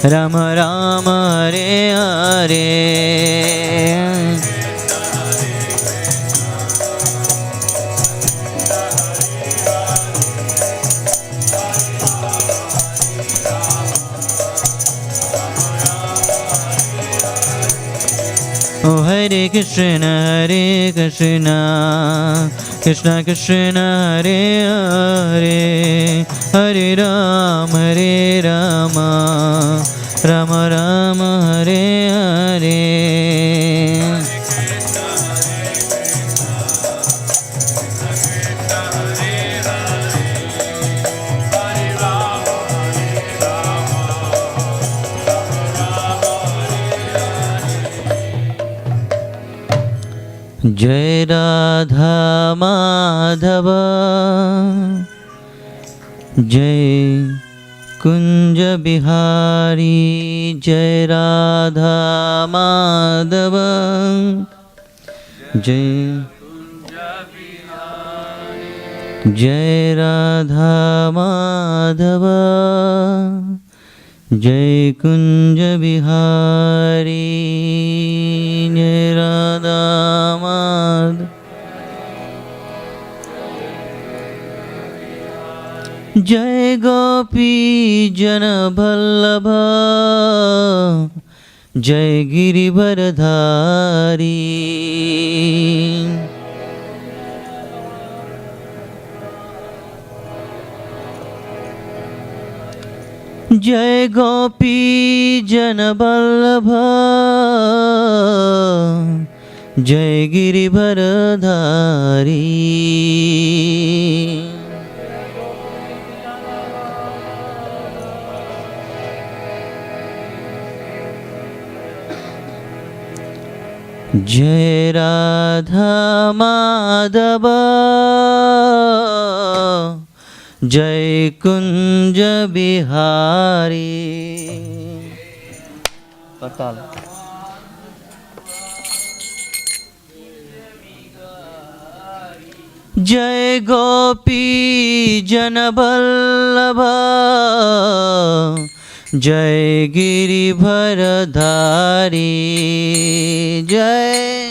Ram Ram Hare Hare Oh Hare Krishna Krishna Krishna Hare Hare Hare Rama Rama Rama Hare Hare Jai Radha Madhava Jai Kunja Bihari Jai Radha Madhava Jai Jai Radha Madhava Jai Kunja Bihari Jai Radha Madhava Jai Gopi Jana Ballabha Jai Girivardhari Jai Gopi Jana Ballabha Jai Girivardhari Jai Radha Madhava Jai Kunja Bihari Patal Jai Gopi Jana Ballabha Jai Girivardhari Jai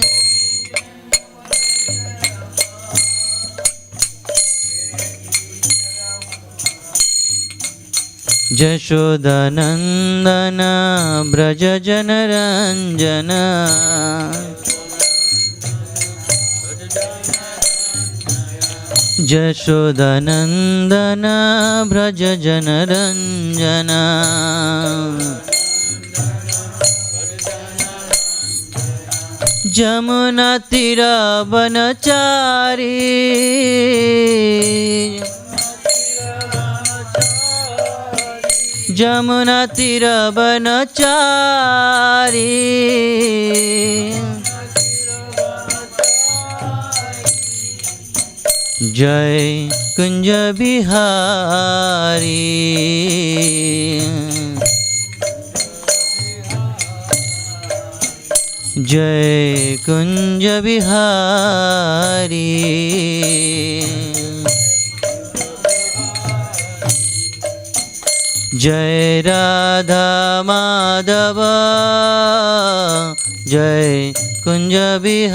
Jashodanandana Braja Janaranjana Jashodanandana Braja Janaranjana Jamuna Tira Vanachari Jamuna Tira Vanachari Jai Kunja Bihari Jai Kunja Bihari Jai Radha Madhava Jai Kunja Bihari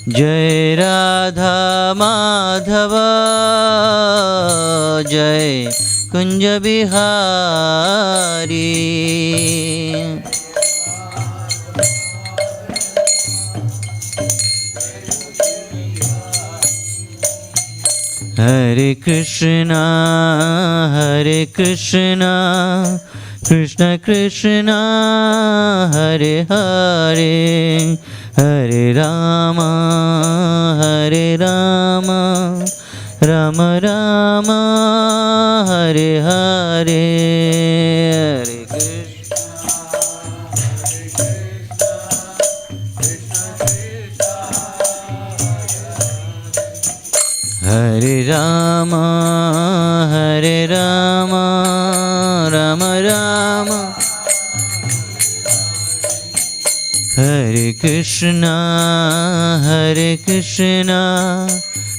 Jai Radha Madhava Jai Kunja Bihari Hare Krishna Krishna Krishna Hare Hare Hare Rama Rama Rama Hare Hare Hare Hare Rama Rama Rama Hare Krishna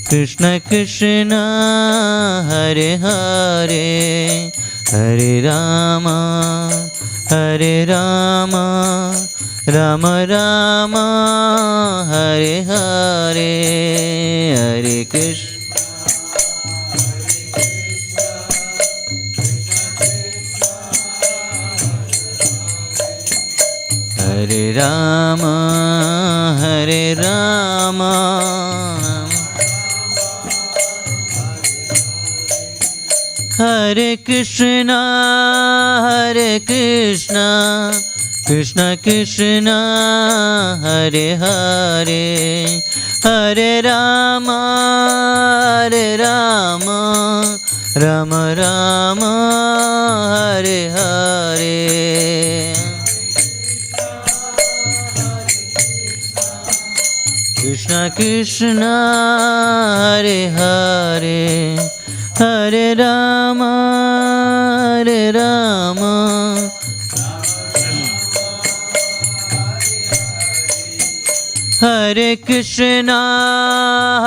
Krishna Krishna Hare Hare Hare Rama Rama Rama Hare Hare Hare Krishna Hare Rama Hare Krishna Krishna Krishna Hare Hare Hare Rama Rama Rama Hare Hare Krishna Krishna Hare Hare Hare Rama Hare Krishna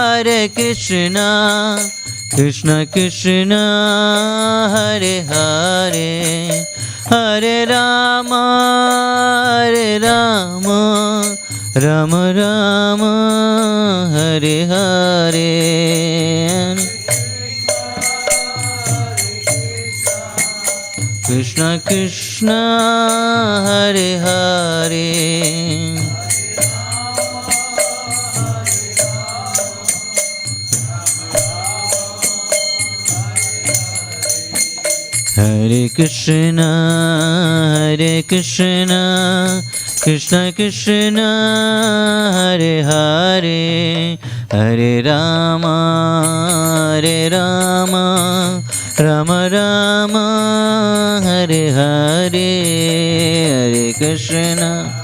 Krishna Krishna Hare Hare Hare Rama Rama Rama Hare Hare Krishna Krishna Hare Hare Hare Krishna Krishna Krishna Hare Hare Hare Rama Rama Rama Hare Hare Hare Krishna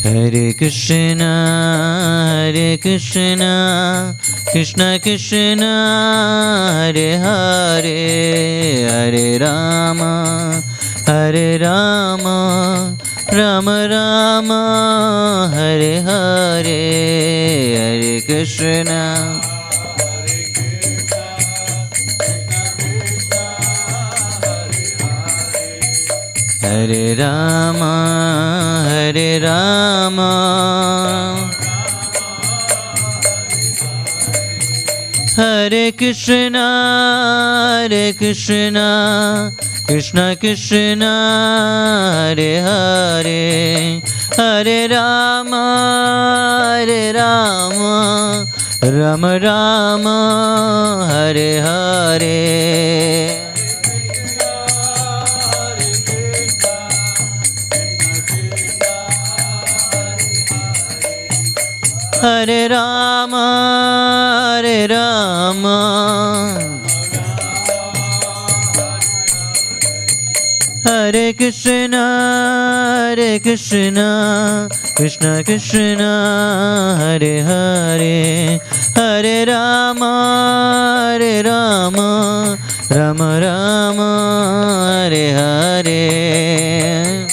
Hare Krishna Krishna Krishna Hare Hare Hare Rama Rama Rama Hare Hare Hare Krishna Hare Rama Hare Krishna Krishna Krishna Hare Hare Hare Rama Rama Rama Hare Hare Hare Rama Hare Krishna Krishna Krishna Hare Hare Hare Rama Rama Rama Hare Hare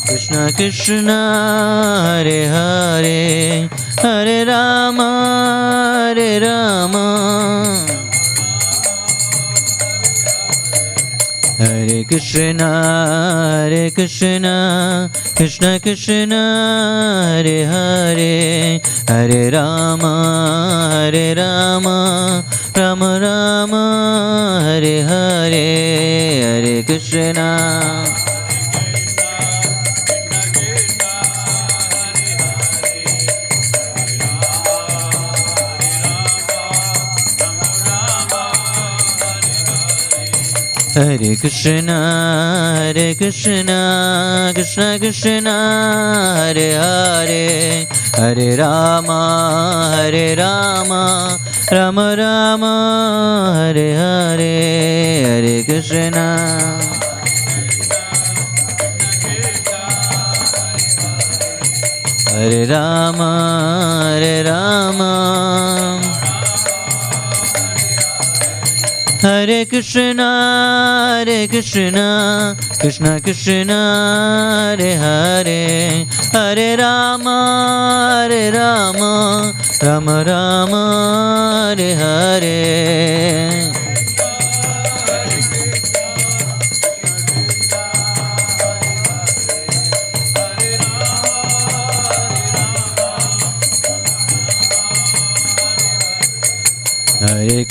Krishna Krishna Hare Hare Hare Rama Hare Krishna Krishna Krishna Hare Hare Hare Rama Rama Rama Hare Hare Hare Krishna Hare Krishna Krishna Krishna Hare Hare Hare Rama Rama Rama Hare Hare Hare Krishna Hare Rama, Hare Rama, Hare Krishna, Krishna Krishna, Hare Hare, Hare Rama, Rama Rama, Hare Hare. Hare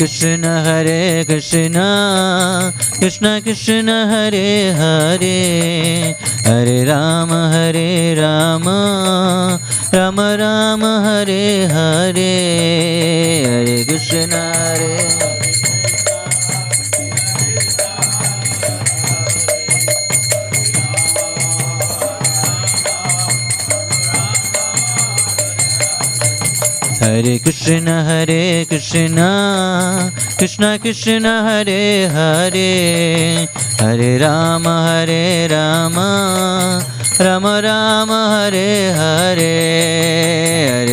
Krishna, Krishna Krishna, Hare Hare, Hare Rama, Rama Rama, Hare Hare, Hare Krishna, Hare Krishna, Krishna Krishna, Hare Hare, Hare Rama, Rama Rama, Hare Hare,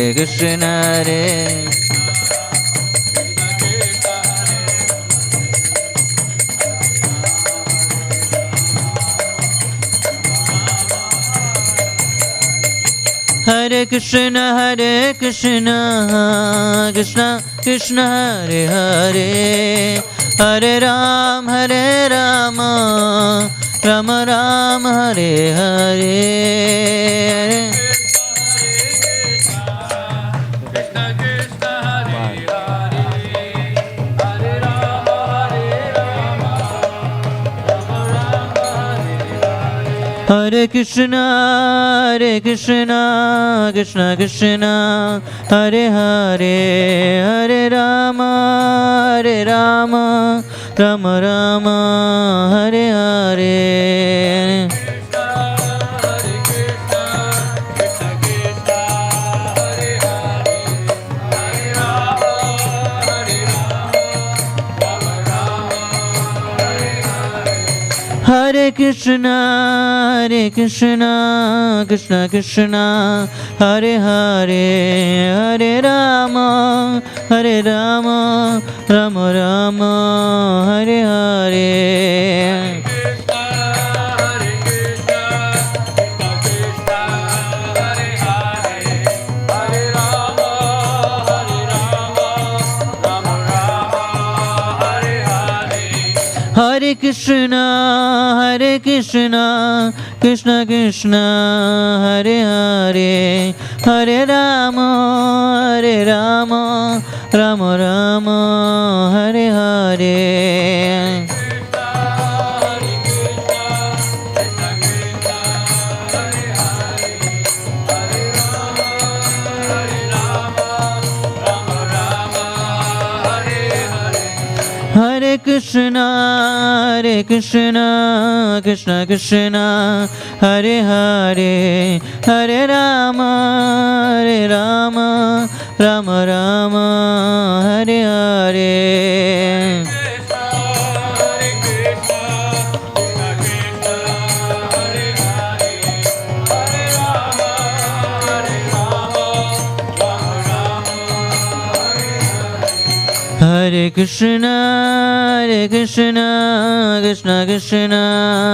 Hare Krishna, Hare Krishna, Krishna Krishna, Hare Hare, Hare Rama, Rama Rama, Hare Hare. Hare Krishna, Krishna Krishna, Hare Hare, Hare Rama, Rama Rama, Hare Hare. Hare Krishna, Krishna Krishna, Hare Hare, Hare Rama, Rama Rama, Hare Hare. Hare Krishna, Krishna Krishna, Hare Hare, Hare Rama, Rama Rama, Hare Hare. Hare Krishna, Krishna Krishna, Hare Hare, Hare Rama, Rama Rama, Hare Hare. Hare Krishna, Krishna Krishna,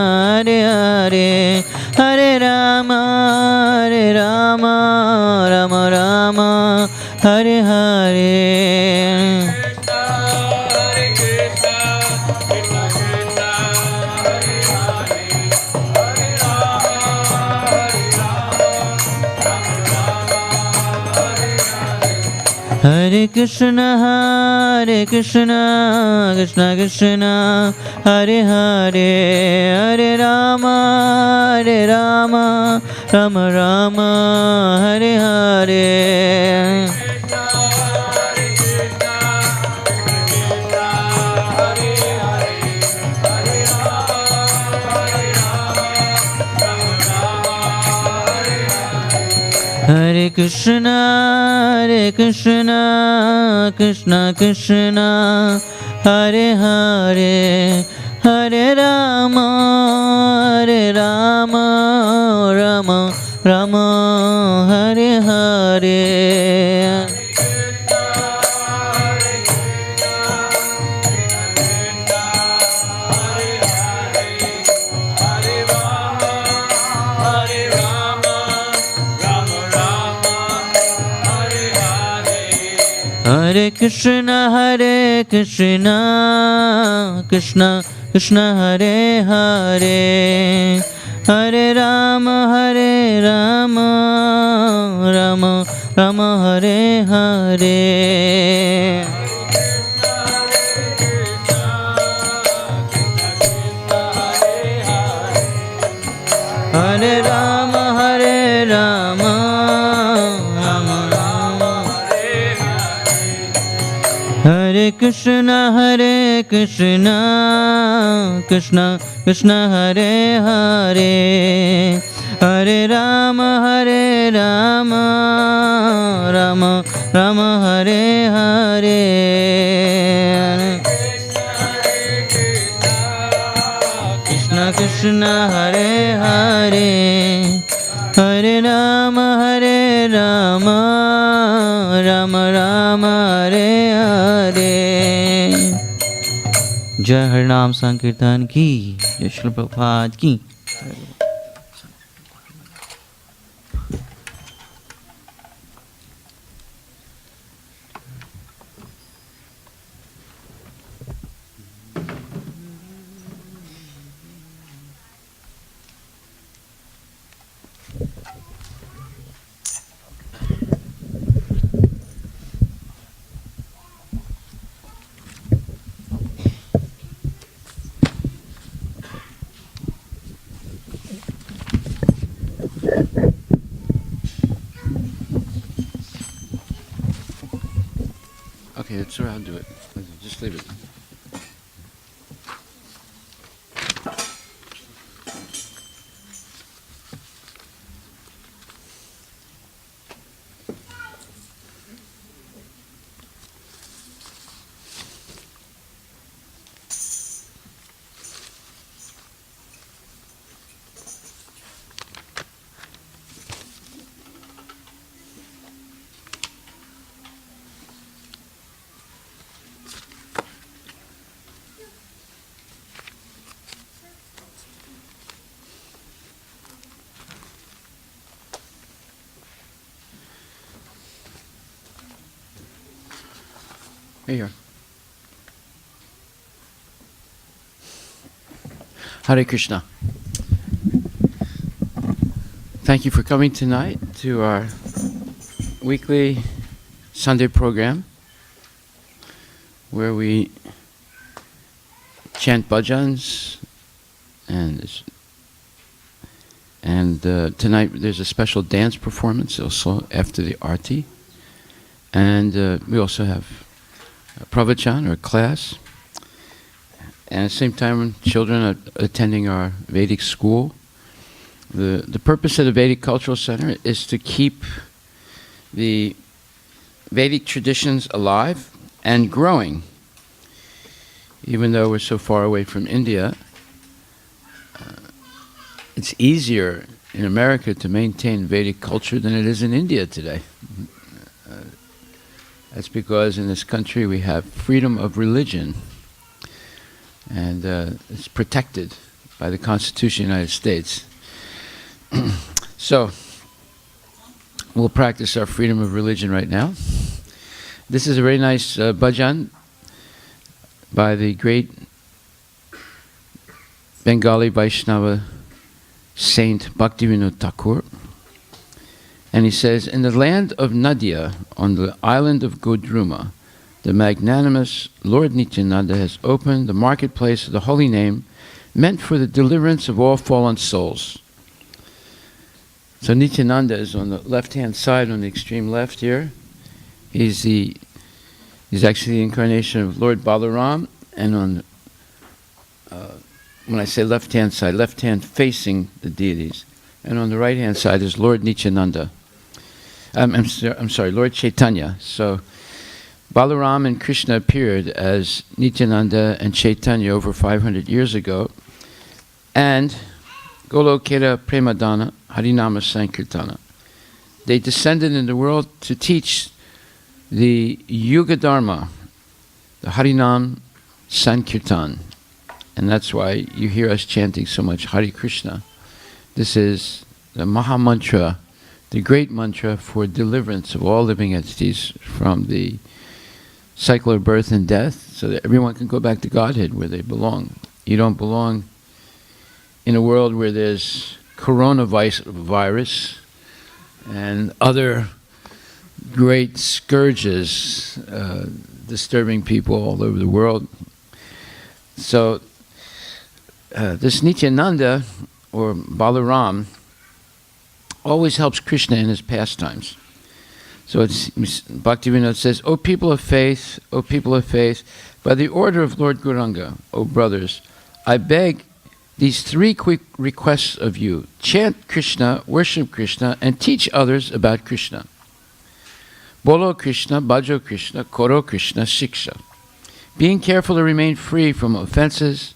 Hare Hare, Hare Rama, Rama Rama, Hare Hare. Hare Krishna, Krishna Krishna, Hare Hare, Hare Rama, Rama Rama, Hare Hare. Hare Krishna, Krishna Krishna, Hare Hare, Hare Rama, Rama Rama Hare Hare. Hare Krishna Krishna Krishna Hare Hare, Hare Rama Rama Rama Hare Hare. Hare Rama Rama Rama Hare Krishna Krishna Krishna Hare Hare, Hare Rama Rama Rama Hare Hare. Krishna Krishna Hare Hare, Hare Rama Rama Rama Hare Hare. जय हरिनाम संकीर्तन की, जय श्री प्रभुपाद की. Okay, that's where I'll do it. Just leave it. Here you are. Hare Krishna. Thank you for coming tonight to our weekly Sunday program where we chant bhajans and tonight there's a special dance performance also after the arti, and we also have a pravachan or a class, and at the same time children are attending our Vedic school. The purpose of the Vedic Cultural Center is to keep the Vedic traditions alive and growing. Even though we're so far away from India, it's easier in America to maintain Vedic culture than it is in India today. That's because in this country we have freedom of religion, and it's protected by the Constitution of the United States. So, we'll practice our freedom of religion right now. This is a very nice bhajan by the great Bengali Vaishnava Saint Bhaktivinoda Thakur. And he says, in the land of Nadia, on the island of Godruma, the magnanimous Lord Nityananda has opened the marketplace of the holy name, meant for the deliverance of all fallen souls. So Nityananda is on the left-hand side, on the extreme left here. He's actually the incarnation of Lord Balaram, and on when I say left-hand side, left hand facing the deities, and on the right-hand side is Lord Nityananda. I'm sorry, Lord Chaitanya. So Balaram and Krishna appeared as Nityananda and Chaitanya over 500 years ago, and Golokera Premadana Harinama Sankirtana. They descended in the world to teach the Yuga Dharma, the Harinam Sankirtan. And that's why you hear us chanting so much Hare Krishna. This is the Maha Mantra, the great mantra for deliverance of all living entities from the cycle of birth and death, so that everyone can go back to Godhead where they belong. You don't belong in a world where there's coronavirus and other great scourges disturbing people all over the world. So this Nityananda, or Balaram, always helps Krishna in his pastimes. So it's Bhaktivinoda says, O people of faith, by the order of Lord Gauranga, O brothers, I beg these 3 quick requests of you. Chant Krishna, worship Krishna, and teach others about Krishna. Bolo Krishna, Bhajo Krishna, Koro Krishna, Shiksha. Being careful to remain free from offenses,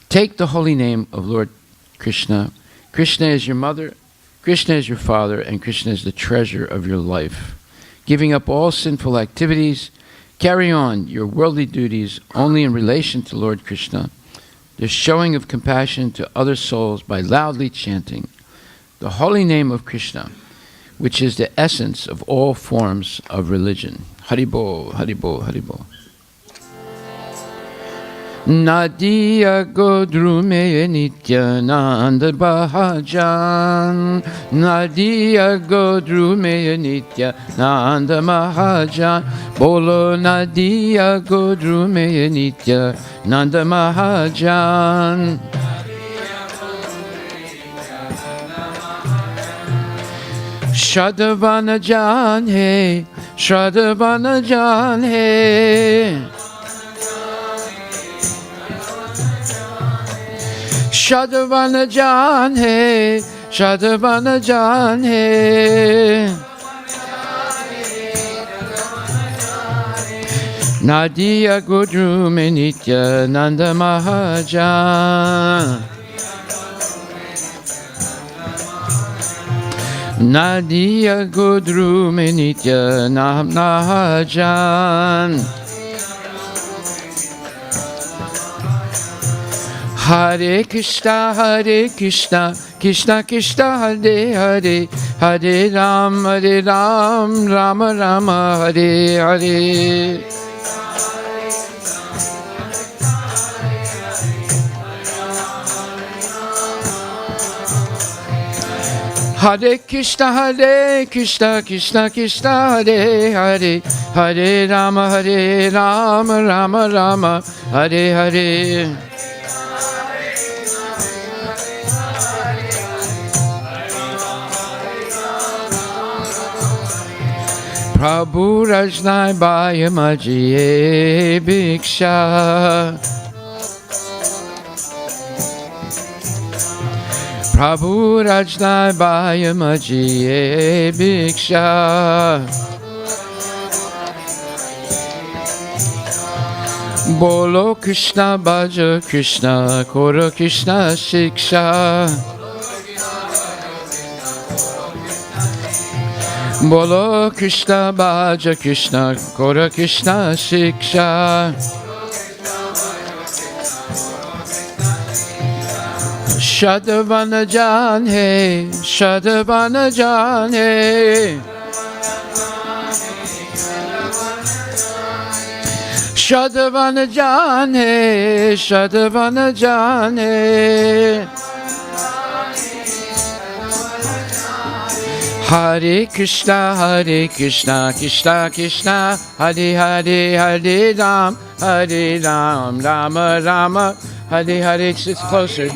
take the holy name of Lord Krishna. Krishna is your mother, Krishna is your father, and Krishna is the treasure of your life. Giving up all sinful activities, carry on your worldly duties only in relation to Lord Krishna. The showing of compassion to other souls by loudly chanting the holy name of Krishna, which is the essence of all forms of religion. Haribol, Haribol, Haribol. Nadia Godrume Nityananda Mahajan. Nadia Godrume Nityananda Mahajan. Bolo Nadia Godrume Nityananda Mahajan. Shadavana Jan He, Shadavana Jan He. Shadavana Jan He, Shadavana Jan He. Nadia Godrume Nityananda Mahajan. Nadia Godrume Nityananda Mahajan. Hare Krishna, Krishna Krishna, Hare Hare, Hare Rama, Rama Rama, Hare Hare. Hare Krishna, Krishna Krishna, Hare Hare, Hare Rama, Rama Rama, Hare Hare. Prabhu Rajnai Bhaya Majiye Bhiksha. Prabhu Rajnai Bhaya Majiye Bhiksha. Bolo Krishna Bhaja Krishna, Koro Krishna Shiksha. Bolo Krishna Bhaja Krishna, Kora Krishna Shiksha. Shadavana Jan He, Shadavana Jan He. Shadavana Jan He, Shadavana Jan He. Hare Krishna, Krishna Krishna, Hare Hare, Hare Ram, Rama Rama, Hare Hare. It's closer.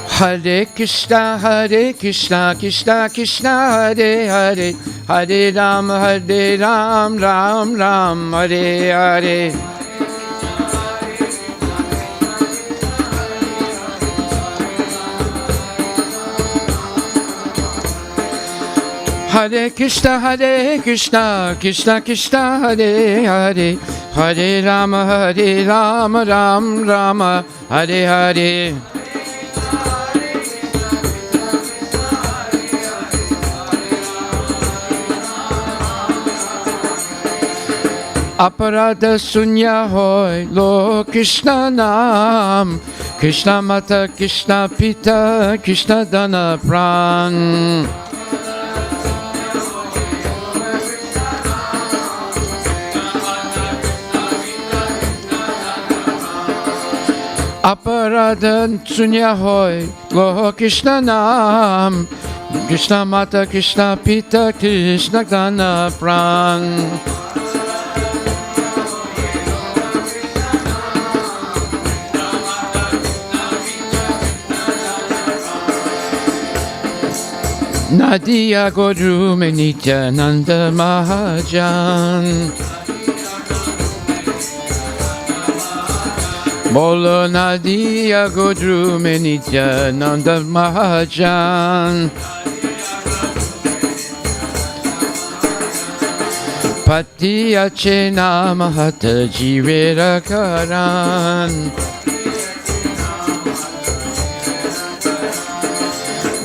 Hare Krishna, Krishna Krishna, Hare Hare, Hare Ram, Ram, Hare Hare. Hare Krishna, Krishna Krishna, Hare Hare, Hare Rama, Ram Rama, Hare Hare. Aparada sunya hoy lo Krishna nam, Krishna mata, Krishna pita, Krishna dana pran. Aparada sunya hoy lo Krishna nam, Krishna mata, Krishna pita, Krishna dana pran. Nadia Godru Nityananda Mahajan. Bolo Nadia Godru Nityananda Mahajan. Patiya Chena Mahata Jivera Karan.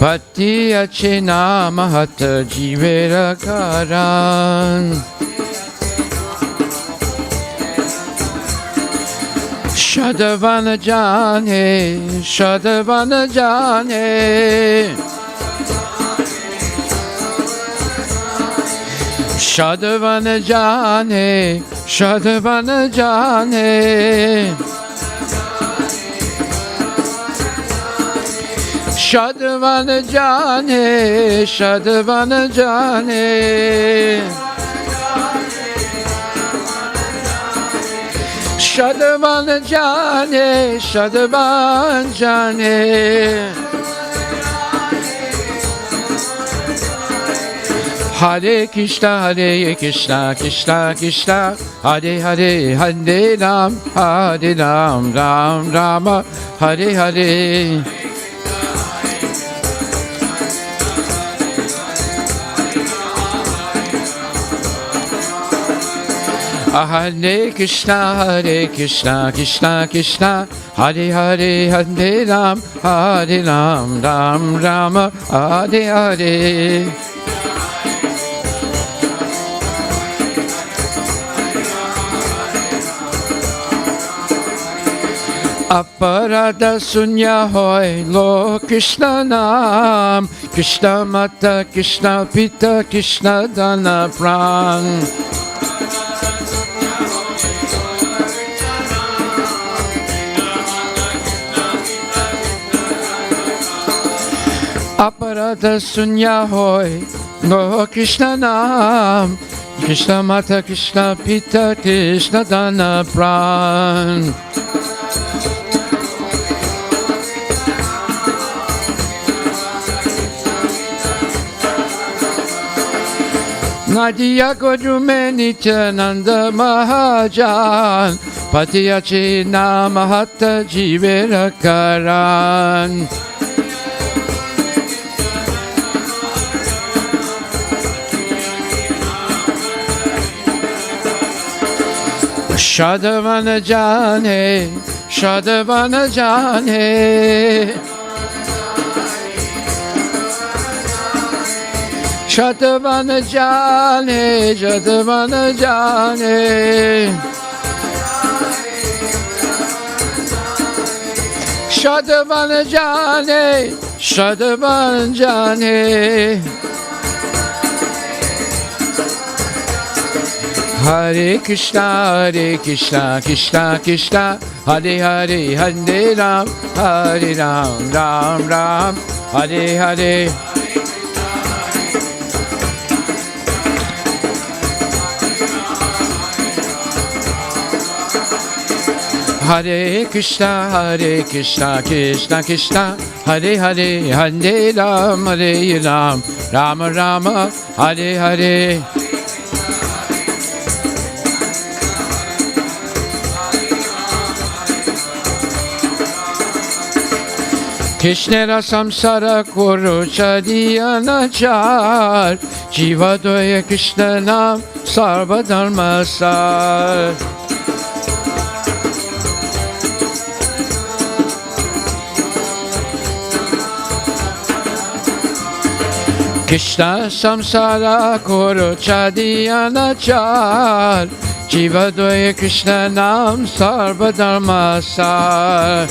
Patiya Chena Mahata Jivera Karan. Shadavana Jane, Shadavana Jane, Shadavana Jane, Shadavana Jane, Shadavana Jane, Shadavana Jane, Shadavana Jane, Shadavana Jane. Hare Krishna, Krishna Krishna, Hare Hare, Hare Ram, Ram Rama, Hare Hare. Hare Krishna, Krishna Krishna, Hare Hare, Hare Ram, Ram Rama, Hare Hare. Aparada sunya hoy lo Krishna nam, Krishna mata, Krishna pita, Krishna dana pran. Aparada sunya hoy lo Krishna nam, Krishna mata, Krishna pita, Krishna dana pran. Nadia Godru Nityananda Mahajan, Patiya Chena Mahata Jivera Karan. Shadavana Jane, Shadavana Jane, Shadavana Jane, Shadavana Jane, Shadavana Jane, Shadavana Jane. Hare Krishna, Krishna Krishna, Hare Hare, Hare Ram, Ram Ram, Hare Hare. Hare Krishna, Krishna Krishna, Hare Hare, Hare Ram, Ram Rama, Hare Hare. Krishnera samsara kuru chadiyanachar, Jiva doya Krishna nam sarva dharma sar. Krishna samsara koro chadiyanachar Jivadoya Krishna nam sarva dharma sar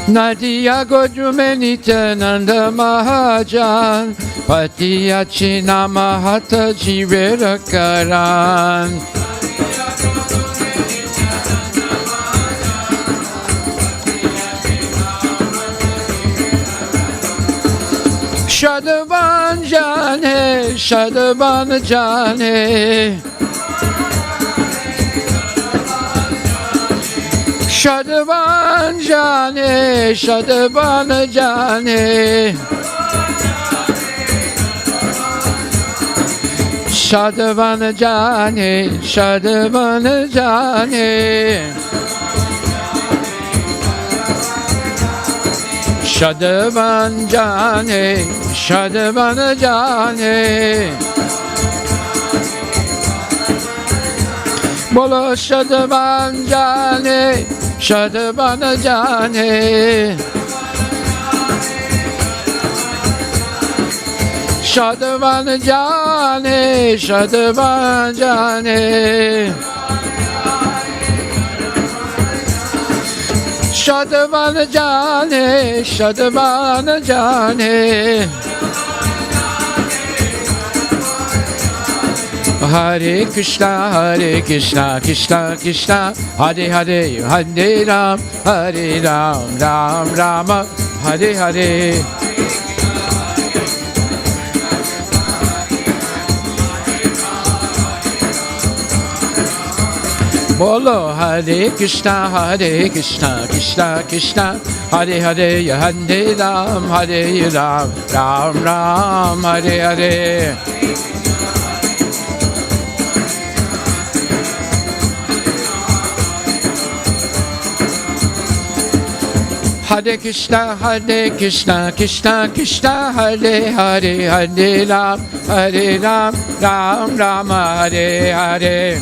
Nadia Godrume Nityananda Mahajan Patiyachina Mahata Jivera Karan Shadavan Jane, Shadavan Jane Shadavan Jane, Shadavan Jane Shadavan Jane, Shadavan Jane Shadavan Jane, Shadavan Jane Bolo Shadavan Jane, Shadavan Jane Shadavan Jane, Shadavan Jane Shadavan Jane, Shadavan Jane Hare Krishna, Krishna Krishna Hare Hare, Hare Ram, Ram Rama, Hare Hare Bolo Hare Krishna, Krishna Krishna Hare Hare, Hare Ram, Ram Ram, Hare Hare Hare Krishna, Krishna Krishna Hare Hare, Hare Ram, Ram Rama, Hare Hare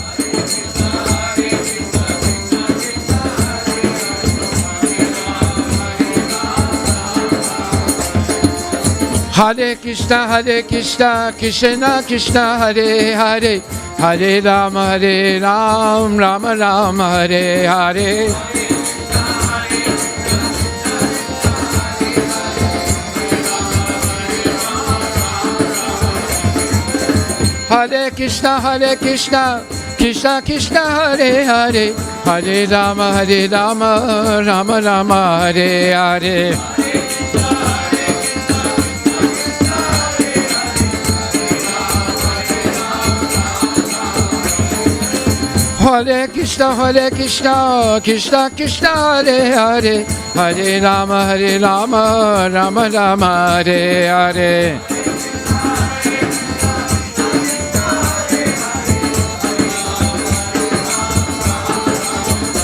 Hare Krishna, Krishna Krishna Hare Hare, Hare Ram, Ram Rama, Hare Hare Hare Krishna, Krishna Krishna Hare Hare, Hare Ram, Ram Rama, Hare Hare Hare Krishna, Krishna Krishna Hare Hare, Hare Ram, Ram Rama, Hare Hare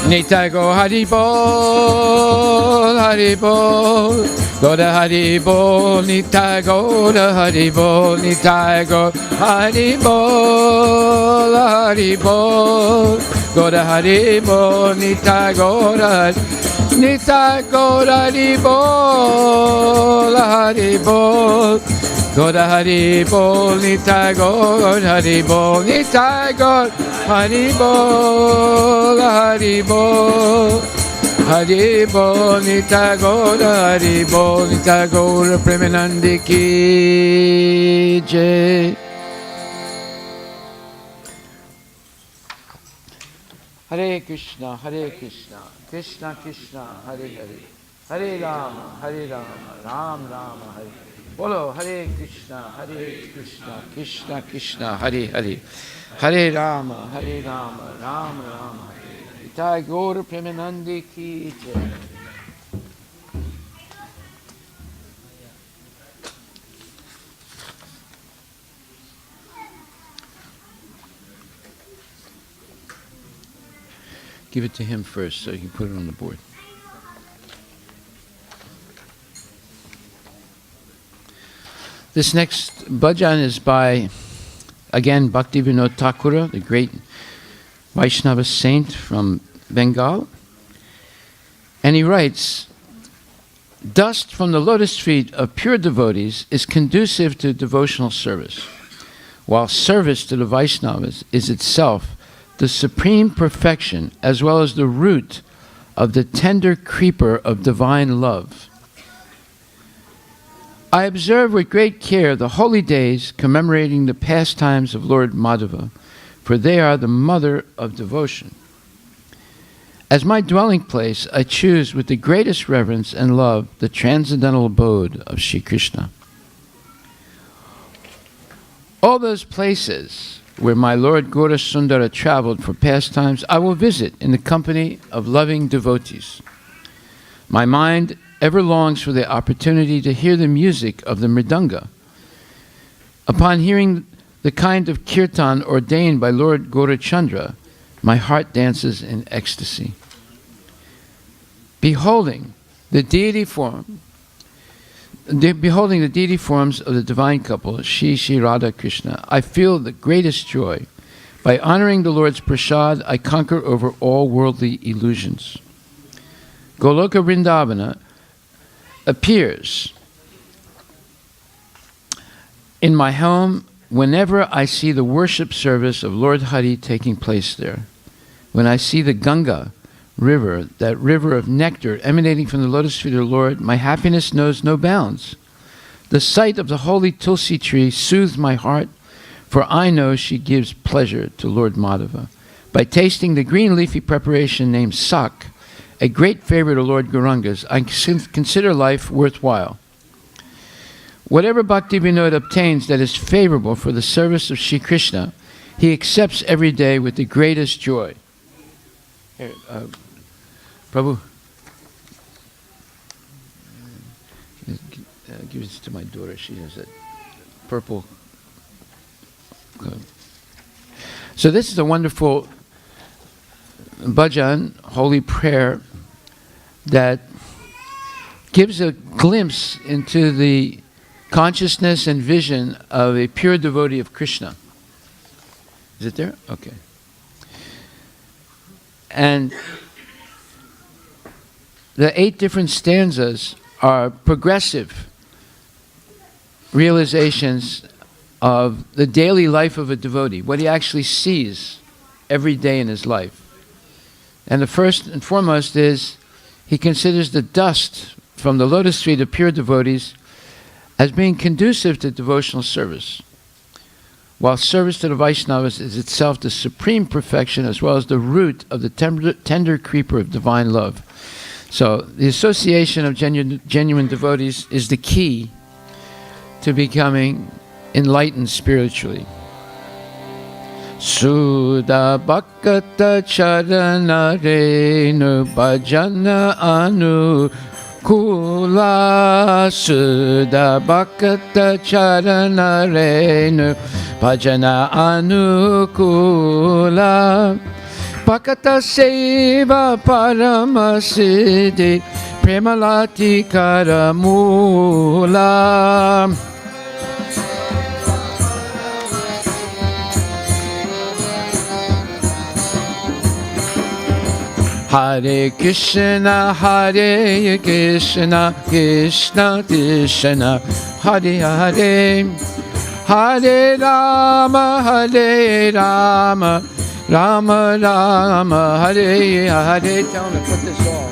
Nitai go Haribol, go to Haribol, Nitai go to Haribol, Nitai go Haribol, go to Haribol, Nitai go to Haribol, go to Haribol, Nitai go Haribol, Nitai go Haribol, Haribol, Nitai go Haribol, Nitai go Premanandi ki jai. Hare Krishna, Krishna Krishna, Hare Hare, Hare Rama, Ram Rama, Hare. Bolo Hare Krishna, Krishna Krishna, Hare Hare, Hare Rama, Ram Rama, Hare. Nitai Gaur Premanandi ki jai. Give it to him first so he can put it on the board. This next bhajan is by, again, Bhaktivinoda Thakura, the great Vaishnava saint from Bengal. And he writes, dust from the lotus feet of pure devotees is conducive to devotional service, while service to the Vaishnavas is itself the supreme perfection as well as the root of the tender creeper of divine love. I observe with great care the holy days commemorating the pastimes of Lord Madhava, for they are the mother of devotion. As my dwelling place, I choose with the greatest reverence and love the transcendental abode of Sri Krishna. All those places where my Lord Gaura Sundara traveled for pastimes, I will visit in the company of loving devotees. My mind ever longs for the opportunity to hear the music of the mridanga. Upon hearing the kind of kirtan ordained by Lord Gaurachandra, my heart dances in ecstasy. Beholding the deity forms of the divine couple, Shri Radha Krishna, I feel the greatest joy. By honoring the Lord's prasad, I conquer over all worldly illusions. Goloka Vrindavana appears in my home whenever I see the worship service of Lord Hari taking place there. When I see the Ganga river, that river of nectar emanating from the lotus feet of the Lord, my happiness knows no bounds. The sight of the holy Tulsi tree soothes my heart, for I know she gives pleasure to Lord Madhava. By tasting the green leafy preparation named sak, a great favorite of Lord Gauranga's, I consider life worthwhile. Whatever Bhakti Vinod obtains that is favorable for the service of Sri Krishna, he accepts every day with the greatest joy. Here, Prabhu, give this to my daughter. She has a purple coat. So this is a wonderful bhajan, holy prayer, that gives a glimpse into the consciousness and vision of a pure devotee of Krishna. Is it there? Okay. And the 8 different stanzas are progressive realizations of the daily life of a devotee, what he actually sees every day in his life. And the first and foremost is he considers the dust from the lotus feet of pure devotees as being conducive to devotional service, while service to the Vaishnavas is itself the supreme perfection as well as the root of the tender creeper of divine love. So the association of genuine devotees is the key to becoming enlightened spiritually. Sudha Bhakata Charana Renu Bhajana Anu Kula Sudha Bhakata Charana Renu Bhajana Anukula Bhakata Seva Paramasiddhi Premalati Karamula. Hare Krishna, Hare Krishna, Krishna Krishna, Hare Hare, Hare Rama, Hare Rama, Rama Rama, Hare Hare. Tell me, put this on.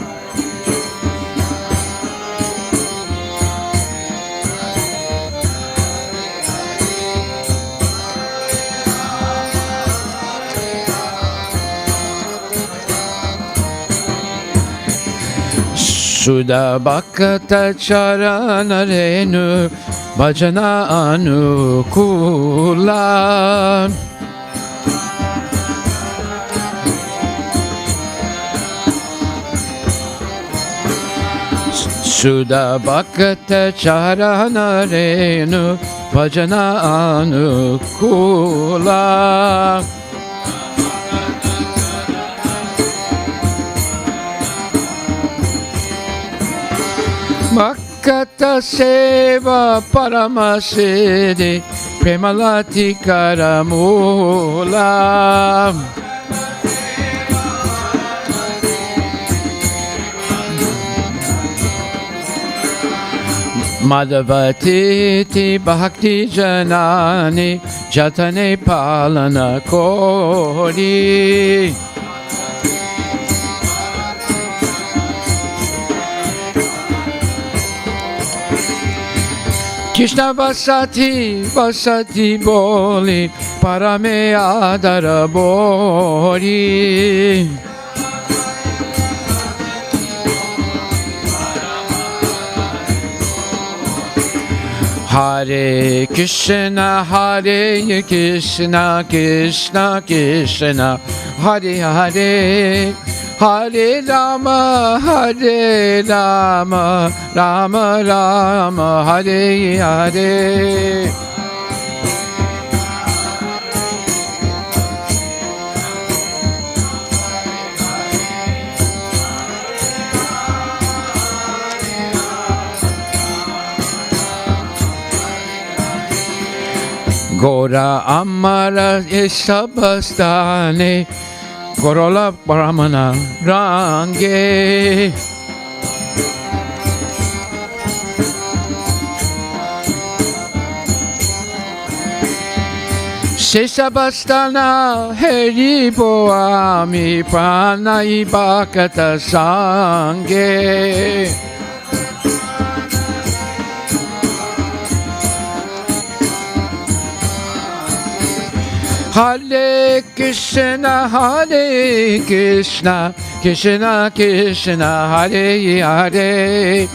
Sudha Bhakata Charana Renu Bhajana Anukula. Sudha Bhakata Charana Renu Bhajana Anukula. Bhakata Seva Paramasiddhi Premalati Karamula. Madhavatiti Bhakti Janani Jatane Palana Kori. Krishna Vasati Vasati Boli Parame Adara Bori. Hare Krishna Hare Krishna Krishna Krishna Hare Hare Hare Rama Hare Rama Rama Rama Hare Hare. Gora Amara Esabastane Gorola Brahmana Range. Sesabastana Heribo Ami Pranai Bhakata Sange. Hare Krishna Hare Krishna Krishna Krishna Hare Hare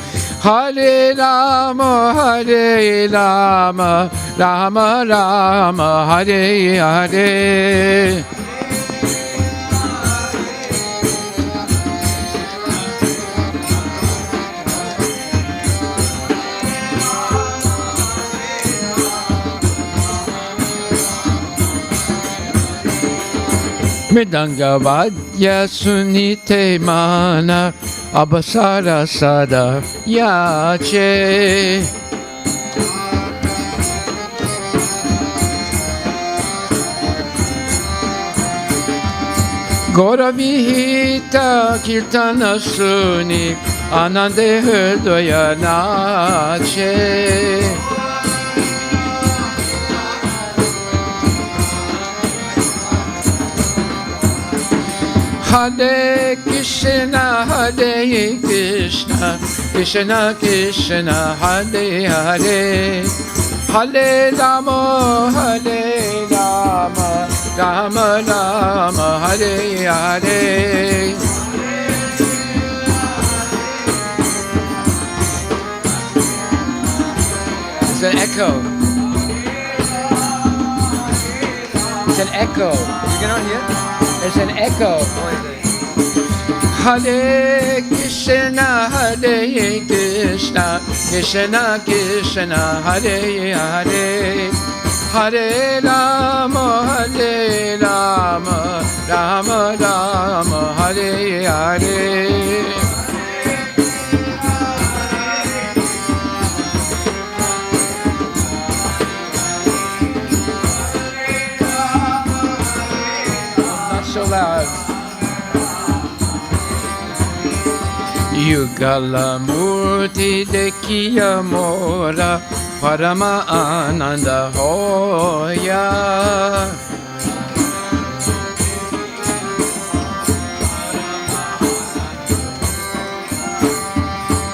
Hare Rama Hare Rama Rama Rama Hare Hare. Mridanga Vadya Sunite Mana Abasara Sada Yache. Gora Vihita Kirtana Suni Anande Hridaya Nache. Hare Krishna Hare Krishna Krishna Krishna Hare Hare Hare Rama Hare Rama Rama Rama Hare Hare. It's an echo. It's an echo. You cannot hear? It's an echo. Hare Krishna Hare Krishna Krishna Krishna Hare Hare Hare Rama Hare Rama Rama Rama Hare Hare. So loud. Yugala Murti Dekiya Mora Parama Ananda Hoya.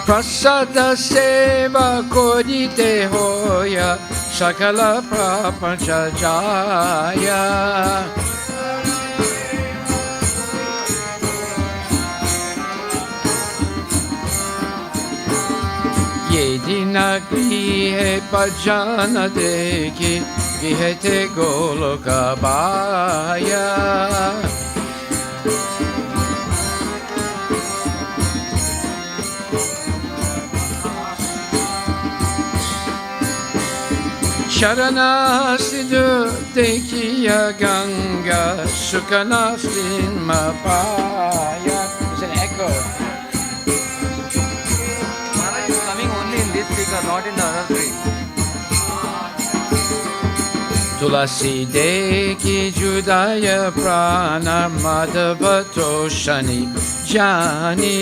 Prasada Seva Kodite Hoya Sakala Prapancha Jaya. Yedina grihe bhajana deki gihete goloka baya. Sharana siddhu dekiya ganga sukana sinma paya. It's an echo. Speaker, not in the other three. Tulasi deki judaya prana madhavato shani jani.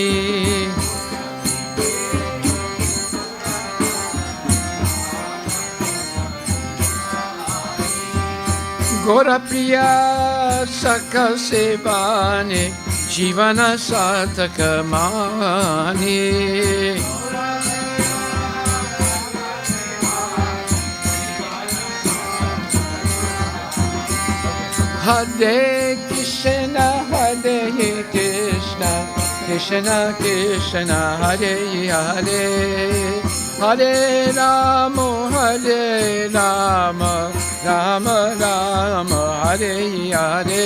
Gora Priya Sakal Sevane Jivana Satakamani Hare Krishna Hare Krishna Krishna Krishna Hare Hare Hare Rama Hare Rama Rama Rama Hare Hare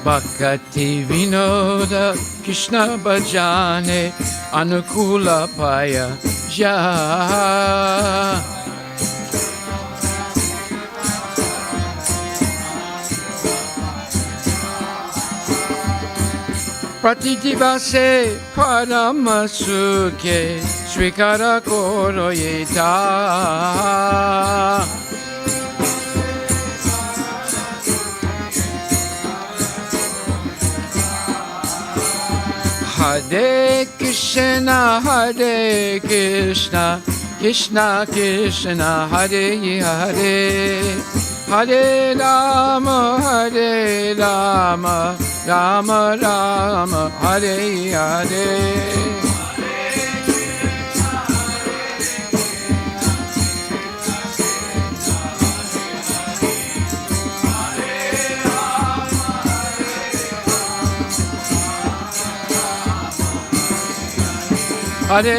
Bhakti Vinoda Krishna Bhajane Anukula Paya Ja Pratidivase Paramasuke Srikara Koroyeta Hare Krishna Krishna Krishna Hare Hare Hare Rama Rama Rama Hare Hare Hare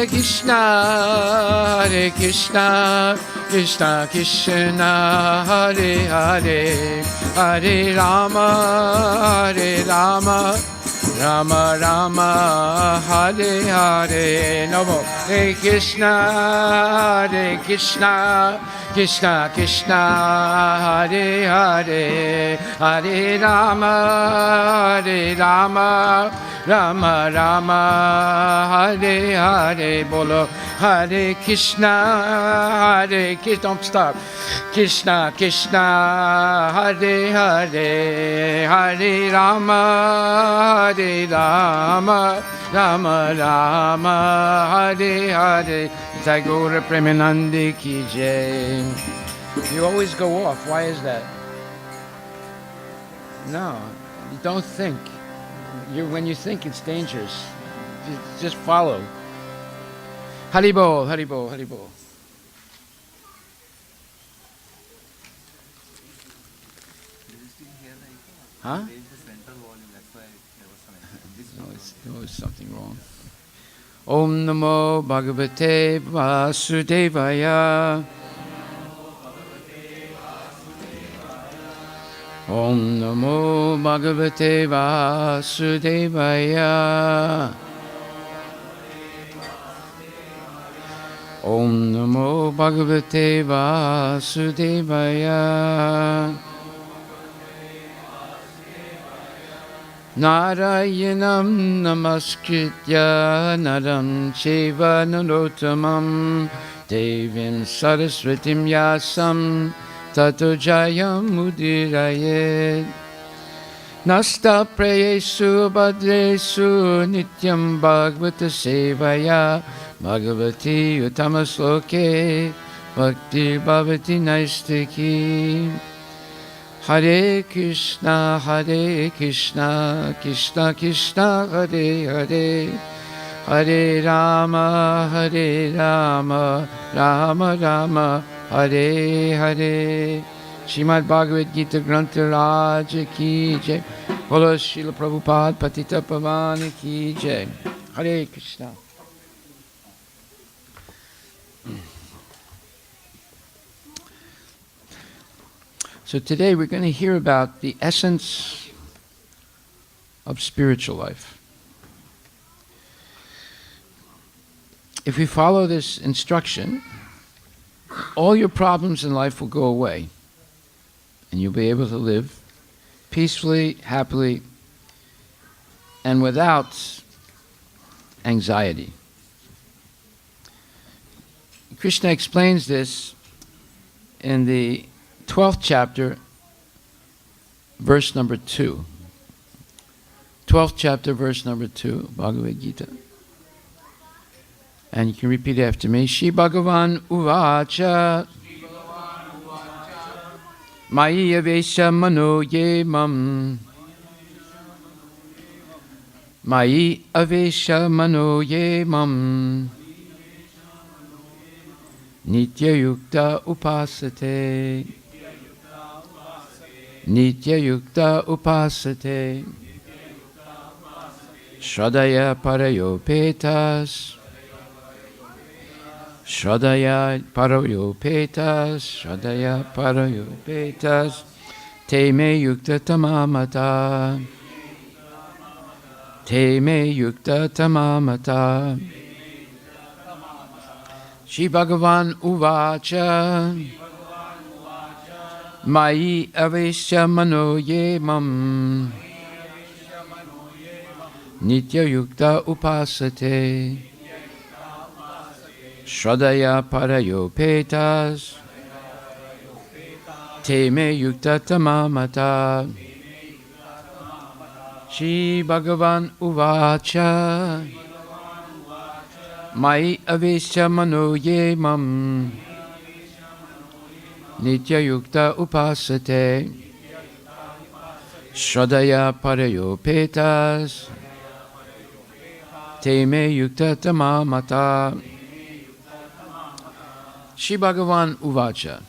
Krishna Krishna Krishna Hare Hare Hare Rama Rama Rama Hare Hare Namo Hare Krishna Krishna Krishna Hare Hare Hare Rama Rama Rama Hare Hare Bolo Hare Krishna don't stop Krishna Hare Hare Hare Rama Rama Rama Hare Hare Tagore Premanandi Ki Jai. You always go off. Why is that? No, you don't think. When you think, it's dangerous. Just follow. Haribol, Haribol, Haribol. Huh? There was something wrong. Om Namo Bhagavate Vasudevaya. Om Namo Bhagavate Vasudevaya. Om Namo Bhagavate Vasudevaya. Narayanam Namaskritya Naram Cheva Narottamam Devim Saraswatim Yasam Tato Jayam Udirayet Nasta Prayesu Bhadresu Nityam Bhagavata Sevaya Bhagavati Uttamasloke Bhakti Bhavati Naistiki Hare Krishna Krishna Krishna Hare Hare Hare Rama Rama Rama Hare Hare. Srimad Bhagavad Gita Grantha Raja Ki Jai. Bolo Srila Prabhupada Patita Pavani Ki Jai. Hare Krishna. So today we're going to hear about the essence of spiritual life. If we follow this instruction, all your problems in life will go away, and you'll be able to live peacefully, happily, and without anxiety. Krishna explains this in the 12th chapter, verse number 2. 12th chapter, verse number 2, Bhagavad Gita. And you can repeat after me. Shri Bhagavan Uvacha Maya Vesha Mano Ye Mam Maya Avesha Mano Ye Mam Nitya Yukta Upasate Nitya Yukta Upasate Shradaya Parayopetas Shradaya Parayopetas Shradaya Parayopetas Te me yukta tamamata Te me yukta tamamata Shri Bhagavan Uvacha Mai Avesya Mano Ye Mam Nitya Yukta Upasate Shradaya Parayopetas Te me Yukta Tamamata Shri Bhagavan Uvacha Mai Avesya Mano Ye Mam Nitya Yukta Upasate Shradaya Parayopetas Te me Yukta Tamamata Shri Bhagavan Uvacha.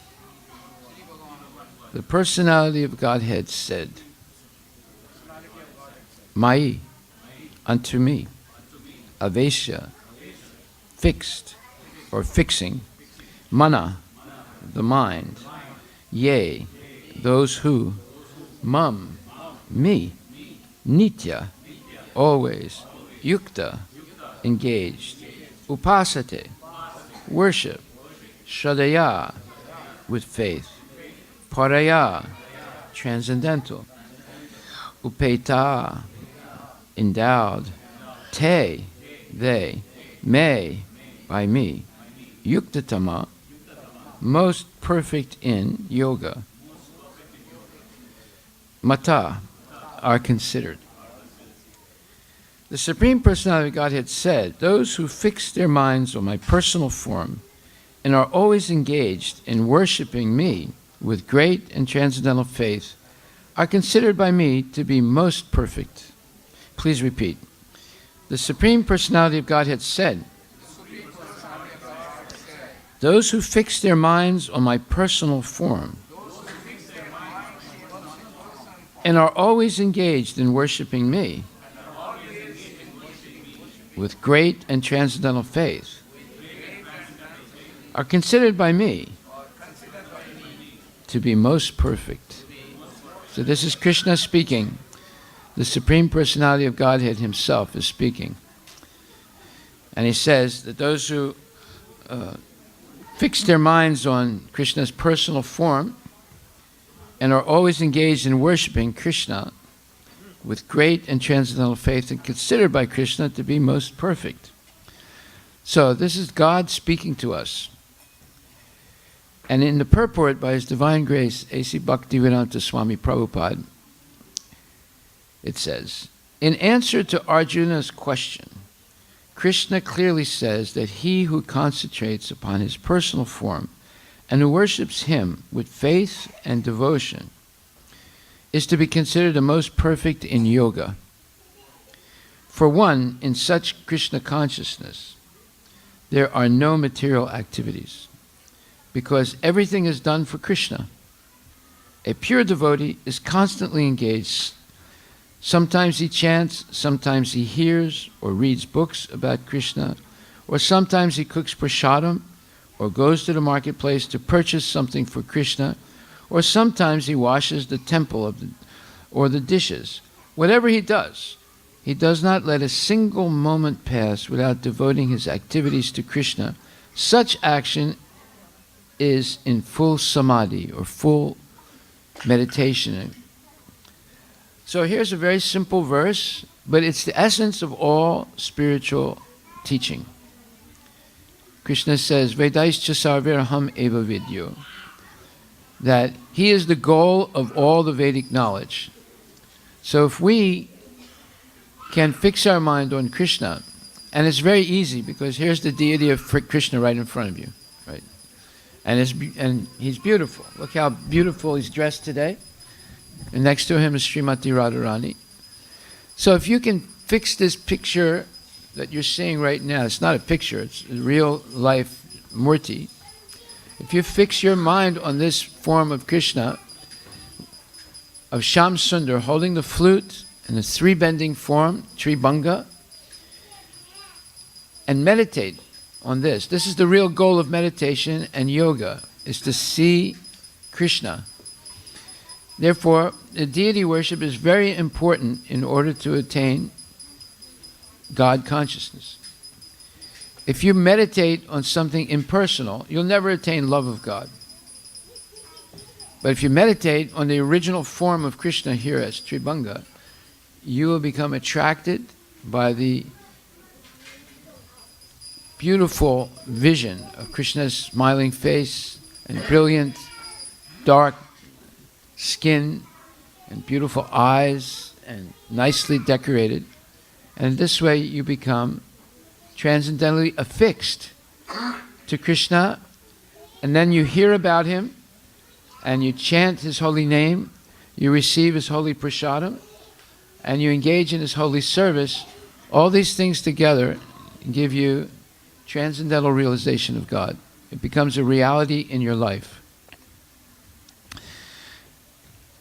The personality of Godhead said, Mai, unto me, Avesha, fixed or fixing, Mana, the mind, Ye, those who, Mam, me, Nitya, always, Yukta, engaged, Upasate, worship, Shradaya, with faith, Paraya, transcendental, Upeta, endowed, Te, they, Me, by me, Yuktatama, most perfect in yoga, Mata, are considered. The Supreme Personality of Godhead said, those who fix their minds on my personal form and are always engaged in worshiping me with great and transcendental faith are considered by me to be most perfect. Please repeat. The Supreme Personality of Godhead said, those who fix their minds on my personal form and are always engaged in worshiping me with great and transcendental faith are considered by me to be most perfect. So this is Krishna speaking. The Supreme Personality of Godhead himself is speaking. And he says that those who fix their minds on Krishna's personal form and are always engaged in worshiping Krishna with great and transcendental faith and considered by Krishna to be most perfect. So this is God speaking to us. And in the purport by His Divine Grace, A.C. Bhaktivedanta Swami Prabhupada, it says, in answer to Arjuna's question, Krishna clearly says that he who concentrates upon his personal form and who worships him with faith and devotion is to be considered the most perfect in yoga. For one, in such Krishna consciousness, there are no material activities, because everything is done for Krishna. A pure devotee is constantly engaged. Sometimes he chants, sometimes he hears or reads books about Krishna, or sometimes he cooks prasadam, or goes to the marketplace to purchase something for Krishna, or sometimes he washes the temple or the dishes. Whatever he does not let a single moment pass without devoting his activities to Krishna. Such action is in full samadhi, or full meditation. So here's a very simple verse, but it's the essence of all spiritual teaching. Krishna says, Vedaischa sarviraham eva vidyo. that he is the goal of all the Vedic knowledge. So if we can fix our mind on Krishna, and it's very easy because here's the deity of Krishna right in front of you, right? And he's beautiful. Look how beautiful he's dressed today. And next to him is Srimati Radharani. So if you can fix this picture that you're seeing right now, it's not a picture, it's a real life Murti. If you fix your mind on this form of Krishna, of Shyam Sundar holding the flute in a three-bending form, Tribhanga, and meditate on this. This is the real goal of meditation and yoga, is to see Krishna. Therefore, the deity worship is very important in order to attain God consciousness. If you meditate on something impersonal, you'll never attain love of God. But if you meditate on the original form of Krishna here as Tribhanga, you will become attracted by the beautiful vision of Krishna's smiling face and brilliant dark skin and beautiful eyes and nicely decorated. And this way you become transcendently affixed to Krishna, and then you hear about him and you chant his holy name, you receive his holy prasadam, and you engage in his holy service. All these things together give you transcendental realization of God. It becomes a reality in your life.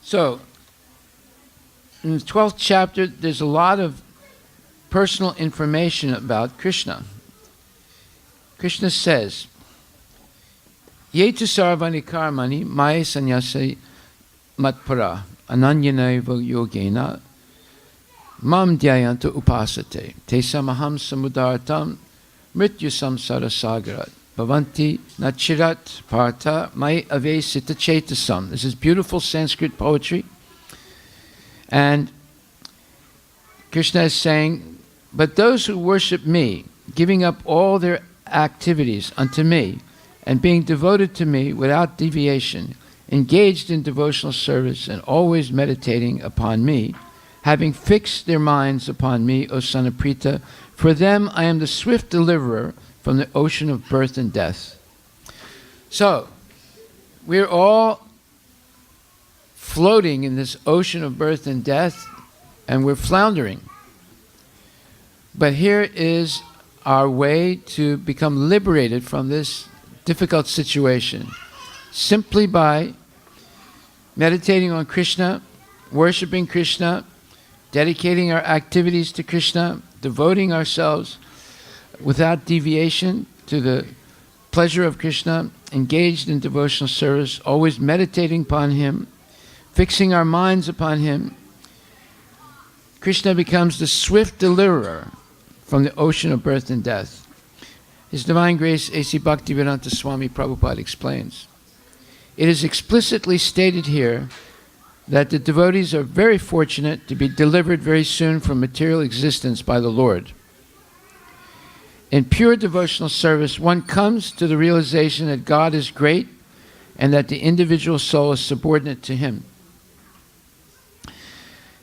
So, in the 12th chapter, there's a lot of personal information about Krishna. Krishna says, Yetu sarvani karmani maya sannyasi matpara ananyanaiva yogena mam dhyayantu upasate te samaham samudartam mrityu samsara sagarat bhavanti nachirat partha mai avesita chetasam. This is beautiful Sanskrit poetry. And Krishna is saying, but those who worship me, giving up all their activities unto me, and being devoted to me without deviation, engaged in devotional service and always meditating upon me, having fixed their minds upon me, O son of Pritha, for them I am the swift deliverer from the ocean of birth and death. So, we're all floating in this ocean of birth and death, and we're floundering. But here is our way to become liberated from this difficult situation, simply by meditating on Krishna, worshiping Krishna, dedicating our activities to Krishna, devoting ourselves without deviation to the pleasure of Krishna, engaged in devotional service, always meditating upon him, fixing our minds upon him. Krishna becomes the swift deliverer from the ocean of birth and death. His Divine Grace A.C. Bhaktivedanta Swami Prabhupada explains, it is explicitly stated here that the devotees are very fortunate to be delivered very soon from material existence by the Lord. In pure devotional service, one comes to the realization that God is great and that the individual soul is subordinate to him.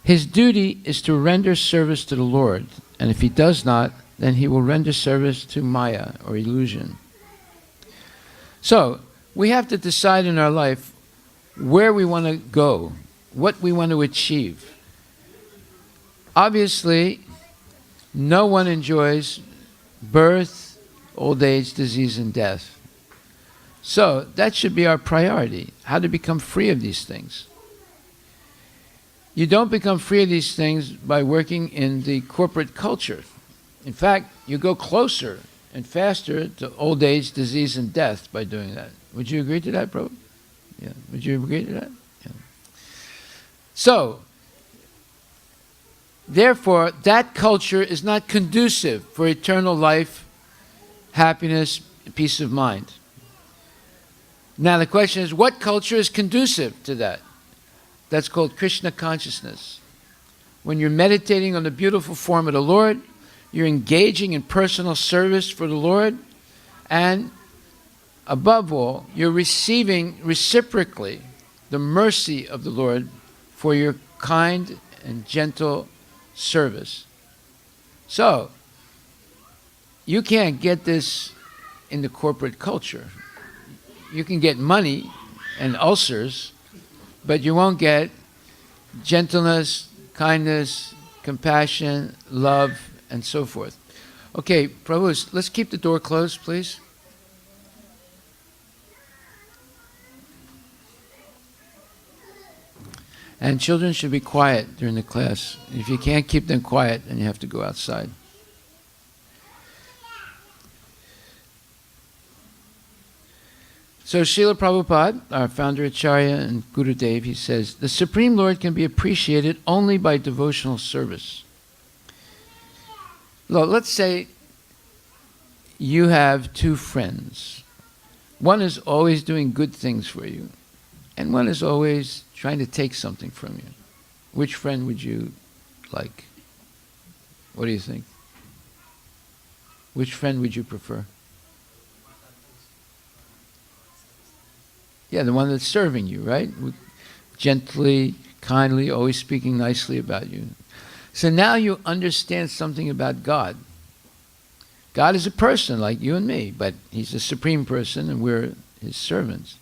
His duty is to render service to the Lord, and if he does not, then he will render service to Maya, or illusion. So, we have to decide in our life where we want to go, what we want to achieve. Obviously, no one enjoys birth, old age, disease, and death. So, that should be our priority, how to become free of these things. You don't become free of these things by working in the corporate culture. In fact, you go closer and faster to old age, disease, and death by doing that. Would you agree to that, bro? Yeah. Would you agree to that? Yeah. So, therefore, that culture is not conducive for eternal life, happiness, peace of mind. Now the question is, what culture is conducive to that? That's called Krishna consciousness. When you're meditating on the beautiful form of the Lord, you're engaging in personal service for the Lord, and above all, you're receiving reciprocally the mercy of the Lord for your kind and gentle service. So, you can't get this in the corporate culture. You can get money and ulcers, but you won't get gentleness, kindness, compassion, love, and so forth. Okay, Prabhu, let's keep the door closed, please. And children should be quiet during the class. If you can't keep them quiet, then you have to go outside. So Srila Prabhupada, our founder Acharya and Gurudev, he says, the Supreme Lord can be appreciated only by devotional service. Well, let's say you have two friends. One is always doing good things for you, and one is always trying to take something from you. Which friend would you like? What do you think? Which friend would you prefer? Yeah, the one that's serving you, right? Gently, kindly, always speaking nicely about you. So now you understand something about God. God is a person like you and me, but he's a supreme person and we're his servants.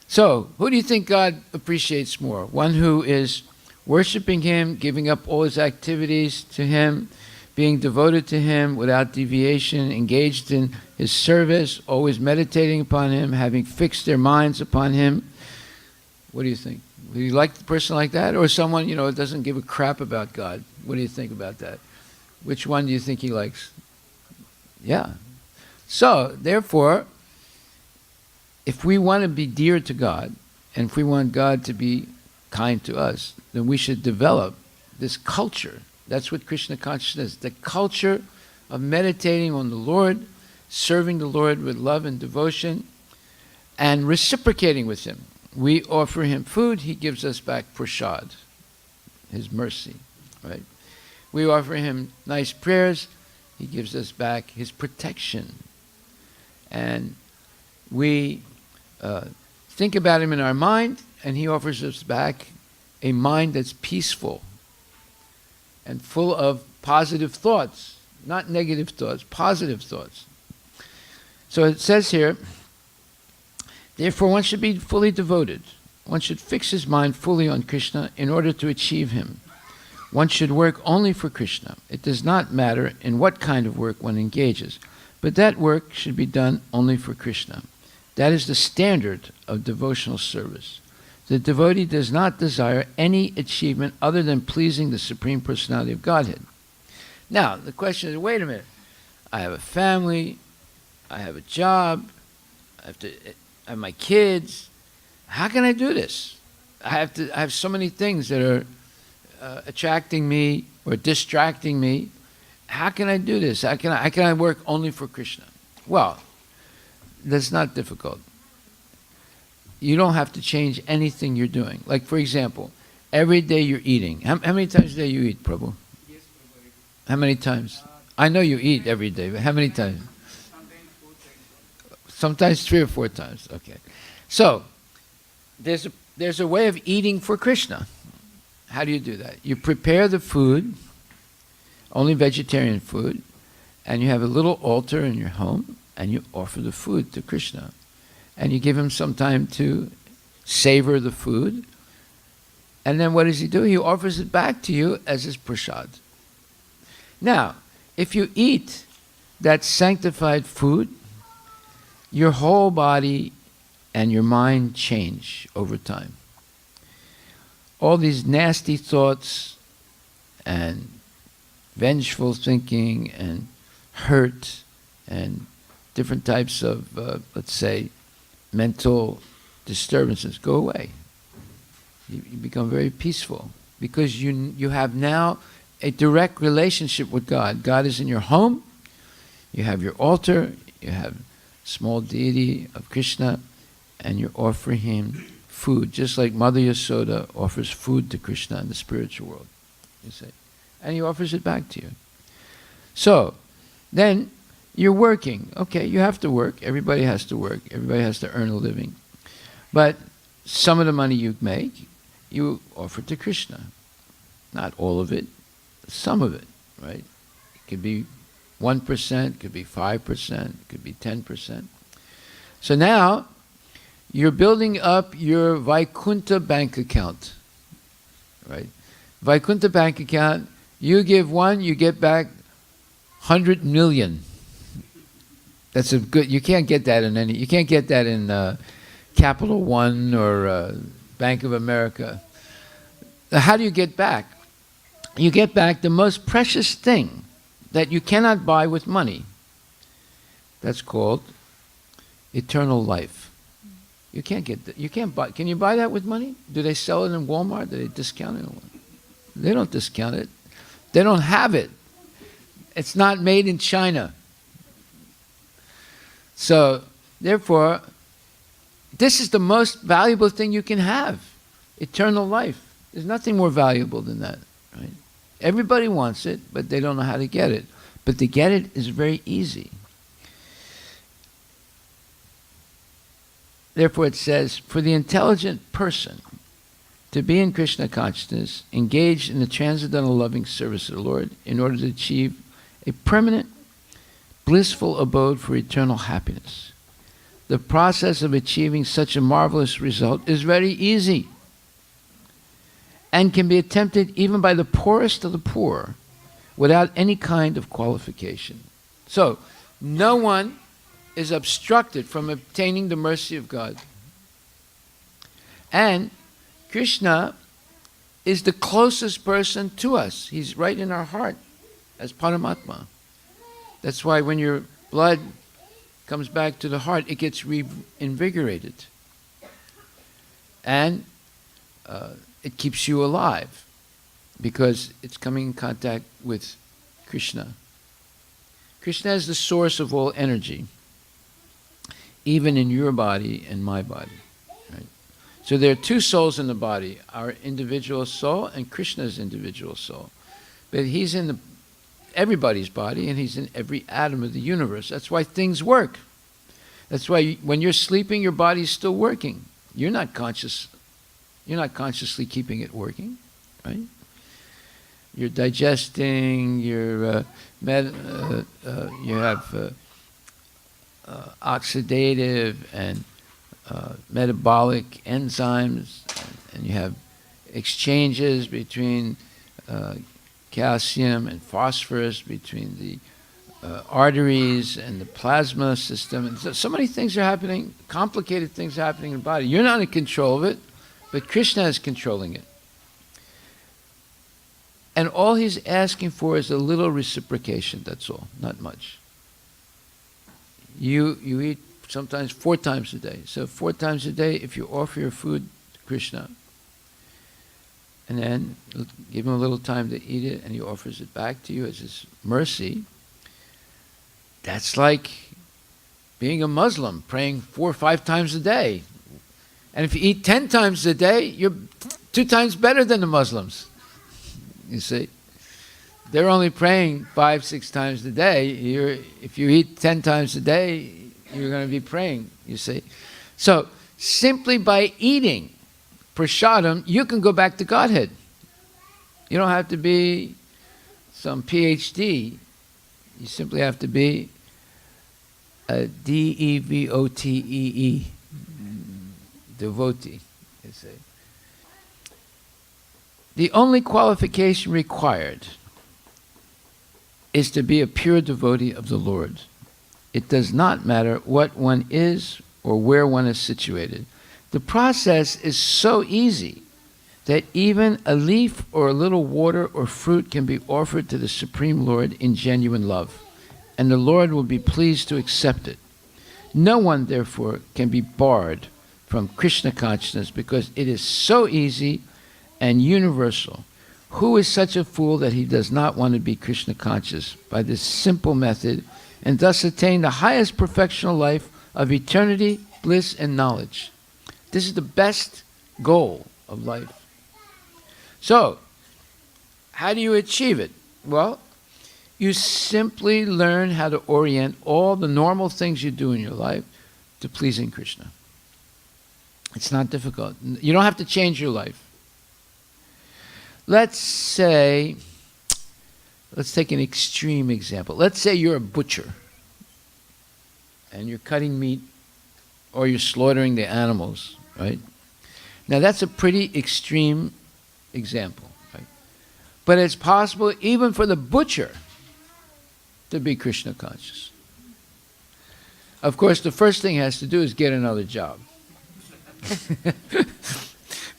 So, who do you think God appreciates more? One who is worshiping him, giving up all his activities to him, being devoted to him without deviation, engaged in his service, always meditating upon him, having fixed their minds upon him. What do you think? Do you like the person like that? Or someone, doesn't give a crap about God? What do you think about that? Which one do you think he likes? Yeah. So, therefore, if we want to be dear to God, and if we want God to be kind to us, then we should develop this culture. That's what Krishna consciousness is, the culture of meditating on the Lord, serving the Lord with love and devotion, and reciprocating with him. We offer him food, he gives us back prasad, his mercy, right? We offer him nice prayers, he gives us back his protection. And we think about him in our mind, and he offers us back a mind that's peaceful and full of positive thoughts, not negative thoughts, positive thoughts. So it says here, therefore one should be fully devoted. One should fix his mind fully on Krishna in order to achieve him. One should work only for Krishna. It does not matter in what kind of work one engages, but that work should be done only for Krishna. That is the standard of devotional service. The devotee does not desire any achievement other than pleasing the Supreme Personality of Godhead. Now, the question is, wait a minute. I have a family, I have a job, I have my kids. How can I do this? I have so many things that are attracting me or distracting me. How can I do this? How can I work only for Krishna? Well, that's not difficult. You don't have to change anything you're doing. Like, for example, every day you're eating. How many times a day you eat, Prabhu? Yes, Prabhu. How many times? I know you eat every day, but how many times? Sometimes 4 times. Sometimes 3 or 4 times. Okay. So, there's a way of eating for Krishna. How do you do that? You prepare the food, only vegetarian food, and you have a little altar in your home, and you offer the food to Krishna. And you give him some time to savor the food. And then what does he do? He offers it back to you as his prasad. Now, if you eat that sanctified food, your whole body and your mind change over time. All these nasty thoughts and vengeful thinking and hurt and different types of, let's say, mental disturbances go away. You become very peaceful because you have now a direct relationship with God. God is in your home. You have your altar. You have small deity of Krishna, and you offer him food, just like Mother Yasoda offers food to Krishna in the spiritual world. You see, and he offers it back to you. So then You're working. Okay, you have to work. Everybody has to work. Everybody has to earn a living. But some of the money you make, you offer to Krishna. Not all of it, some of it, right? It could be 1%, could be 5%, could be 10%. So now, you're building up your Vaikuntha bank account, right? Vaikuntha bank account, you give one, you get back 100 million. That's a good, you can't get that in Capital One or Bank of America. How do you get back? You get back the most precious thing that you cannot buy with money. That's called eternal life. You can't get that. You can't buy. Can you buy that with money? Do they sell it in Walmart? Do they discount it? They don't discount it. They don't have it. It's not made in China. So, therefore, this is the most valuable thing you can have. Eternal life. There's nothing more valuable than that, right? Everybody wants it, but they don't know how to get it. But to get it is very easy. Therefore it says, for the intelligent person to be in Krishna consciousness, engaged in the transcendental loving service of the Lord in order to achieve a permanent, blissful abode for eternal happiness. The process of achieving such a marvelous result is very easy and can be attempted even by the poorest of the poor without any kind of qualification. So, no one is obstructed from obtaining the mercy of God. And Krishna is the closest person to us. He's right in our heart as Paramatma. That's why when your blood comes back to the heart, it gets reinvigorated. And it keeps you alive because it's coming in contact with Krishna. Krishna is the source of all energy, even in your body and my body. Right? So there are two souls in the body, our individual soul and Krishna's individual soul. But he's in everybody's body and he's in every atom of the universe. That's why things work. That's why when you're sleeping, your body's still working. You're not conscious. You're not consciously keeping it working, right? You're digesting, you have oxidative and metabolic enzymes, and you have exchanges between calcium and phosphorus, between the arteries and the plasma system. And so many things are happening, complicated things are happening in the body. You're not in control of it, but Krishna is controlling it. And all he's asking for is a little reciprocation, that's all, not much. You eat sometimes 4 times a day. So 4 times a day, if you offer your food to Krishna, and then give him a little time to eat it, and he offers it back to you as his mercy, that's like being a Muslim, praying 4 or 5 times a day. And if you eat 10 times a day, you're 2 times better than the Muslims. You see? They're only praying 5, 6 times a day. If you eat 10 times a day, you're going to be praying, you see. So, simply by eating prasadam, you can go back to Godhead. You don't have to be some PhD. You simply have to be a devotee, devotee, you see. The only qualification required is to be a pure devotee of the Lord. It does not matter what one is or where one is situated. The process is so easy that even a leaf or a little water or fruit can be offered to the Supreme Lord in genuine love, and the Lord will be pleased to accept it. No one, therefore, can be barred from Krishna consciousness because it is so easy and universal. Who is such a fool that he does not want to be Krishna conscious by this simple method and thus attain the highest perfectional life of eternity, bliss, and knowledge? This is the best goal of life. So, how do you achieve it? Well, You simply learn how to orient all the normal things you do in your life to pleasing Krishna. It's not difficult. You don't have to change your life. Let's take an extreme example. Let's say you're a butcher and you're cutting meat or you're slaughtering the animals, right? Now that's a pretty extreme example, right? But it's possible even for the butcher to be Krishna conscious. Of course, the first thing he has to do is get another job.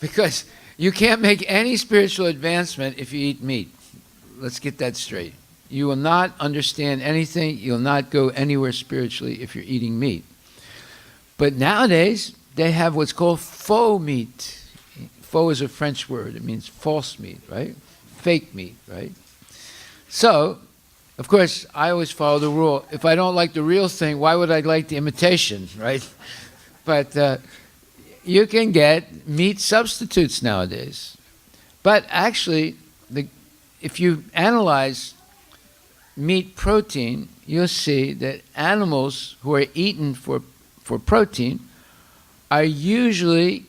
Because you can't make any spiritual advancement if you eat meat. Let's get that straight. You will not understand anything. You'll not go anywhere spiritually if you're eating meat. But nowadays, they have what's called faux meat. Faux is a French word. It means false meat, right? Fake meat, right? So, of course, I always follow the rule. If I don't like the real thing, why would I like the imitation, right? But you can get meat substitutes nowadays. But actually, if you analyze meat protein, you'll see that animals who are eaten for protein are usually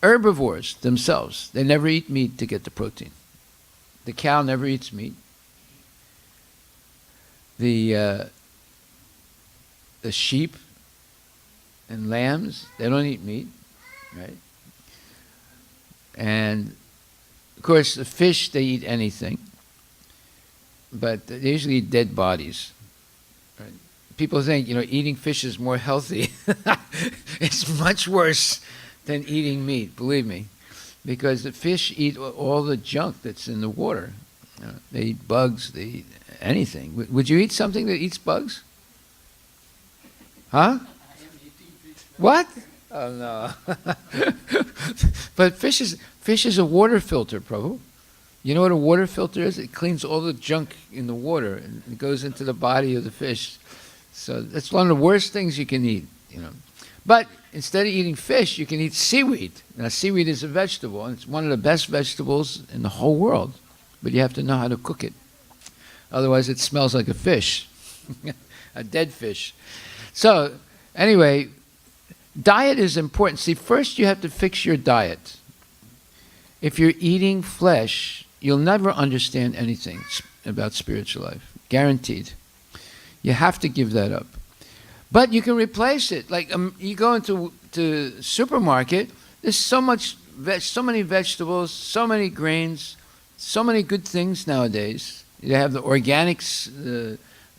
herbivores themselves. They never eat meat to get the protein. The cow never eats meat. The sheep and lambs, they don't eat meat, right? And of course, the fish, they eat anything, but they usually eat dead bodies. Right? People think, eating fish is more healthy. It's much worse than eating meat, believe me, because the fish eat all the junk that's in the water. They eat bugs, they eat anything. Would you eat something that eats bugs? Huh? What? Oh, no. But fish is a water filter, Prabhu. You know what a water filter is? It cleans all the junk in the water and it goes into the body of the fish. So that's one of the worst things you can eat, But instead of eating fish, you can eat seaweed. Now, seaweed is a vegetable, and it's one of the best vegetables in the whole world. But you have to know how to cook it. Otherwise, it smells like a fish, a dead fish. So, anyway, diet is important. See, first you have to fix your diet. If you're eating flesh, you'll never understand anything about spiritual life. Guaranteed. You have to give that up. But you can replace it. Like you go into supermarket, there's so many vegetables, so many grains, so many good things nowadays. You have the organics,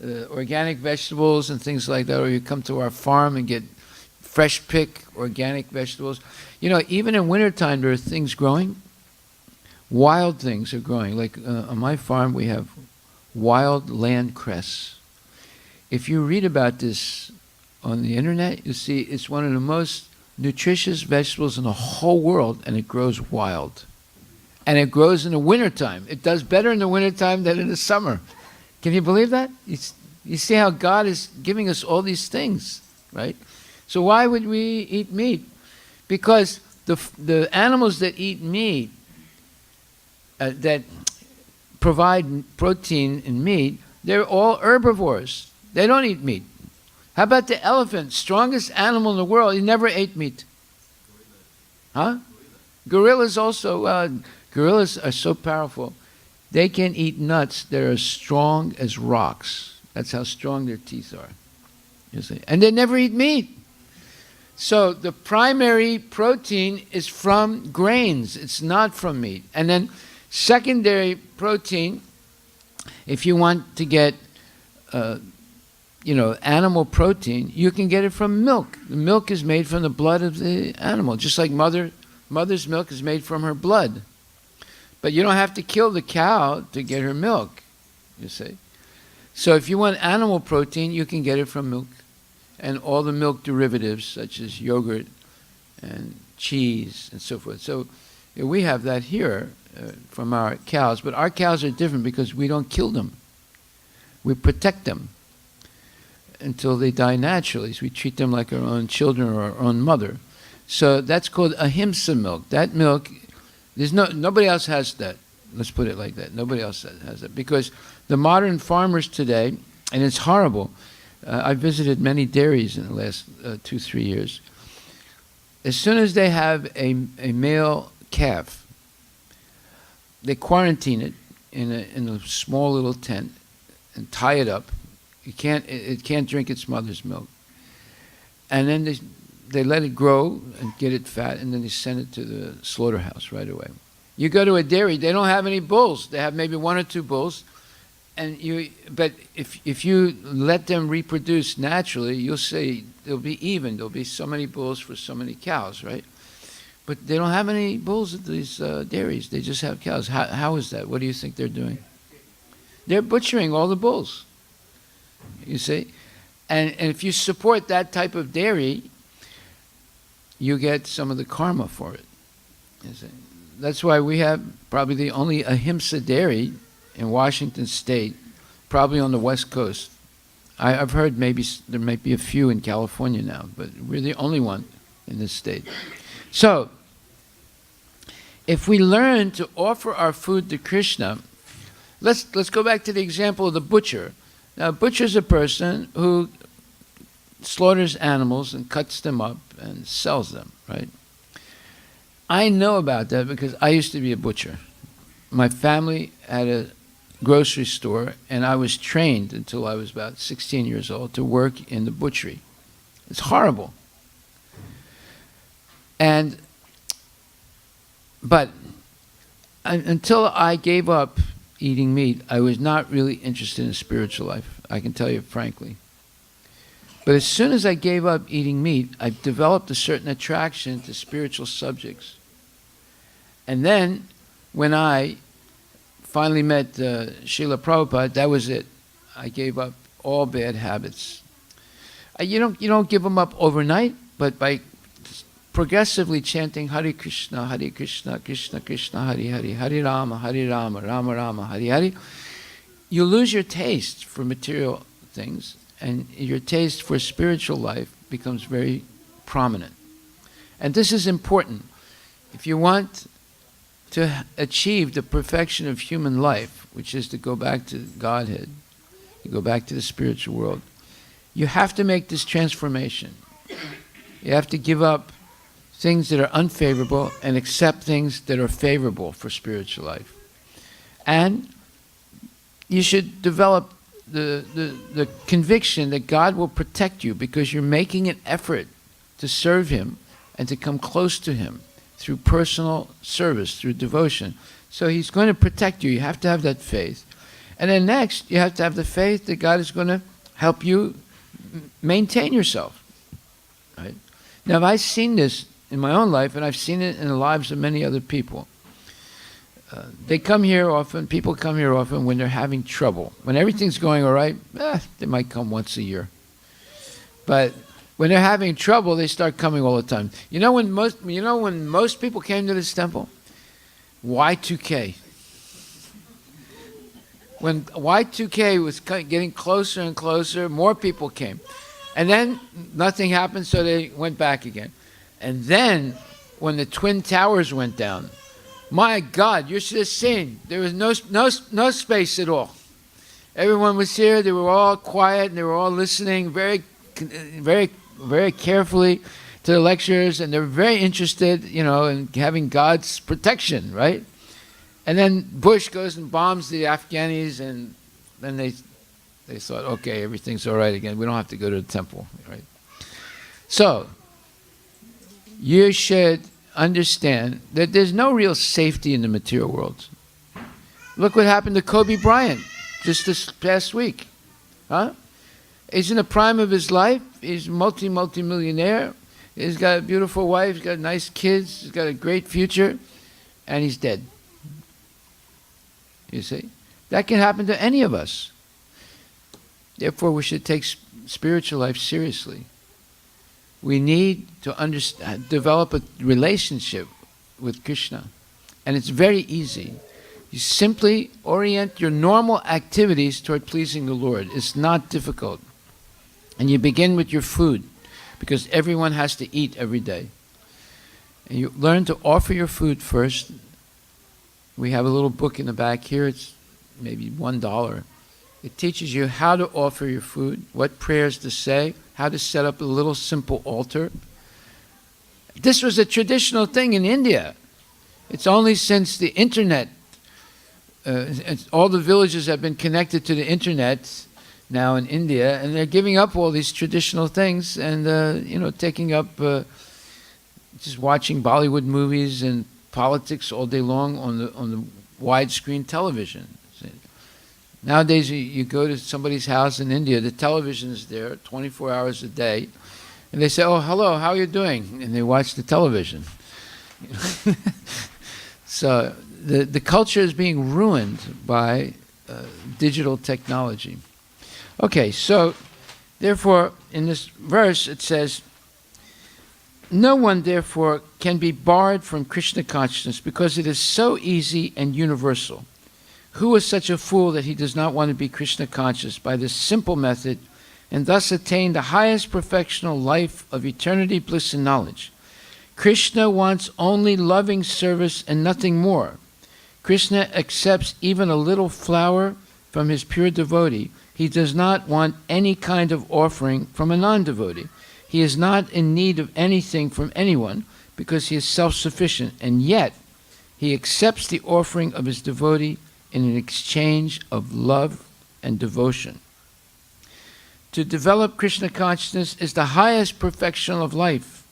organic vegetables and things like that, or you come to our farm and get fresh pick organic vegetables. Even in wintertime, there are things growing. Wild things are growing. Like on my farm, we have wild land cress. If you read about this on the internet, you see it's one of the most nutritious vegetables in the whole world, and it grows wild. And it grows in the wintertime. It does better in the wintertime than in the summer. Can you believe that? You see how God is giving us all these things, right? So why would we eat meat? Because the animals that eat meat, that provide protein in meat, they're all herbivores. They don't eat meat. How about the elephant, strongest animal in the world? He never ate meat. Huh? Gorillas also. Gorillas are so powerful. They can eat nuts that are as strong as rocks. That's how strong their teeth are. You see? And they never eat meat. So the primary protein is from grains. It's not from meat. And then secondary protein, if you want to get animal protein, you can get it from milk. The milk is made from the blood of the animal, just like mother's milk is made from her blood. But you don't have to kill the cow to get her milk, you see. So if you want animal protein, you can get it from milk and all the milk derivatives, such as yogurt and cheese and so forth. So we have that here from our cows, but our cows are different because we don't kill them. We protect them until they die naturally. So we treat them like our own children or our own mother. So that's called ahimsa milk. That milk, nobody else has that. Let's put it like that. Nobody else has it. Because the modern farmers today, and it's horrible, I've visited many dairies in the last 2-3 years. As soon as they have a male calf, they quarantine it in a small little tent and tie it up. It can't drink its mother's milk. And then they let it grow and get it fat, and then they send it to the slaughterhouse right away. You go to a dairy, they don't have any bulls. They have maybe 1 or 2 bulls. But if you let them reproduce naturally, you'll see they'll be even. There'll be so many bulls for so many cows, right? But they don't have any bulls at these dairies. They just have cows. How is that? What do you think they're doing? They're butchering all the bulls. You see? And if you support that type of dairy, you get some of the karma for it. You see? That's why we have probably the only ahimsa dairy in Washington State, probably on the West Coast. I've heard maybe there might be a few in California now, but we're the only one in this state. So, if we learn to offer our food to Krishna, let's go back to the example of the butcher. Now, a butcher's a person who slaughters animals and cuts them up and sells them, right? I know about that because I used to be a butcher. My family had a grocery store, and I was trained until I was about 16 years old to work in the butchery. It's horrible. But until I gave up eating meat, I was not really interested in spiritual life. I can tell you frankly. But as soon as I gave up eating meat, I developed a certain attraction to spiritual subjects. And then, when I finally met Srila Prabhupada, that was it. I gave up all bad habits. You don't give them up overnight, but by progressively chanting Hare Krishna, Krishna Krishna, Hare Hare, Hare Rama, Rama Rama, Hare Hare, you lose your taste for material things, and your taste for spiritual life becomes very prominent. And this is important. If you want to achieve the perfection of human life, which is to go back to Godhead, to go back to the spiritual world, you have to make this transformation. You have to give up things that are unfavorable and accept things that are favorable for spiritual life. And you should develop the conviction that God will protect you because you're making an effort to serve Him and to come close to Him through personal service, through devotion. So He's going to protect you. You have to have that faith. And then next, you have to have the faith that God is going to help you maintain yourself. Right? Now, I've seen this in my own life, and I've seen it in the lives of many other people. They come here often, people come here often when they're having trouble. When everything's going all right, they might come once a year. But when they're having trouble, they start coming all the time. You know when most people came to this temple? Y2K. When Y2K was getting closer and closer, more people came. And then nothing happened, so they went back again. And then when the Twin Towers went down, my God, you should have seen. There was no space at all. Everyone was here. They were all quiet, and they were all listening very, very, very carefully to the lectures, and they were very interested, in having God's protection, right? And then Bush goes and bombs the Afghanis, and then they thought, okay, everything's all right again. We don't have to go to the temple, right? So you should understand that there's no real safety in the material world. Look what happened to Kobe Bryant just this past week. He's in the prime of his life. He's multi-millionaire. He's got a beautiful wife. He's got nice kids. He's got a great future. And he's dead. You see? That can happen to any of us. Therefore, we should take spiritual life seriously. We need to develop a relationship with Krishna. And it's very easy. You simply orient your normal activities toward pleasing the Lord. It's not difficult. And you begin with your food, because everyone has to eat every day. And you learn to offer your food first, We have a little book in the back here. It's maybe $1. It teaches you how to offer your food, what prayers to say, how to set up a little simple altar. This was a traditional thing in India. It's only since the internet, all the villages have been connected to the internet now in India, and they're giving up all these traditional things and taking up just watching Bollywood movies and politics all day long on the widescreen television. Nowadays, you go to somebody's house in India, the television is there 24 hours a day, and they say, "Oh, hello, how are you doing?" And they watch the television. So the culture is being ruined by digital technology. Okay, so therefore, in this verse it says, "No one, therefore, can be barred from Krishna consciousness because it is so easy and universal. Who is such a fool that he does not want to be Krishna conscious by this simple method and thus attain the highest perfectional life of eternity, bliss, and knowledge? Krishna wants only loving service and nothing more. Krishna accepts even a little flower from his pure devotee. He does not want any kind of offering from a non-devotee. He is not in need of anything from anyone because he is self-sufficient, and yet he accepts the offering of his devotee in an exchange of love and devotion. To develop Krishna consciousness is the highest perfection of life.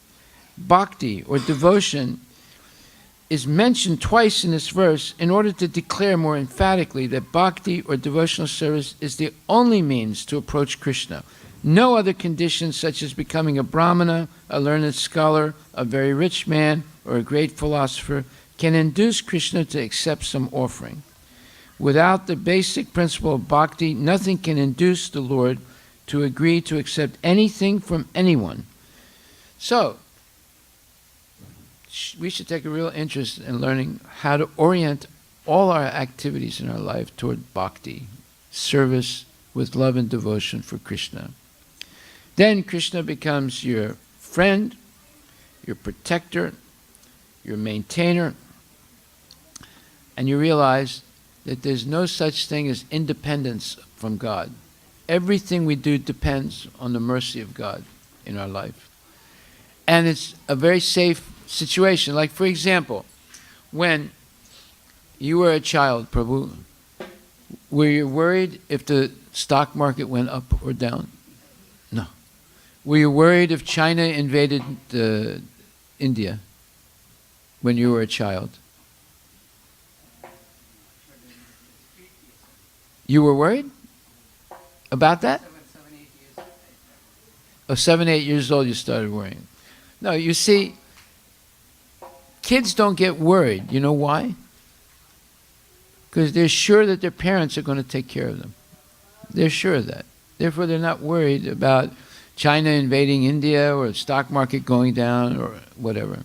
Bhakti, or devotion, is mentioned twice in this verse in order to declare more emphatically that bhakti, or devotional service, is the only means to approach Krishna. No other conditions, such as becoming a brahmana, a learned scholar, a very rich man, or a great philosopher, can induce Krishna to accept some offering. Without the basic principle of bhakti, nothing can induce the Lord to agree to accept anything from anyone. So, we should take a real interest in learning how to orient all our activities in our life toward bhakti, service with love and devotion for Krishna. Then Krishna becomes your friend, your protector, your maintainer, and you realize that there's no such thing as independence from God. Everything we do depends on the mercy of God in our life. And it's a very safe situation. Like, for example, when you were a child, Prabhu, were you worried if the stock market went up or down? No. Were you worried if China invaded India when you were a child? You were worried about that? 7, 8 years old you started worrying. No, you see, kids don't get worried. You know why? Because they're sure that their parents are going to take care of them. They're sure of that. Therefore, they're not worried about China invading India or the stock market going down or whatever.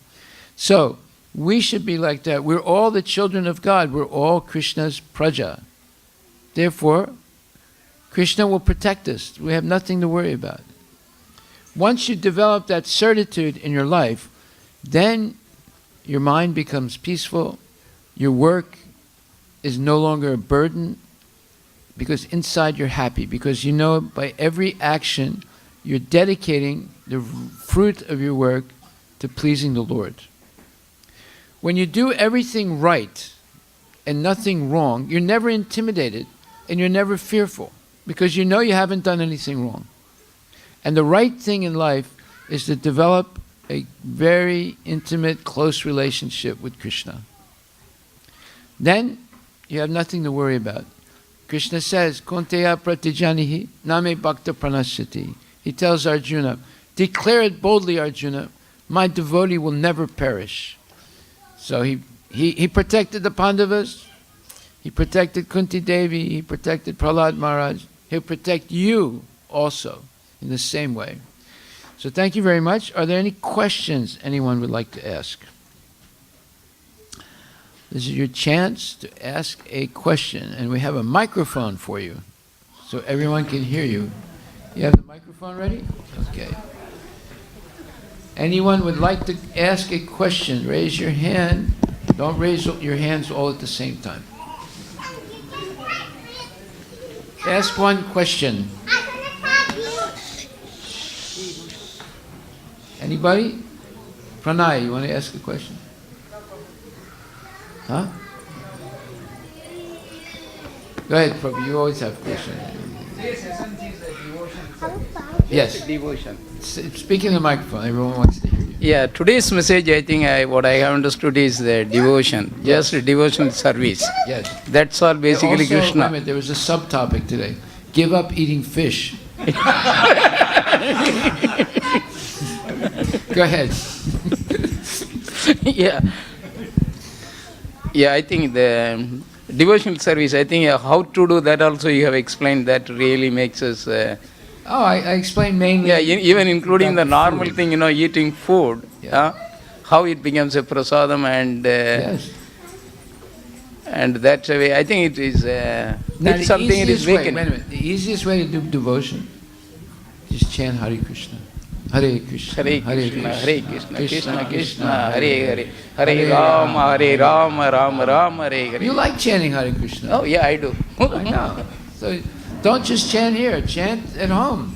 So, we should be like that. We're all the children of God. We're all Krishna's praja. Therefore, Krishna will protect us. We have nothing to worry about. Once you develop that certitude in your life, then your mind becomes peaceful. Your work is no longer a burden because inside you're happy, because you know by every action you're dedicating the fruit of your work to pleasing the Lord. When you do everything right and nothing wrong, you're never intimidated and you're never fearful because you know you haven't done anything wrong. And the right thing in life is to develop a very intimate, close relationship with Krishna. Then you have nothing to worry about. Krishna says, Konteya pratijanihi name bhakta pranashyati. He tells Arjuna, declare it boldly, Arjuna, my devotee will never perish. So he protected the Pandavas, he protected Kunti Devi, he protected Prahlad Maharaj. He'll protect you also in the same way. So thank you very much. Are there any questions anyone would like to ask? This is your chance to ask a question, and we have a microphone for you so everyone can hear you. You have the microphone ready? Okay. Anyone would like to ask a question, raise your hand Don't raise your hands all at the same time. Ask one question. Anybody? Pranay, you want to ask a question? Huh? Go ahead, Prabhu. You always have questions. Today's essence is a devotion. Yes. Devotion. Speak in the microphone. Everyone wants to hear you. Yeah, today's message, I think what I have understood is the devotion. Yes. Just devotion service. Yes. That's all basically Also, wait a Krishna. minute, there was a subtopic today. Give up eating fish. Go ahead. Yeah. Yeah, I think the devotional service, I think how to do that also you have explained. That really makes us... I explained mainly. yeah, even including the about normal food. thing, eating food. Yeah. How it becomes a prasadam and... Yes. And that's a way, I think it is... Now, that's something it is wait a vacant. minute. The easiest way to do devotion is chant Hare Krishna. Hare Krishna. Hare Krishna, Hare Krishna, Krishna Krishna, Hare Hare, Hare Rama, Rama Rama, Hare Hare. You like chanting Hare Krishna. Oh yeah, I do. I know. So don't just chant here. Chant at home.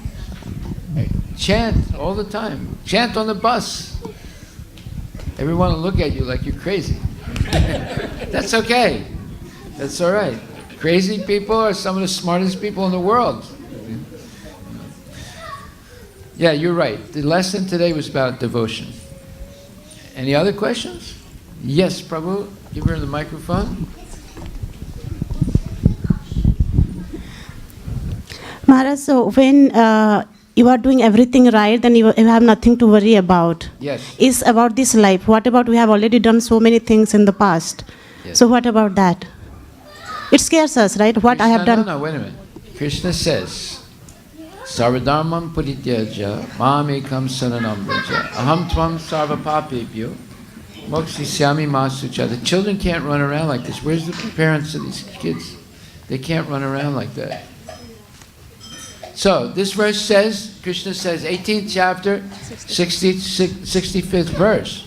Chant all the time. Chant on the bus. Everyone will look at you like you're crazy. That's okay. That's all right. Crazy people are some of the smartest people in the world. Yeah, you're right. The lesson today was about devotion. Any other questions? Yes, Prabhu. Give her the microphone. Maharaj, so when you are doing everything right, then you have nothing to worry about. Yes. It's about this life. What about we have already done so many things in the past? Yes. So what about that? It scares us, right? What I have done. No, wait a minute. Krishna says, Sarvadharmam parityaja mamekam saranam vraja aham tvam sarvapapebhyo mokshisyami masucha. The children can't run around like this. Where's the parents of these kids? They can't run around like that. So this verse says, Krishna says, 18th chapter, 65th verse.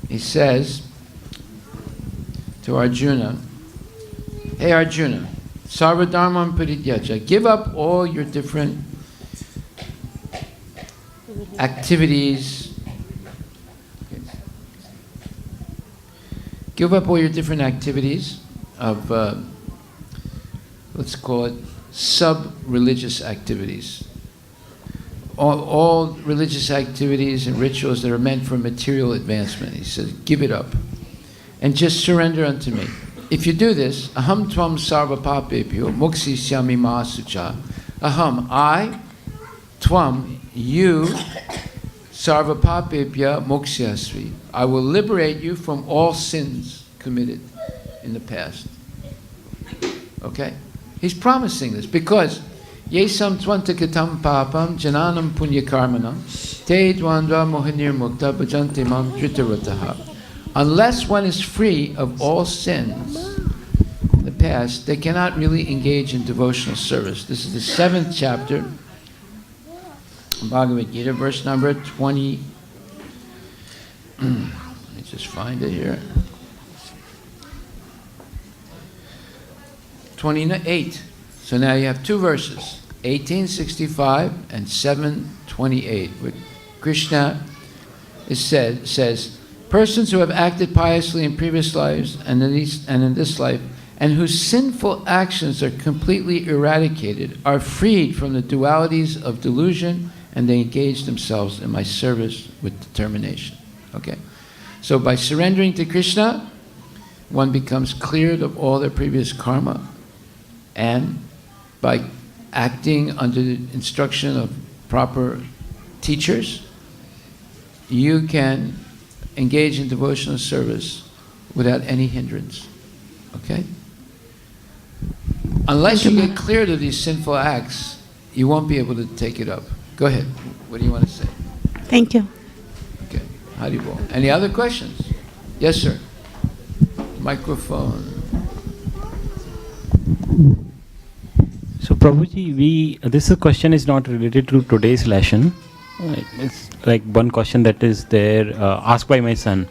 He says to Arjuna, hey Arjuna, Sarvadharmam parityaja, give up all your different activities. Give up all your different activities of, let's call it, sub-religious activities. All religious activities and rituals that are meant for material advancement. He says, give it up. And just surrender unto me. If you do this, aham tvam sarva papebhyo mokshisyami masucha. Aham, I, tvam, you, sarva papebhya mokshyasvi. I will liberate you from all sins committed in the past. Okay? He's promising this because Yesam tvantakatam papam jananam punyakarmanam te dvandva mohanir mukta bhajante mam dhritarataha. Unless one is free of all sins in the past, they cannot really engage in devotional service. This is the 7th chapter, Bhagavad Gita, verse number 20. Let me just find it here. 28. So now you have two verses, 1865 and 728, where Krishna says, persons who have acted piously in previous lives and in this life, and whose sinful actions are completely eradicated, are freed from the dualities of delusion, and they engage themselves in my service with determination. Okay? So by surrendering to Krishna, one becomes cleared of all their previous karma, and by acting under the instruction of proper teachers, you can engage in devotional service without any hindrance. Okay? Unless you get cleared of these sinful acts, you won't be able to take it up. Go ahead. What do you want to say? Thank you. Okay. Haribol. Any other questions? Yes, sir. Microphone. So Prabhuji, this question is not related to today's lesson, It's like one question that is there asked by my son.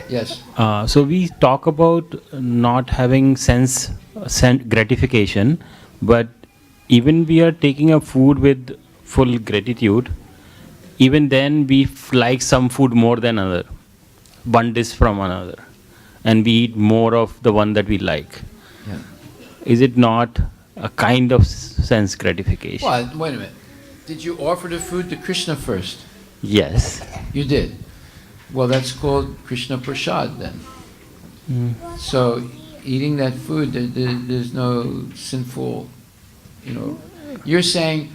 Yes. So we talk about not having sense gratification, but even we are taking a food with full gratitude, even then we like some food more than another, one dish from another, and we eat more of the one that we like. Yeah. Is it not a kind of sense gratification? Well, wait a minute. Did you offer the food to Krishna first? Yes. You did. Well, that's called Krishna Prasad then. So eating that food, there's no sinful, You're saying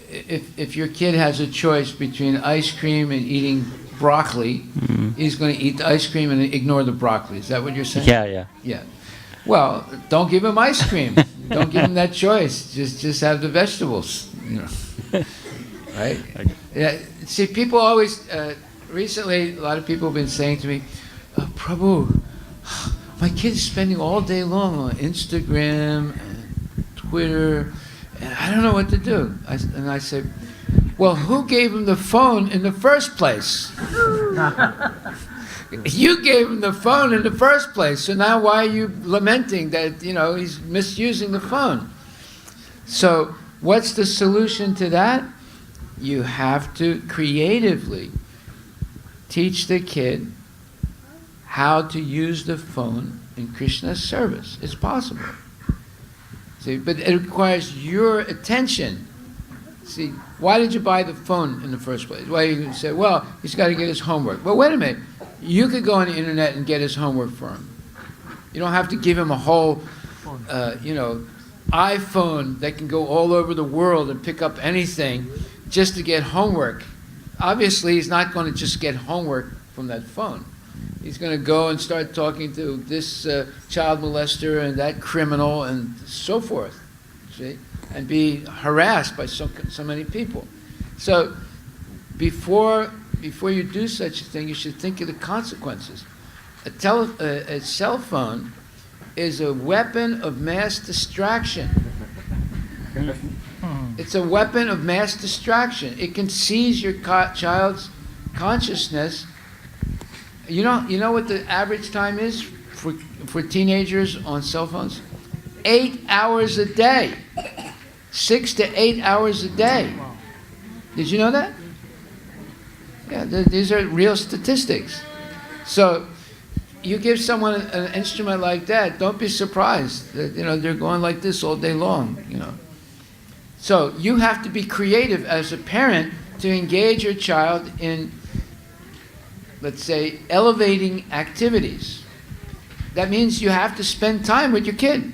if your kid has a choice between ice cream and eating broccoli, he's going to eat the ice cream and ignore the broccoli. Is that what you're saying? Yeah. Yeah. Well, don't give him ice cream. Don't give him that choice. Just have the vegetables. Right? Okay. Yeah. See, people always. Recently, a lot of people have been saying to me, Prabhu, my kid's spending all day long on Instagram and Twitter, and I don't know what to do. And I say, well, who gave him the phone in the first place? You gave him the phone in the first place, so now why are you lamenting that, he's misusing the phone? So what's the solution to that? You have to creatively teach the kid how to use the phone in Krishna's service. It's possible. See, but it requires your attention. See, why did you buy the phone in the first place? Why you say, well, he's got to get his homework. Well, wait a minute. You could go on the internet and get his homework for him. You don't have to give him a whole, iPhone that can go all over the world and pick up anything just to get homework. Obviously, he's not going to just get homework from that phone. He's going to go and start talking to this child molester and that criminal and so forth, see, and be harassed by so many people. So before you do such a thing, you should think of the consequences. A cell phone is a weapon of mass distraction. It's a weapon of mass distraction. It can seize your child's consciousness. You know what the average time is for teenagers on cell phones? 8 hours a day. 6 to 8 hours a day. Did you know that? Yeah, these are real statistics. So you give someone an instrument like that, don't be surprised that they're going like this all day long. So you have to be creative as a parent to engage your child in, let's say, elevating activities. That means you have to spend time with your kid.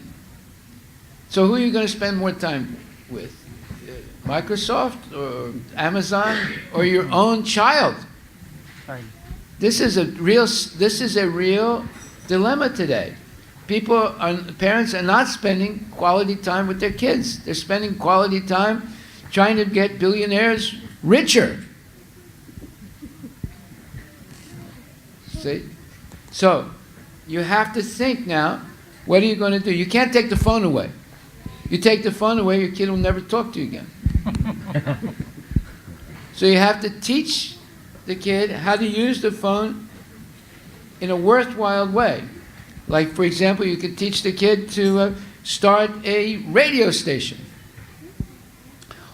So who are you going to spend more time with? Microsoft or Amazon or your own child? This is a real dilemma today. Parents are not spending quality time with their kids. They're spending quality time trying to get billionaires richer. See? So, you have to think now, what are you going to do? You can't take the phone away. You take the phone away, your kid will never talk to you again. So you have to teach the kid how to use the phone in a worthwhile way. Like, for example, you could teach the kid to start a radio station.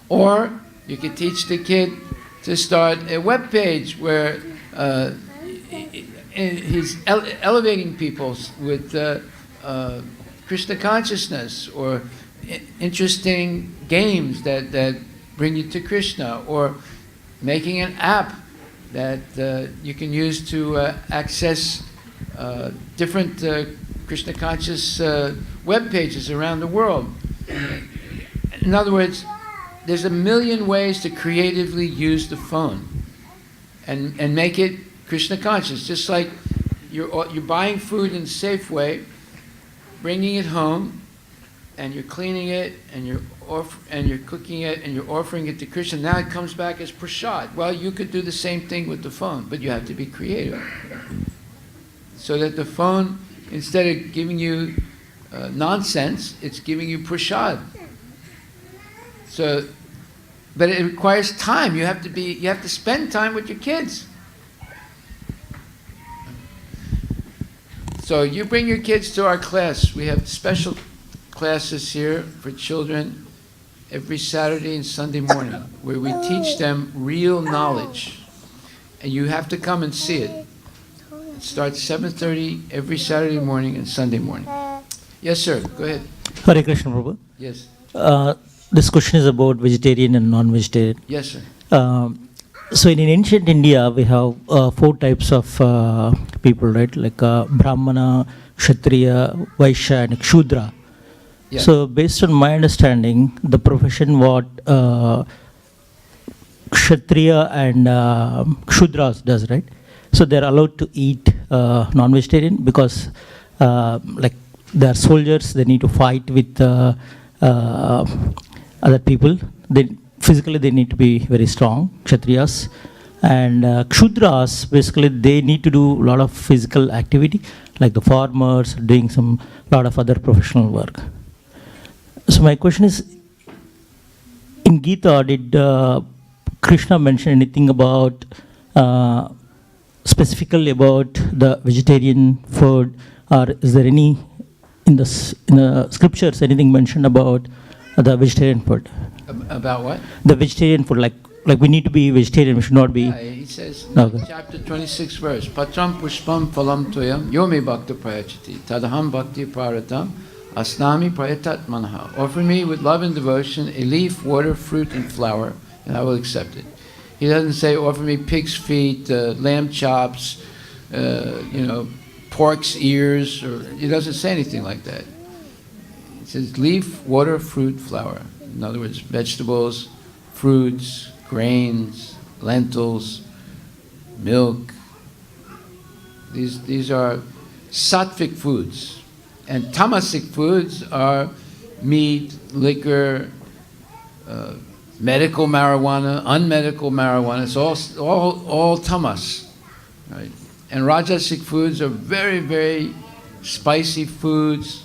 Or you could teach the kid to start a web page where he's elevating people with Krishna consciousness, or interesting games that bring you to Krishna, or making an app that you can use to access different Krishna conscious web pages around the world. In other words, there's a million ways to creatively use the phone and make it Krishna conscious. Just like you're buying food in Safeway, bringing it home, and you're cleaning it, and you're cooking it, and you're offering it to Krishna. Now it comes back as prasad. Well, you could do the same thing with the phone, but you have to be creative. So that the phone, instead of giving you nonsense, it's giving you prasad. So But it requires time. You have to spend time with your kids. So you bring your kids to our class. We have special classes here for children every Saturday and Sunday morning where we teach them real knowledge. And you have to come and see it. It starts 7:30 every Saturday morning and Sunday morning. Yes, sir. Go ahead. Hare Krishna, Prabhu. Yes. This question is about vegetarian and non-vegetarian. Yes, sir. So in ancient India, we have 4 types of people, right? Like Brahmana, Kshatriya, Vaishya, and Shudra. Yeah. So based on my understanding, the profession what Kshatriya and Shudras does, right? So they're allowed to eat non-vegetarian because like they're soldiers, they need to fight with other people. Physically they need to be very strong, Kshatriyas. And Kshudras, basically they need to do a lot of physical activity, like the farmers doing some lot of other professional work. So my question is, in Gita, did Krishna mention anything about specifically about the vegetarian food, or is there any in the scriptures anything mentioned about the vegetarian food? About what? The vegetarian food, like we need to be vegetarian, we should not be. Yeah, he says, Okay. chapter 26 verse, Patram pushpam phalam toyam yomi bhakta prayachati tadaham bhakti praratam asnami prayatat manha. Offer me with love and devotion a leaf, water, fruit, and flower, and I will accept it. He doesn't say, offer me pig's feet, lamb chops, pork's ears, or he doesn't say anything like that. He says leaf, water, fruit, flower. In other words, vegetables, fruits, grains, lentils, milk. These are sattvic foods. And tamasic foods are meat, liquor, medical marijuana, unmedical marijuana. It's all tamas, right? And rajasic foods are very, very spicy foods,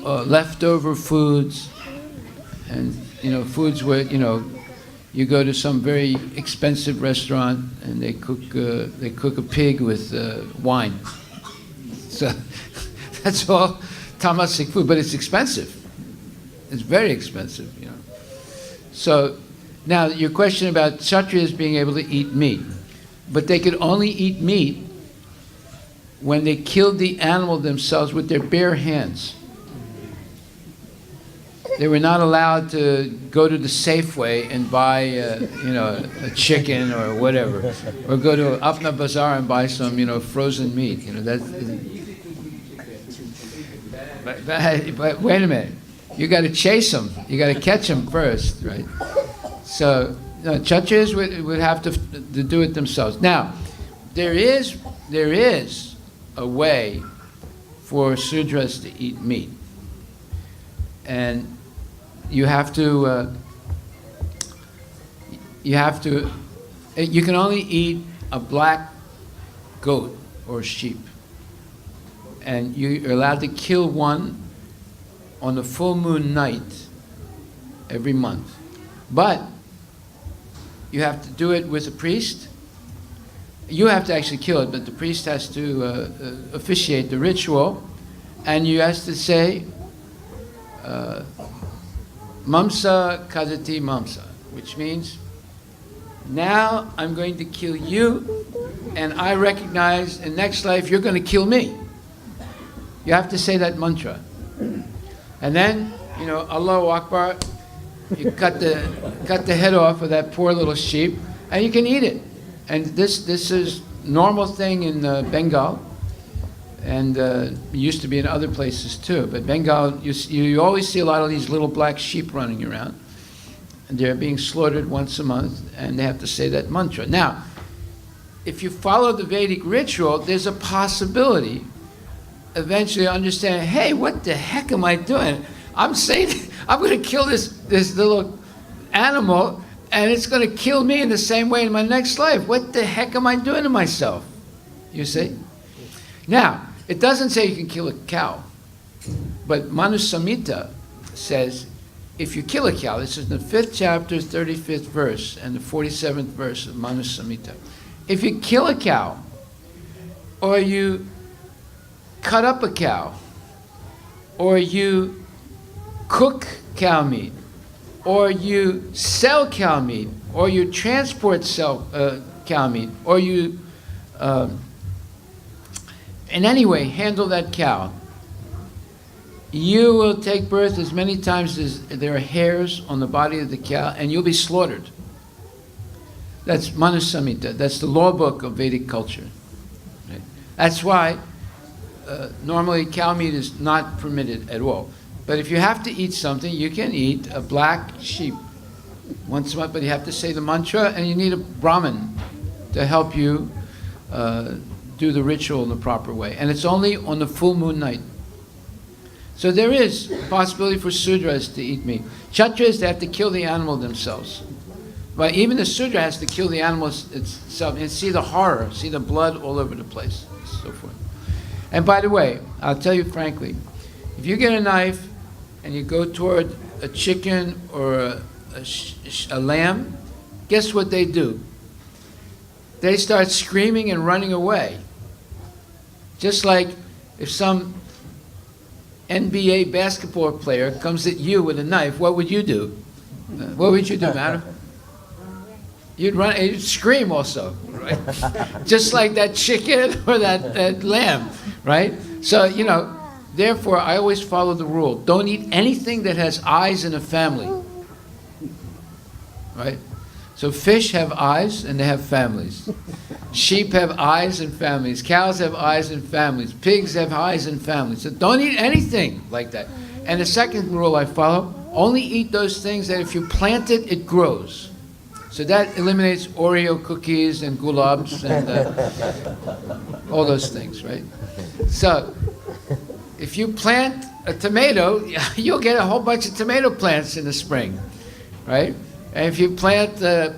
leftover foods, and foods where you go to some very expensive restaurant and they cook a pig with wine. So that's all tamasic food, but it's expensive. It's very expensive, So now your question about Kshatriyas being able to eat meat, but they could only eat meat when they killed the animal themselves with their bare hands. They were not allowed to go to the Safeway and buy, a chicken or whatever, or go to Apna Bazaar and buy some, frozen meat. But wait a minute, you got to chase them. You got to catch them first, right? So, Kshatriyas would have to do it themselves. Now, there is a way for Sudras to eat meat, and you can only eat a black goat or sheep, and you're allowed to kill one on the full moon night every month. But you have to do it with a priest. You have to actually kill it, but the priest has to officiate the ritual, and you have to say, Mamsa kadati mamsa, which means, now I'm going to kill you, and I recognize in next life you're going to kill me. You have to say that mantra. And then, Allahu Akbar, you cut the head off of that poor little sheep, and you can eat it. And this is normal thing in Bengal, and it used to be in other places too. But Bengal, you always see a lot of these little black sheep running around, and they're being slaughtered once a month, and they have to say that mantra. Now, if you follow the Vedic ritual, there's a possibility eventually understand, hey, what the heck am I doing? I'm saying I'm going to kill this little animal, and it's going to kill me in the same way in my next life. What the heck am I doing to myself? You see? Now, it doesn't say you can kill a cow, but Manu Samhita says if you kill a cow, this is the 5th chapter, 35th verse, and the 47th verse of Manu Samhita. If you kill a cow, or you cut up a cow, or you cook cow meat, or you sell cow meat, or you transport cow meat, or you in any way handle that cow, you will take birth as many times as there are hairs on the body of the cow, and you'll be slaughtered. That's Manu Samhita. That's the law book of Vedic culture. Right? That's why normally cow meat is not permitted at all. But if you have to eat something, you can eat a black sheep once a month, but you have to say the mantra, and you need a Brahmin to help you do the ritual in the proper way. And it's only on the full moon night. So there is a possibility for Sudras to eat meat. Kshatriyas, they have to kill the animal themselves. But even the Sudra has to kill the animal itself and see the horror, see the blood all over the place, and so forth. And by the way, I'll tell you frankly, if you get a knife and you go toward a chicken or a lamb, guess what they do? They start screaming and running away. Just like if some NBA basketball player comes at you with a knife, what would you do? What would you do, madam? You'd run and you'd scream also, right? Just like that chicken or that lamb, right? So, therefore, I always follow the rule. Don't eat anything that has eyes in a family, right? So fish have eyes and they have families. Sheep have eyes and families. Cows have eyes and families. Pigs have eyes and families. So don't eat anything like that. And the second rule I follow, only eat those things that if you plant it, it grows. So that eliminates Oreo cookies and gulabs and all those things, right? So if you plant a tomato, you'll get a whole bunch of tomato plants in the spring, right? And if you plant a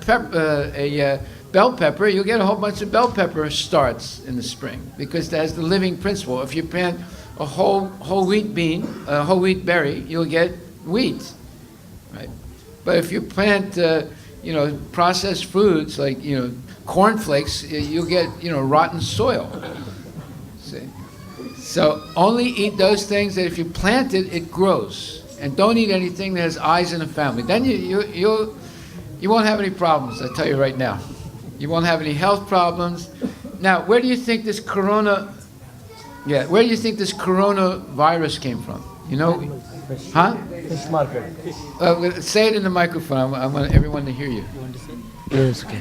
bell pepper, you'll get a whole bunch of bell pepper starts in the spring because that has the living principle. If you plant a whole wheat bean, a whole wheat berry, you'll get wheat, right? But if you plant processed foods like cornflakes, you'll get rotten soil. See, so only eat those things that if you plant it, it grows, and don't eat anything that has eyes in a family. Then you won't have any problems. I tell you right now, you won't have any health problems. Now, where do you think this coronavirus came from? Huh? Fish market. Say it in the microphone. I want everyone to hear you. Yes, okay.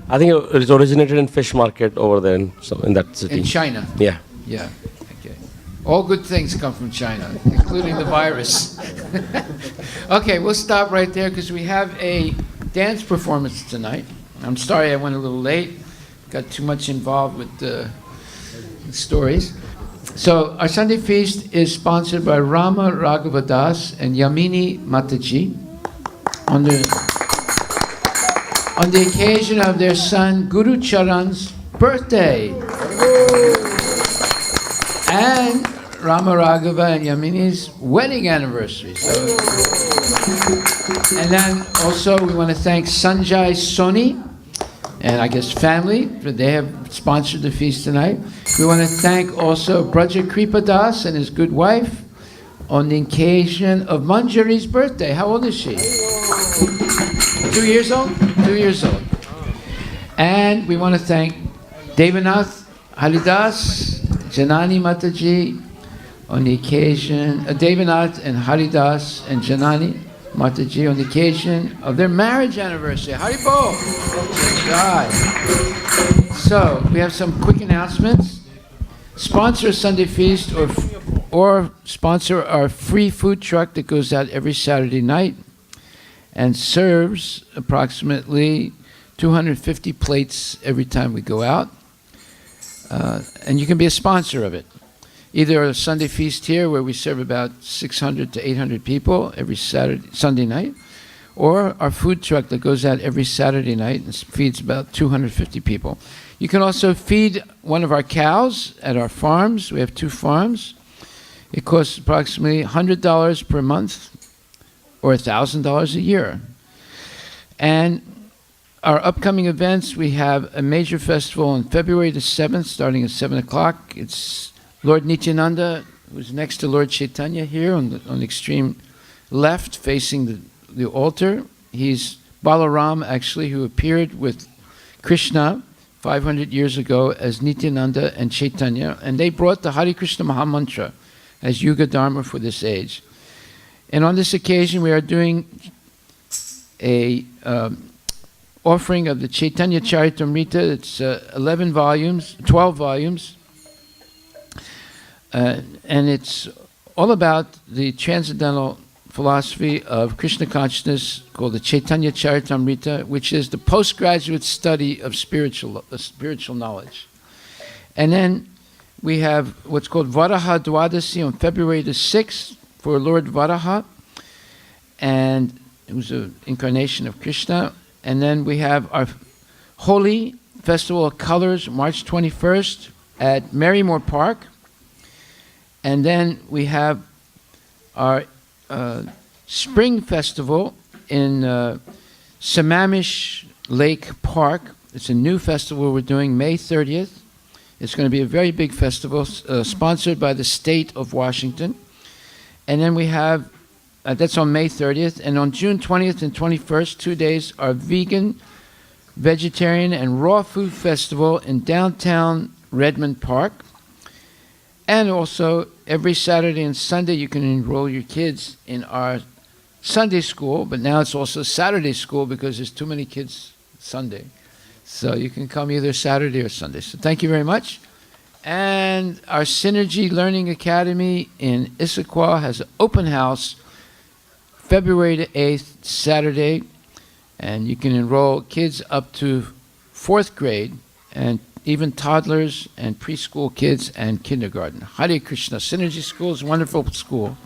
I think it originated in fish market over there in that city. In China? Yeah. Yeah, okay. All good things come from China, including the virus. Okay, we'll stop right there because we have a dance performance tonight. I'm sorry I went a little late. Got too much involved with the stories. So our Sunday feast is sponsored by Rama Raghavadas and Yamini Mataji on the occasion of their son Guru Charan's birthday. And Rama Raghava and Yamini's wedding anniversary. And then also we want to thank Sanjay Soni and I guess family, for they have sponsored the feast tonight. We want to thank also Braja Kripa Das and his good wife on the occasion of Manjari's birthday. How old is she? 2 years old? 2 years old. And we want to thank Devanath Haridas, Janani Mataji on the occasion, Devanath and Haridas and Janani Mataji on the occasion of their marriage anniversary. Haribol! God. So, we have some quick announcements. Sponsor Sunday Feast or sponsor our free food truck that goes out every Saturday night and serves approximately 250 plates every time we go out. And you can be a sponsor of it. Either a Sunday feast here where we serve about 600 to 800 people every Sunday night, or our food truck that goes out every Saturday night and feeds about 250 people. You can also feed one of our cows at our farms. We have 2 farms. It costs approximately $100 per month or $1,000 a year. And our upcoming events, we have a major festival on February the 7th, starting at 7 o'clock. It's Lord Nityananda, who's next to Lord Chaitanya here on the extreme left, facing the altar. He's Balaram, actually, who appeared with Krishna 500 years ago as Nityananda and Chaitanya, and they brought the Hare Krishna Mahamantra as Yuga Dharma for this age. And on this occasion, we are doing a offering of the Chaitanya Charitamrita. It's 12 volumes, and it's all about the transcendental philosophy of Krishna consciousness, called the Chaitanya Charitamrita, which is the postgraduate study of spiritual knowledge. And then we have what's called Varaha Dwadasi on February the 6th for Lord Varaha, and it was an incarnation of Krishna. And then we have our Holy Festival of Colors, March 21st at Marymore Park. And then we have our Spring Festival in Sammamish Lake Park. It's a new festival we're doing May 30th. It's going to be a very big festival sponsored by the state of Washington. And then we have, that's on May 30th. And on June 20th and 21st, 2 days, our Vegan, Vegetarian, and Raw Food Festival in downtown Redmond Park. And also, every Saturday and Sunday, you can enroll your kids in our Sunday school, but now it's also Saturday school because there's too many kids Sunday. So you can come either Saturday or Sunday. So thank you very much. And our Synergy Learning Academy in Issaquah has an open house February the 8th, Saturday. And you can enroll kids up to 4th grade and even toddlers and preschool kids and kindergarten. Hare Krishna. Synergy School is a wonderful school.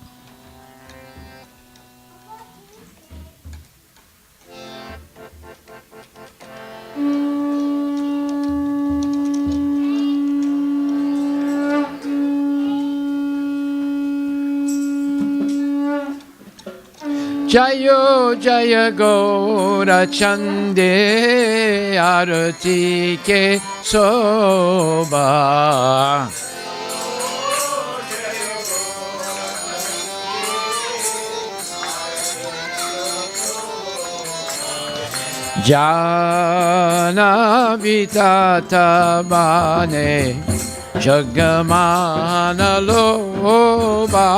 Jayo Jaya Gora Chande Arati Ke Soba. Jana Vitata Bane Jagamana Loba.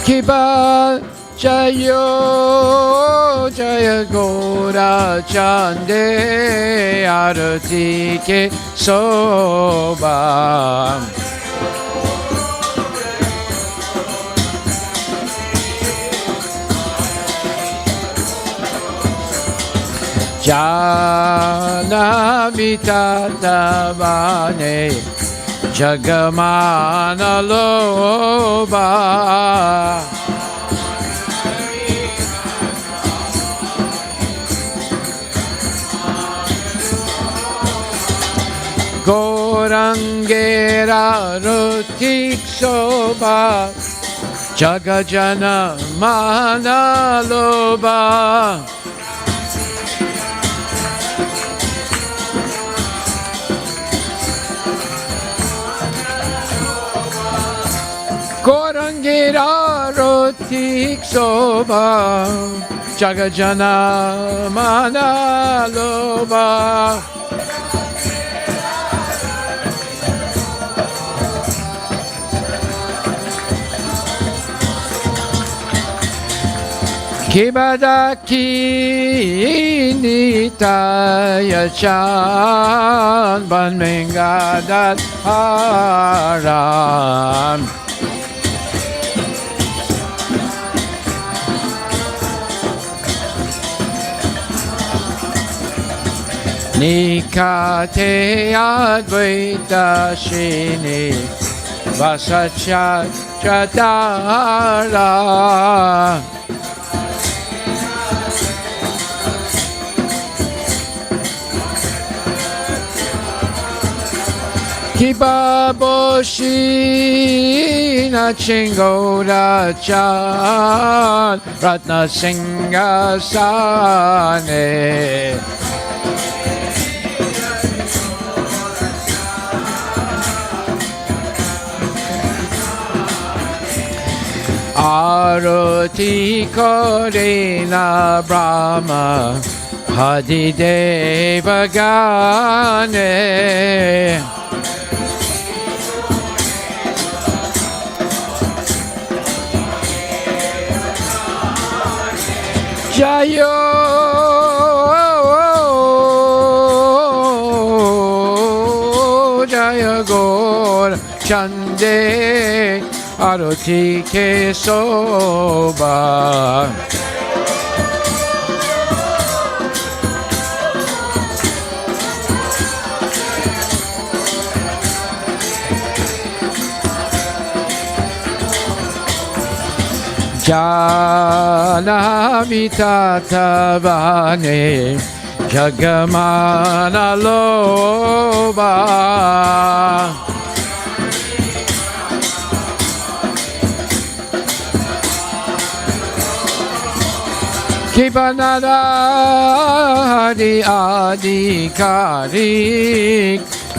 Kiba Jayo Jaya Gora Chande Arati Ke Soba. Jana Vitata Bane Jagamana Loba. Gorangera Rutik Soba Jagajana Mana Loba. Gorangira Rotik Soba Jagajana Mana Loba. Kibadaki Nitaya Chan Ban Mengadat Haram. Nikate Advaita Shini Vasachat Chatara. Kibaboshi na Chingoda Chan Ratna Singhasane Arati Korena Brahma Hadideva Gane Jayo Jaya Gaur Chande Arati Ke Soba Janami Tatavane Jagamana Loba Kibanada Hadi Adikarik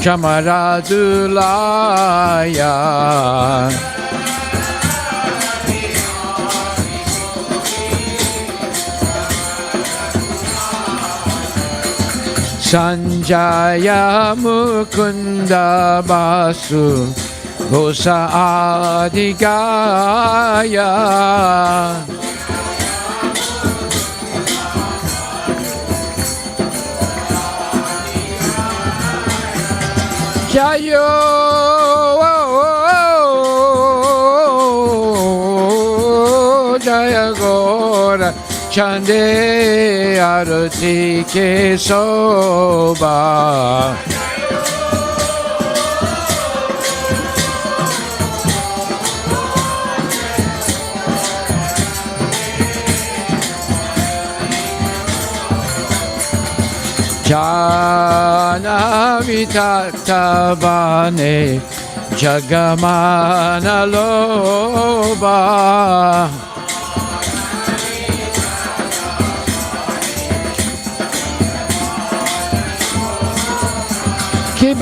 Chamaradulaya Sanjaya Mukunda Basu Gosa Adigaya Jayo Jaya Gora Chande Arati Ke Soba Janami Tatavane Jagamana Loba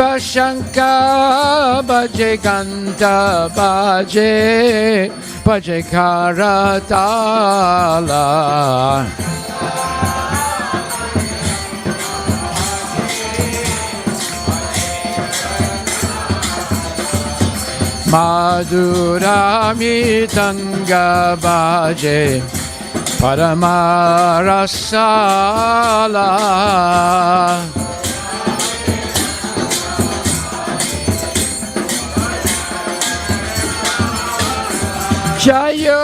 Kibashanka Baje Ganta Baje Baje Karatala Madhurami Tanga Baje Paramarasala Jayo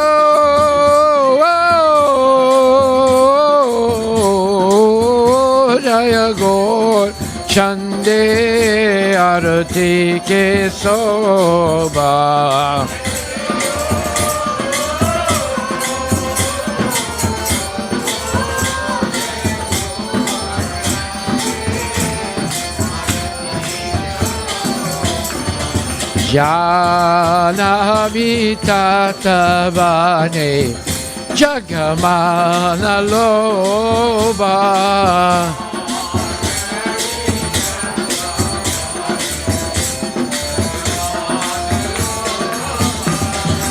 Jaya Gaur Chande Arati Ke Soba Janami Tatavane Jagamana Loba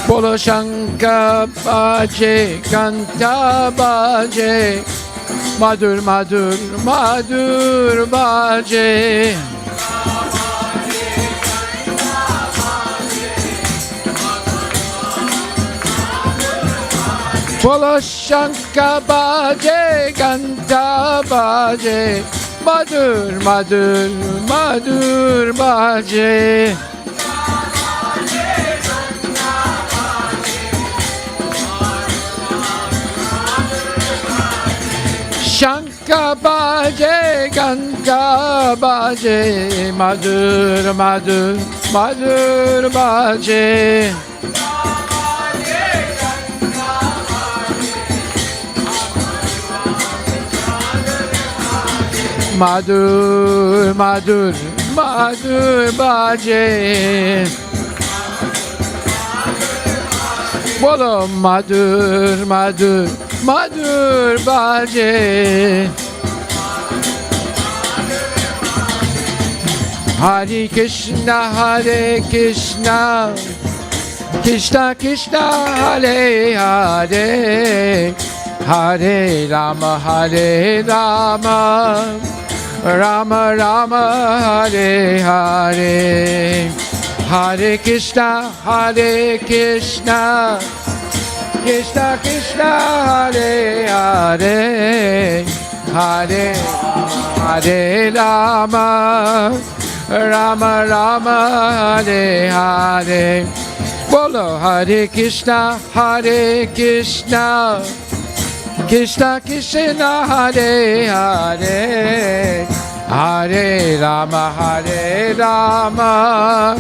Polo Shanka Baje Kanta Baje Madur Madur Madur Baje Polo Shanka Baje Kanta Baje Madur Madur Madur Baje Shanka Baje Ganga Baje Madur Madur Madur Baje Madur Madur Madhur Baje. Bolo Madhur, Madhur, Madhur Baje. Hare Krishna, Hare Krishna, Krishna Krishna, Hare Hare, Hare Rama, Hare Rama, Rama Rama, Hare Hare, Hare Krishna, Hare Krishna, Krishna Krishna, Hare Hare, Hare Hare Rama, Rama Rama, Hare Hare. Bolo Hare Krishna, Hare Krishna, Krishna Krishna, Hare Hare, Hare Rama, Hare Rama,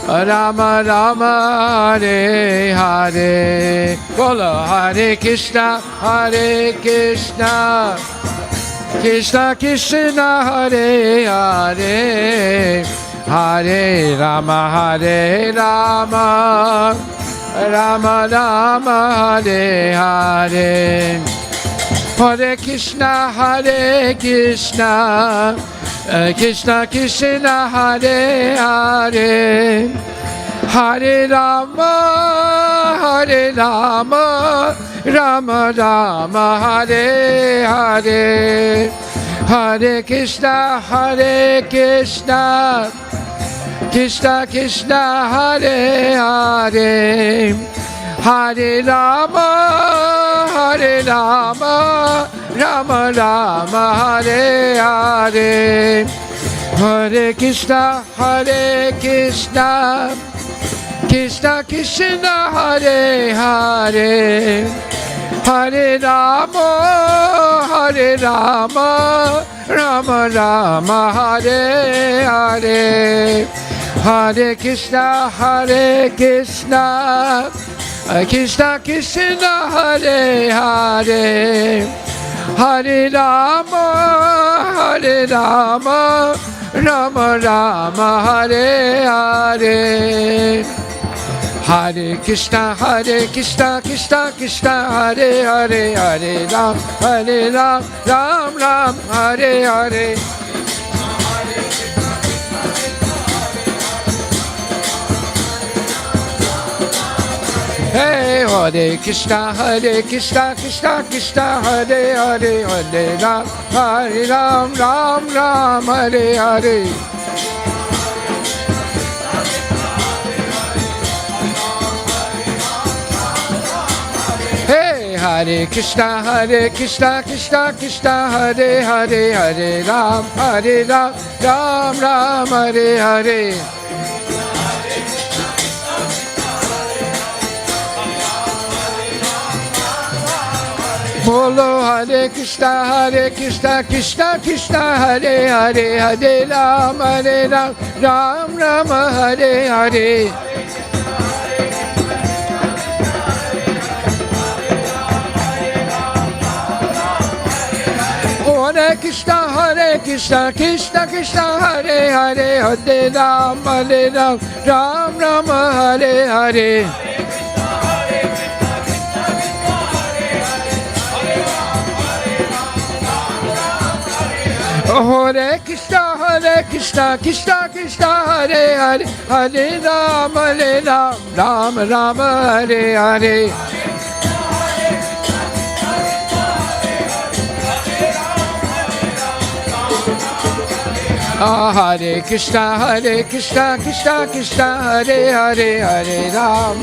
Rama Rama, Hare Hare. Bolo Hare Krishna, Hare Krishna, Krishna Krishna, Hare Hare, Hare Rama, Hare Rama, Rama Rama, Hare Hare. Hare Krishna, Hare Krishna, Krishna Krishna, Hare Hare, Hare Rama, Hare Rama, Rama Rama, Hare Hare. Hare Krishna, Hare Krishna, Krishna Krishna, Hare Hare, Hare Rama, Hare Rama, Rama Rama, Hare Hare. Hare Krishna, Hare Krishna, Krishna Krishna, Hare Hare, Hare Rama, Hare Rama, Rama Rama, Hare Hare. Hare Krishna, Hare Krishna, Krishna Krishna, Hare Hare, Hare Rama, Hare Rama, Rama Rama, Hare Hare. Hare Krishna, Hare Krishna, Krishna Krishna, Hare Hare, Hare Ram, Ram Ram, Hare Hare. Hey, Hare Krishna, Krishna Krishna, Hare Hare, Hare Ram, Ram Ram, Hare Hare. Hey, Hare Krishna, Krishna Krishna, Hare Hare, Hare Ram, Ram Ram, Hare Hare. Bolo Hare Krishna, Krishna Krishna, Hare Hare, Hare Ram, Ram Ram, Hare Hare. Hare Krishna, Krishna Krishna, Hare Hare, Hare Ram, Ram Ram, Hare Hare. Hare Krishna, Krishna Krishna, Hare Hare, Hare Ram, Ram Ram, Hare Hare. Hare Krishna, Krishna Krishna, Hare Hare, Hare Ram,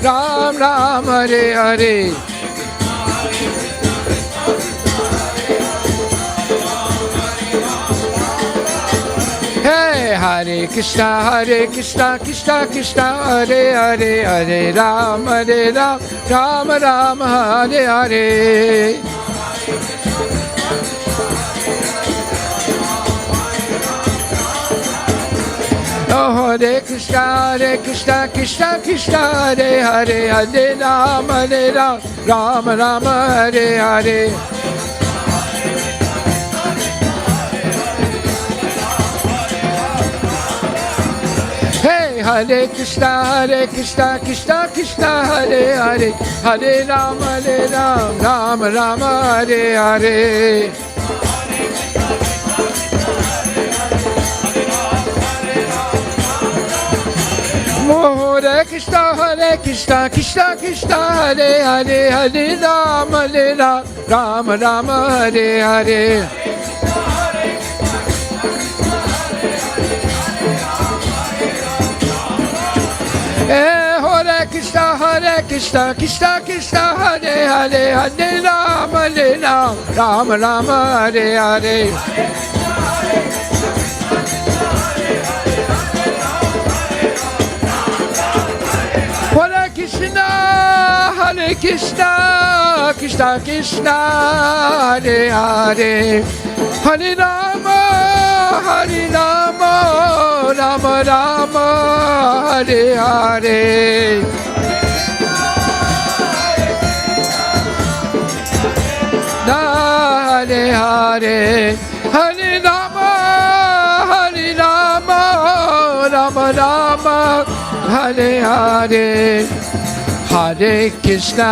Ram Ram, Hare Hare. Hey, Hare Krishna, Krishna Krishna, Hare Hare, Hare Ram, Ram Ram, Hare Hare. Oh, Hare Krishna, Krishna Krishna, Hare Hare, Hare Ram, Ram Ram, Hare Hare. Hare Krishna, Krishna Krishna, Hare Hare, Hare Rama, Rama Rama, Hare Hare. Hare Krishna, Krishna Krishna, Hare Hare, Hare Rama, Rama Rama, Hare Hare. Hare Krishna, Krishna Krishna, Hare Hare, Hare Rama, Rama Rama, Hare Hare. Hare Krishna, Krishna Krishna, Hare Hare, Hare Rama, Rama Rama, Hare Hare. Hare Hare, Hare Rama, Rama Rama, Hare Hare. Hare Krishna,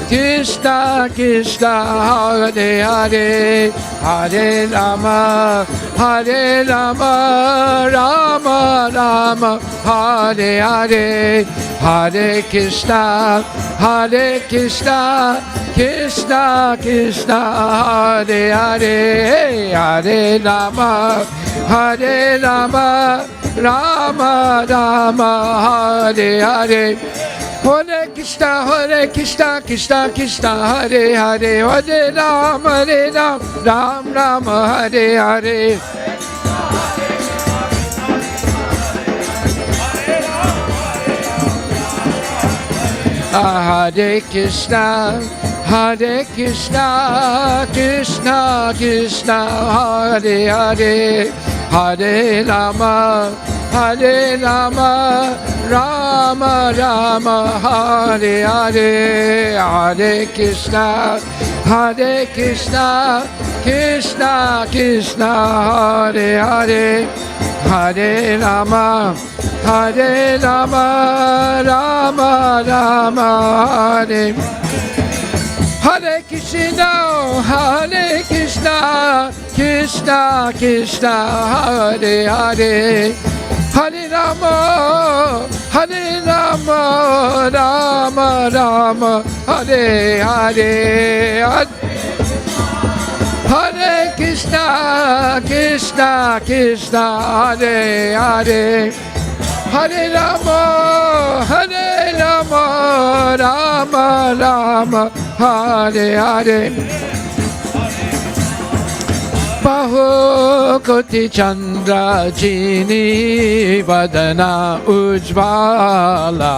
Krishna Krishna, Hare Hare, Hare Rama, Rama Rama, Hare Hare. Hare Krishna, Krishna Krishna, Hare Hare, Hare Rama, Rama Rama, Hare Hare. Hare Krishna, Krishna Krishna, Hare Hare, Hare Rama, Rama Hare Hare. Hare Krishna, Krishna Krishna, Hare Hare, Hare Rama, Rama Rama, Hare Hare. Hare Krishna, Krishna Krishna, Hare Hare, Hare Rama, Rama Rama, Hare. Hare Krishna, Krishna Krishna, Hare Hare, Hare Rama, Rama Rama, Hare Hare. Hare Krishna, Krishna Hare Hare, Hare Rama, Rama Rama, Hare Hare. Bahu Koti Chandra Jini Vadana Ujvala,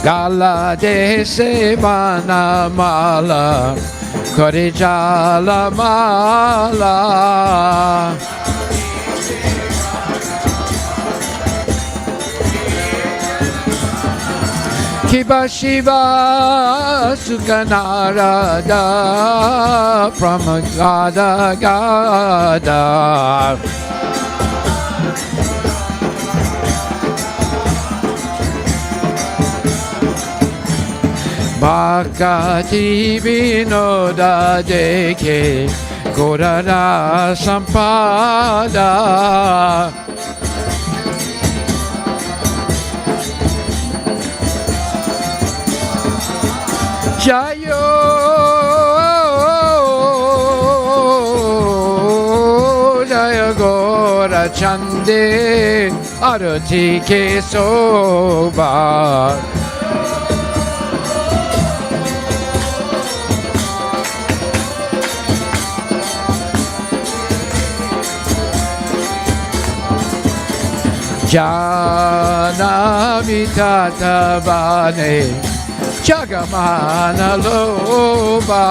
Gala de Sevana Mala, Korijala Mala. Kiba Shiva Sukanarada Pramagada Gada, Bhakati Vinoda Deke Gorara Sampada, Jayo Jaya Gora Chande Arati Kesoba, Janami Tatabane Jagamana Loba,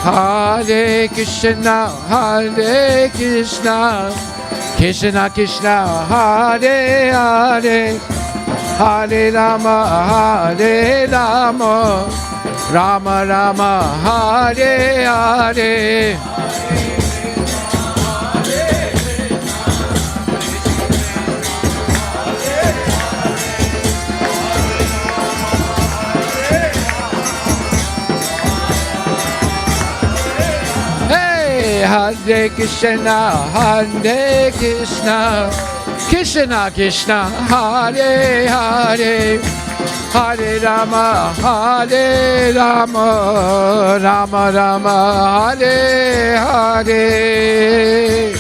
Hare Krishna, Krishna Krishna Hare Hare Hare Rama Hare Rama Rama Rama Hare Hare Hare Krishna, Hare Krishna, Krishna Krishna, Hare Hare, Hare Rama, Hare Rama, Rama Rama, Hare Hare.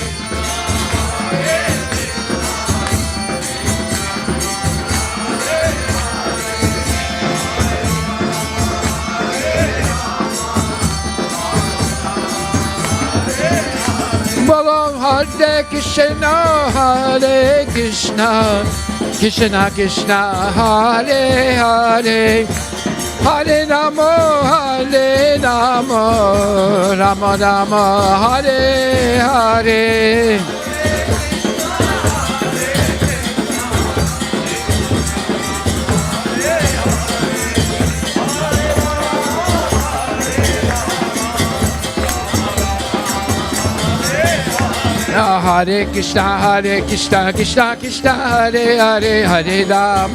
Bolo Hare Krishna, Hare Krishna, Krishna Krishna, Hare Hare, Hare Rama, Hare Rama, Rama Rama, Hare Hare. Hare Krishna, Krishna Krishna, Hare Hare, Hare Ram,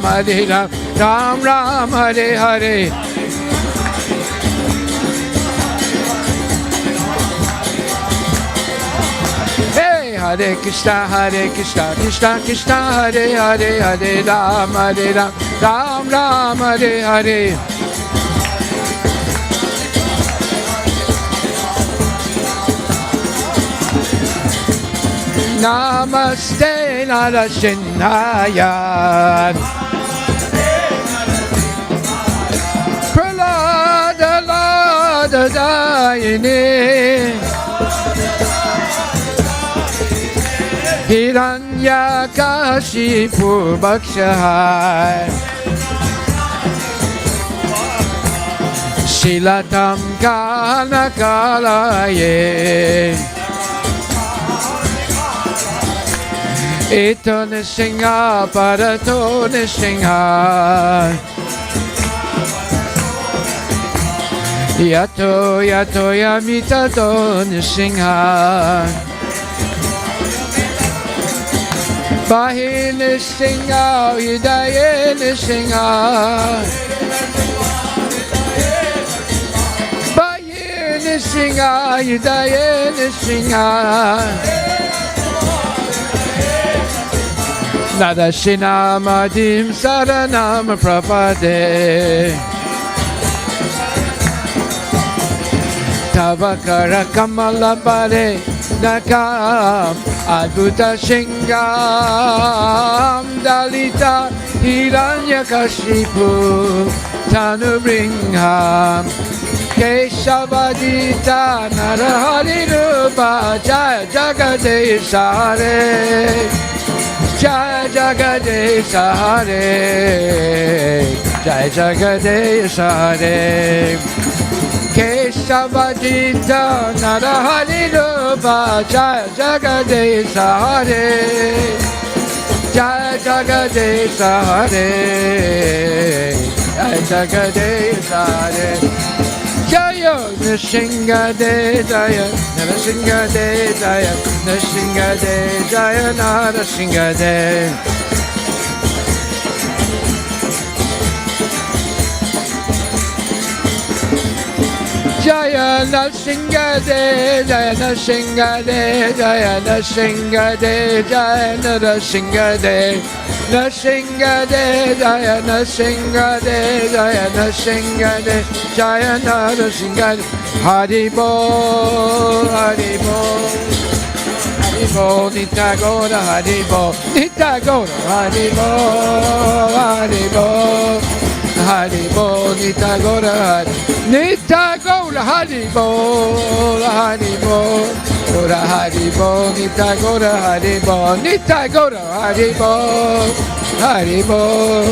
Ram Ram, Hare Hare. Hey, Hare Krishna, Krishna Krishna, Hare Hare, Hare Ram, Ram Ram, Hare Hare. Namaste Narashinhaya Pralada Lada Dayini Hiranyakashipu Bhakshahai Shilatam Kanakalaye Ito Nishinga Parato Nishinga Yato Yato Yamitato Nishinga Bahi Nishinga Hidaye Nishinga Bahi Nishinga Hidaye Nishinga Nadashinamadim Saranam Prapade Tavakara Kamalabare Nakam Adhuta Shingam Dalita Hiranyakashipu Tanubringham Keshavadita Narahari Rupa Jaya Jagadesha Hare Jai Jagadesha Hare Jai Jagadesha Hare Keshavadita Narahari Rupa Jai Jagadesha Hare Jai Jagadesha Hare Jai Jagadesha Hare Jaya Nrsimhade Jaya Nrsimhade Jaya Nrsimhade Jaya Nrsimhade Jaya Nrsimhade Jaya Nrsimhade Jaya Nrsimhade Jaya Nrsimhade Nrsimhade Jaya Nrsimhade Jaya Nrsimhade Jaya Nrsimhade Hari Bol Hari Bol Hari Bol Nitya Gaura Hari Bol Nitya Gaura Hari Bol Hari Bol Hari Bol Nitya Gaura Hari Nitya Gaura Hari Bol Hari Bol Gaura Hari Bol Nitya Gaura Hari Bol Nitya Gaura Hari Bol Hari Bol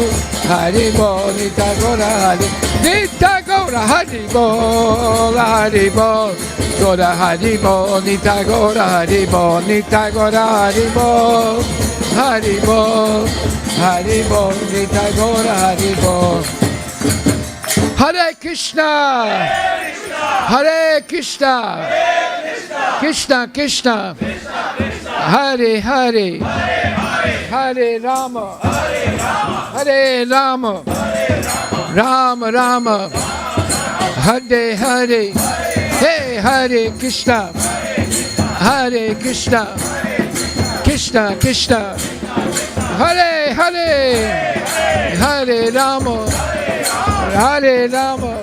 Hari Bol Nitya Gaura Hari Nitya Gaura Gora Haribol, Haribol, Gora Haribol, Nitai Gora Haribol, Nitai Gora Haribol, Haribol, Haribol, Nitai Gora Haribol. Hare Krishna, Hare Krishna, Krishna Krishna, Hare Hare, Hare Rama, Hare Rama, Rama Rama, Hare Hare, Hey Hare Krishna, Hare Krishna, Krishna Krishna, Hare Hare, Hare Rama, Hare Rama,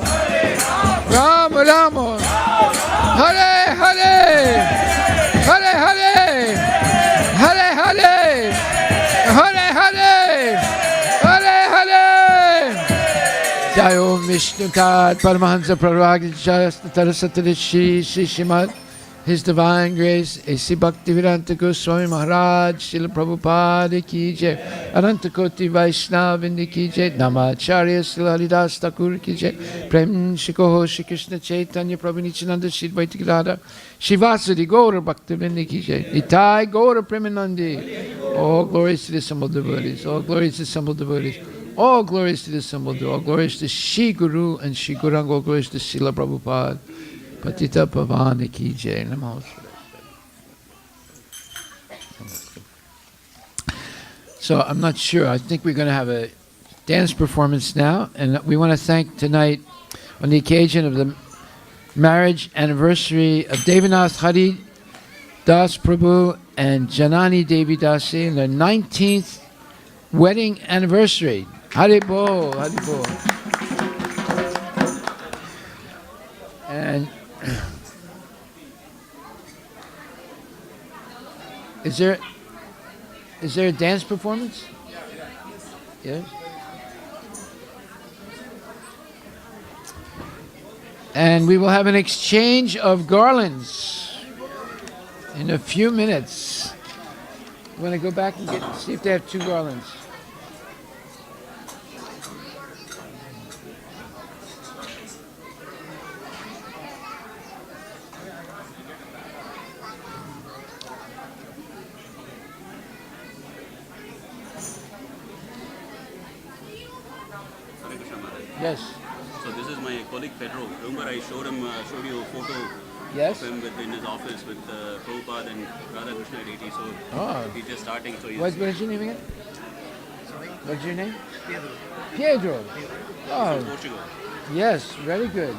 Rama Rama, Hare Hare, Hare Hare, Hare Hare, Hare Hare, Hare Hare. Jai Om Vishnu Tad Paramahansa Prarvagijaya Tarasatari Shri Shimad, His Divine Grace, A.C. Bhaktivedanta Goswami Maharaj, Srila Prabhupada Ki Jai, Ananta Koti Vaishnava Ki Jai, Namacharya Srila Haridas Thakur Ki Jai, Prem Shikoho Shri Krishna Chaitanya Prabhu Nityananda Shri Advaita Gadadhar, Shivasadi Gaura Bhaktivinoda Ki Jai, Nitai Gaura Premanandi. All glories to the assembled devotees, all glories to the assembled devotees, all glories to the assembled devotees, all glories to Shri Guru and Shri Guranga, all glories to Srila Prabhupada. Patita Pavani Ki Jai. Namo. So I'm not sure. I think we're going to have a dance performance now, and we want to thank tonight on the occasion of the marriage anniversary of Devanath Hari Das Prabhu and Janani Devi Dasi, and their 19th wedding anniversary. Haribol, Haribol. And is there a dance performance? Yes. And we will have an exchange of garlands in a few minutes. You want to go back and see if they have 2 garlands. Yes. So this is my colleague Pedro. Remember I showed you a photo Yes. of him in his office with Prabhupada and Radha Krishna at 80. So he's just starting. So What is your name again? What's your name? Pedro. Oh, Portugal. yes, very good.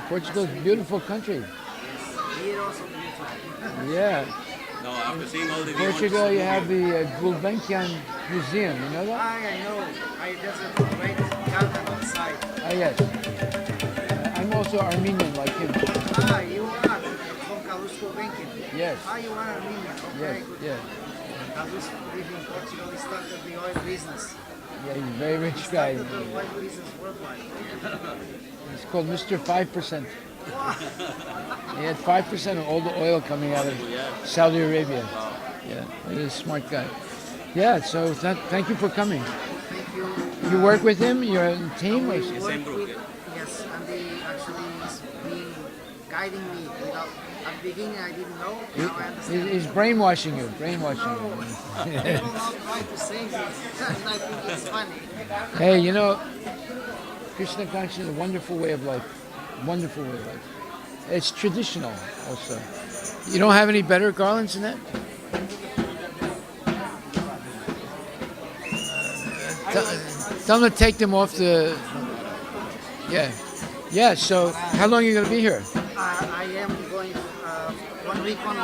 Portugal is a beautiful country. Yeah. Now after seeing all the Portugal, you have the Gulbenkian Museum. You know that? I know. There's a great garden outside. Yes. I'm also Armenian like him. You are from Kalusko Benkin. Yes. You are Armenian. Yes. Yeah. Kalusko lived in Portugal. He started the oil business. Yeah, he's a very rich guy. The oil business worldwide. It's called Mr. 5%. He had 5% of all the oil coming out of Saudi Arabia. Yeah, he's a smart guy. Yeah, so thank you for coming. Thank you. You work with him? You're a team? Or? Yes, and they actually is being guiding me. Without, at the beginning, I didn't know. Now I understand. He's brainwashing you. People now try to say this, and I think it's funny. Hey, you know, Krishna consciousness is a wonderful way of life. Wonderful way of life. It's traditional also. You don't have any better garlands than that? Tell them to take them off the... Yeah. Yeah, so how long are you going to be here? I am going 1 week only.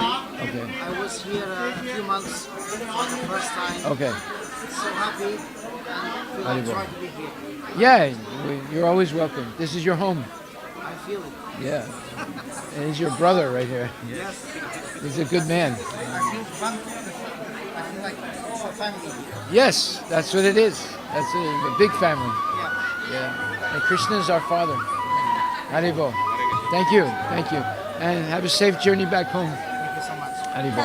Okay. I was here a few months for the first time. Okay. So happy and feel try to be here. Yeah, you're always welcome. This is your home. I feel it. Yeah. And he's your brother right here. Yes. He's a good man. I feel like it's a family. Yes, that's what it is. That's a big family. Yeah. Yeah. And Krishna is our father. Haribo. Thank you. Thank you. And have a safe journey back home. Thank you so much. Haribo.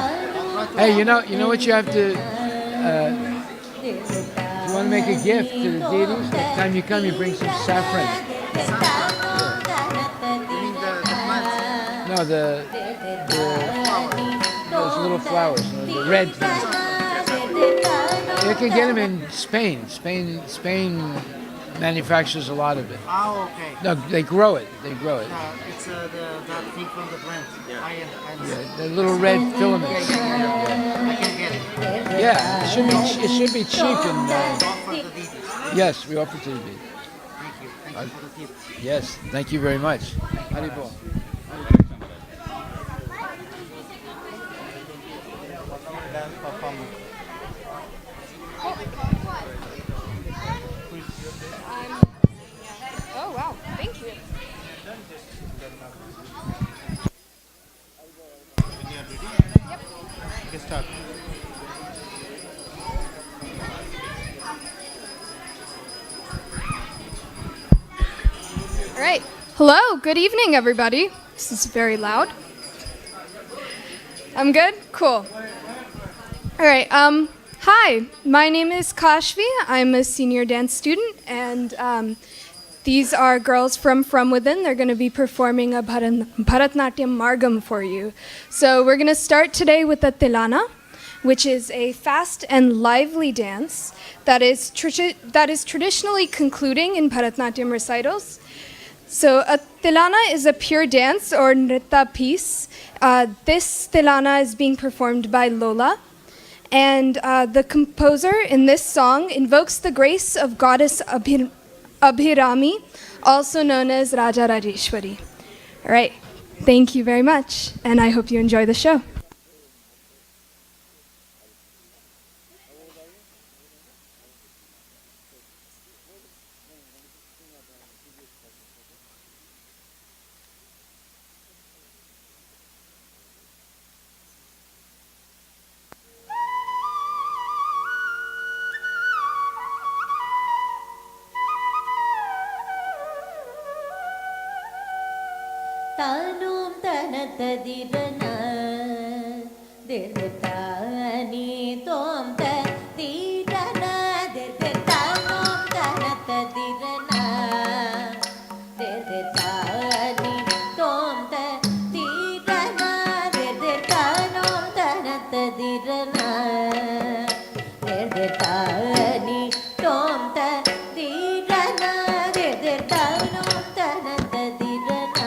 Hey, you know what you have to... if you want to make a gift to the deities, next time you come, you bring some saffron. No, those little flowers, the red. You can get them in Spain. Spain manufactures a lot of it. Oh, okay. No, they grow it. They grow it. It's that thing from the plant. Yeah. I understand. Yeah, the little red filaments. I can get it. Yeah, it should be cheap and. Offer the details. Yes, we offer to the Thank you. Thank you for the tip. Yes, thank you very much. Haribol. Oh wow, thank you. All right. Hello, good evening, everybody. This is very loud. I'm good? Cool. All right. Hi, my name is Kashvi. I'm a senior dance student, and these are girls from Within. They're going to be performing a Bharatnatyam Margam for you. So we're going to start today with the Tilana, which is a fast and lively dance that is traditionally concluding in Bharatnatyam recitals. So a Tilana is a pure dance or nritta piece. This Tilana is being performed by Lola. And the composer in this song invokes the grace of goddess Abhirami, also known as Raja Rajeshwari. All right, thank you very much, and I hope you enjoy the show. Tanum tanatadirana dirtani tom tadirana dirtanum tanatadirana dirtani tom tadirana dirtanum tanatadirana dirtani tom tadirana dirtanum tanatadirana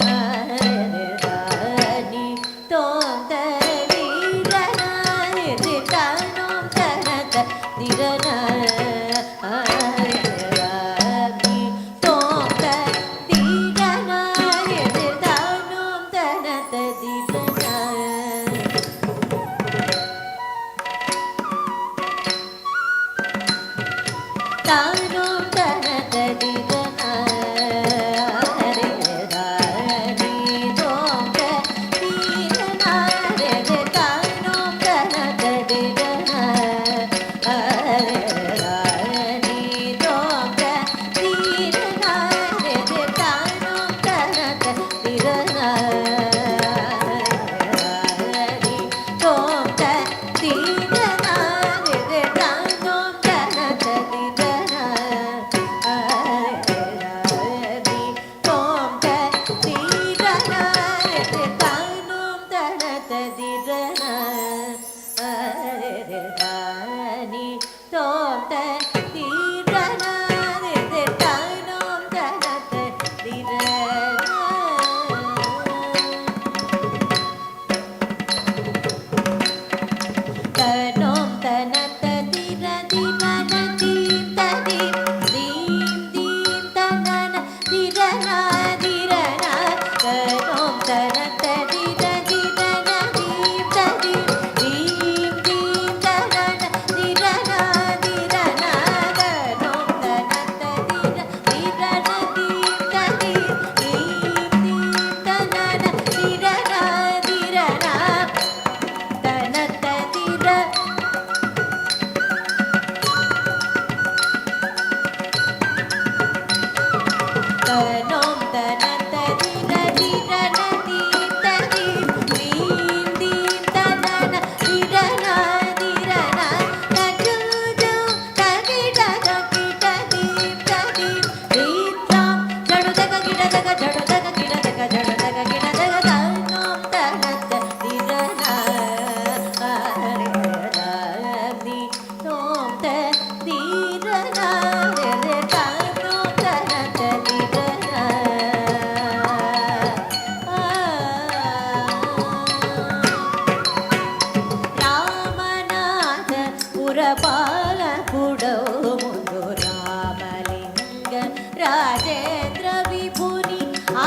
Ah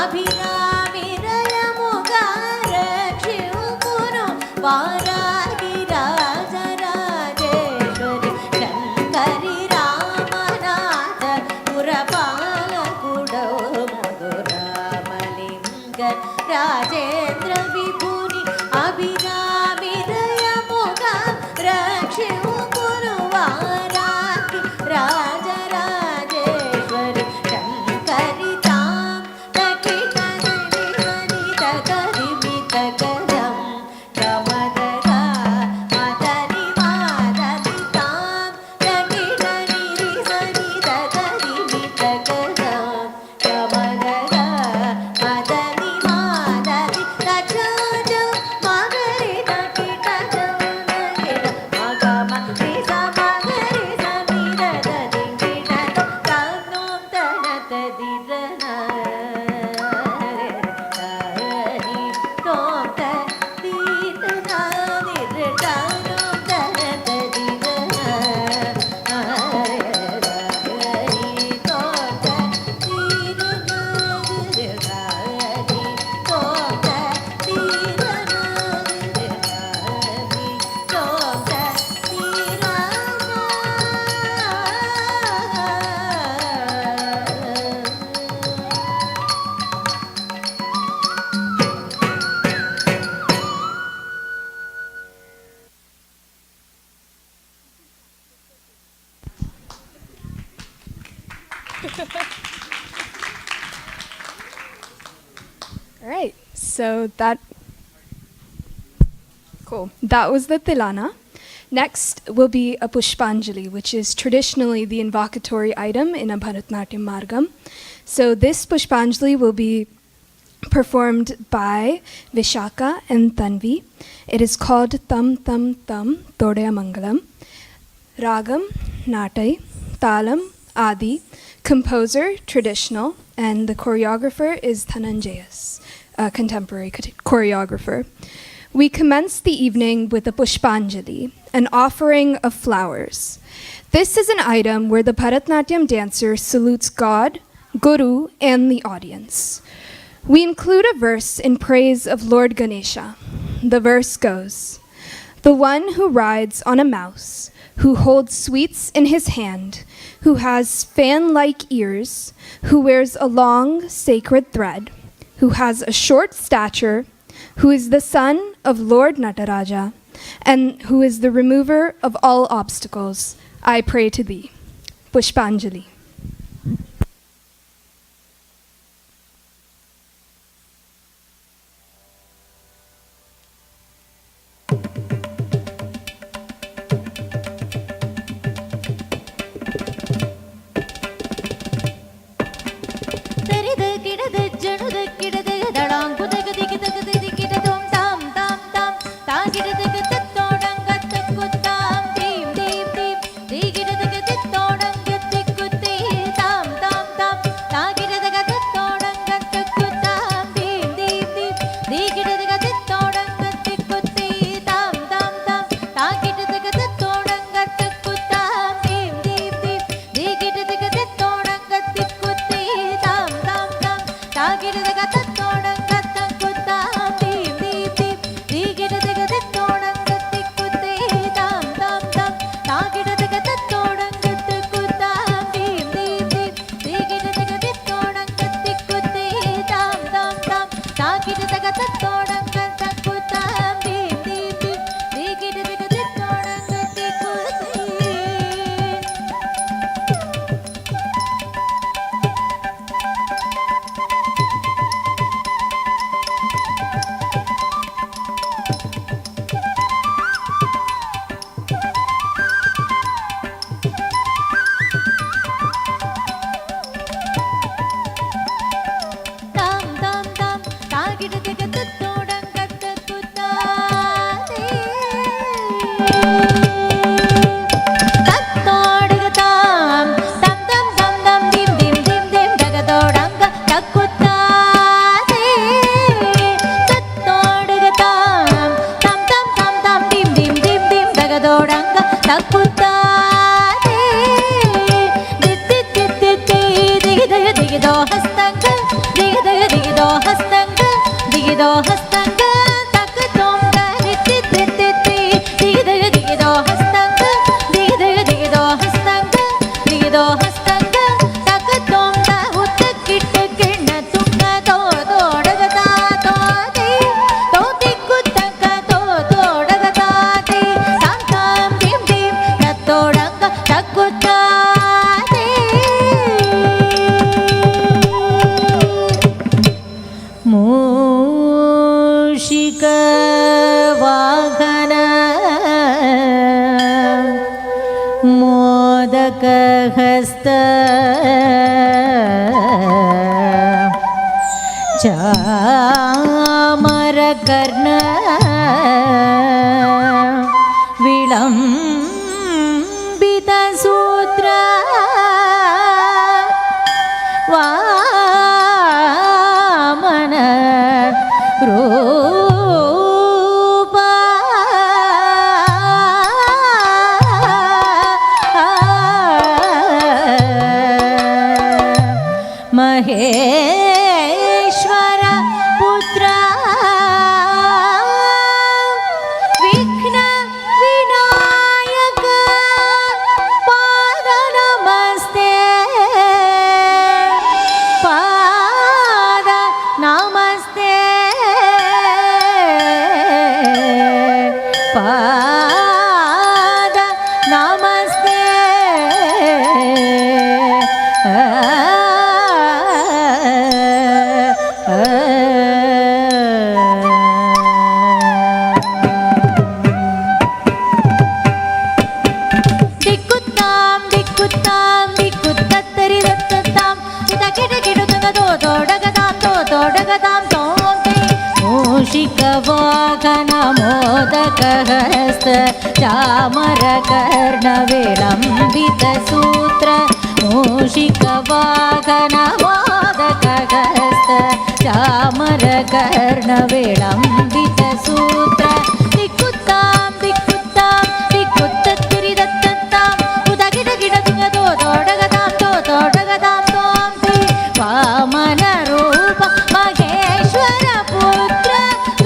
अभिरामिरयमुगारक्षिपुनु वाराहि Rajarajeshwari शङ्करि Ramnath पुरपालकुडौ मधुरामलिङ्ग Rajendra विभुनि अभिरामिरयमुगा रक्षिपुनु वाराहि Rajarajeshwari शङ्करि तां तकिटनिमितकरिमितकरं प्रमदगा मदनि मादनि तां तकिटनिरिसनितकरिमितकरं प्रमदगा मदनि मादनि तचजो मगरि तकिटजं नगिड मगम निस मगरि समिरददिङ्गिड तन्नों तनतदिरन हरि तों तदिरन निरतनों तनतदिरन हरि तों तदिरन हरि तों तदिरन हरि तों All right, so that was the Tilana. Next will be a Pushpanjali, which is traditionally the invocatory item in a Bharatanatyam Margam. So this Pushpanjali will be performed by Vishaka and Tanvi. It is called Tam Tam Tam Todaya Mangalam. Ragam, Natai, Talam, Adi. Composer, traditional, and the choreographer is Dhananjayas, a contemporary choreographer. We commence the evening with a Pushpanjali, an offering of flowers. This is an item where the Bharatanatyam dancer salutes God, Guru, and the audience. We include a verse in praise of Lord Ganesha. The verse goes, "The one who rides on a mouse, who holds sweets in his hand, who has fan-like ears, who wears a long sacred thread, who has a short stature, who is the son of Lord Nataraja, and who is the remover of all obstacles, I pray to thee." Pushpanjali. Thank you. digido hastanga tak tom ga rit tit tit digido hastanga digido hastanga digido hastanga tak tom ga hut kit kinna tunga to dodagata to di to tikutaka to dodagata di santam dim dim natodanga takutta मूषिक वाहन मोदक हस्त चामर कर्ण विलंबित सूत्र वामन रूप महेश्वर पुत्र विघ्न विनायक पाद नमस्ते पाद नमस्ते पाद नमस्ते दिक्कुत्ताम दिक्कुत्ताम दिक्कुत्तत्तरि दत्तत्ताम उदकिडकिडुतगदो दोडगदाम तो दोडगदाम तोंते मूषिक वाहन मोदक हस्त चामर कर्ण विलंबित सूत्र मूषिक वाहन मोदक हस्त चामर कर्ण विलंबित सूत्र दिक्कुत्ताम दिक्कुत्ताम दिक्कुत्तत्तरि दत्तत्ताम उदकिडकिडुतगदो दोडगदाम तो दोडगदाम तोंते वामन रूप महेश्वर पुत्र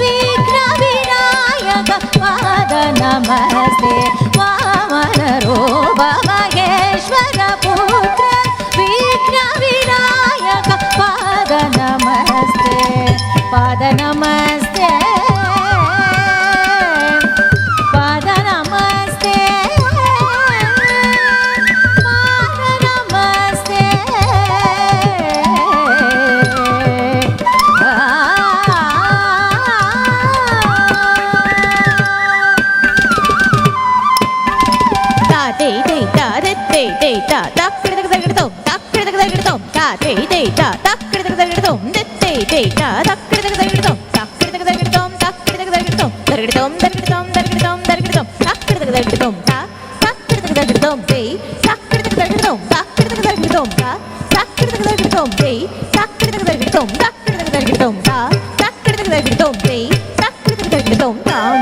विघ्न विनायक पाद नमस्ते वामन रूप महेश्वर पुत्र विघ्न विनायक पाद नमस्ते पाद नमस्ते पाद नमस्ते पाद नमस्ते ta te te ta te te ta ta kridakadakadom ta kridakadakadom ta te te ta ta kridakadakadom te te ta ta kridakadakadom ta kridakadakadom ta kridakadakadom dargadom dargadom dargadom dargadom ta kridakadakadom ta ta kridakadakadom te ta kridakadakadom ta kridakadakadom ta ta kridakadakadom te ta kridakadakadom ta kridakadakadom ta ta kridakadakadom te ta kridakadakadom tam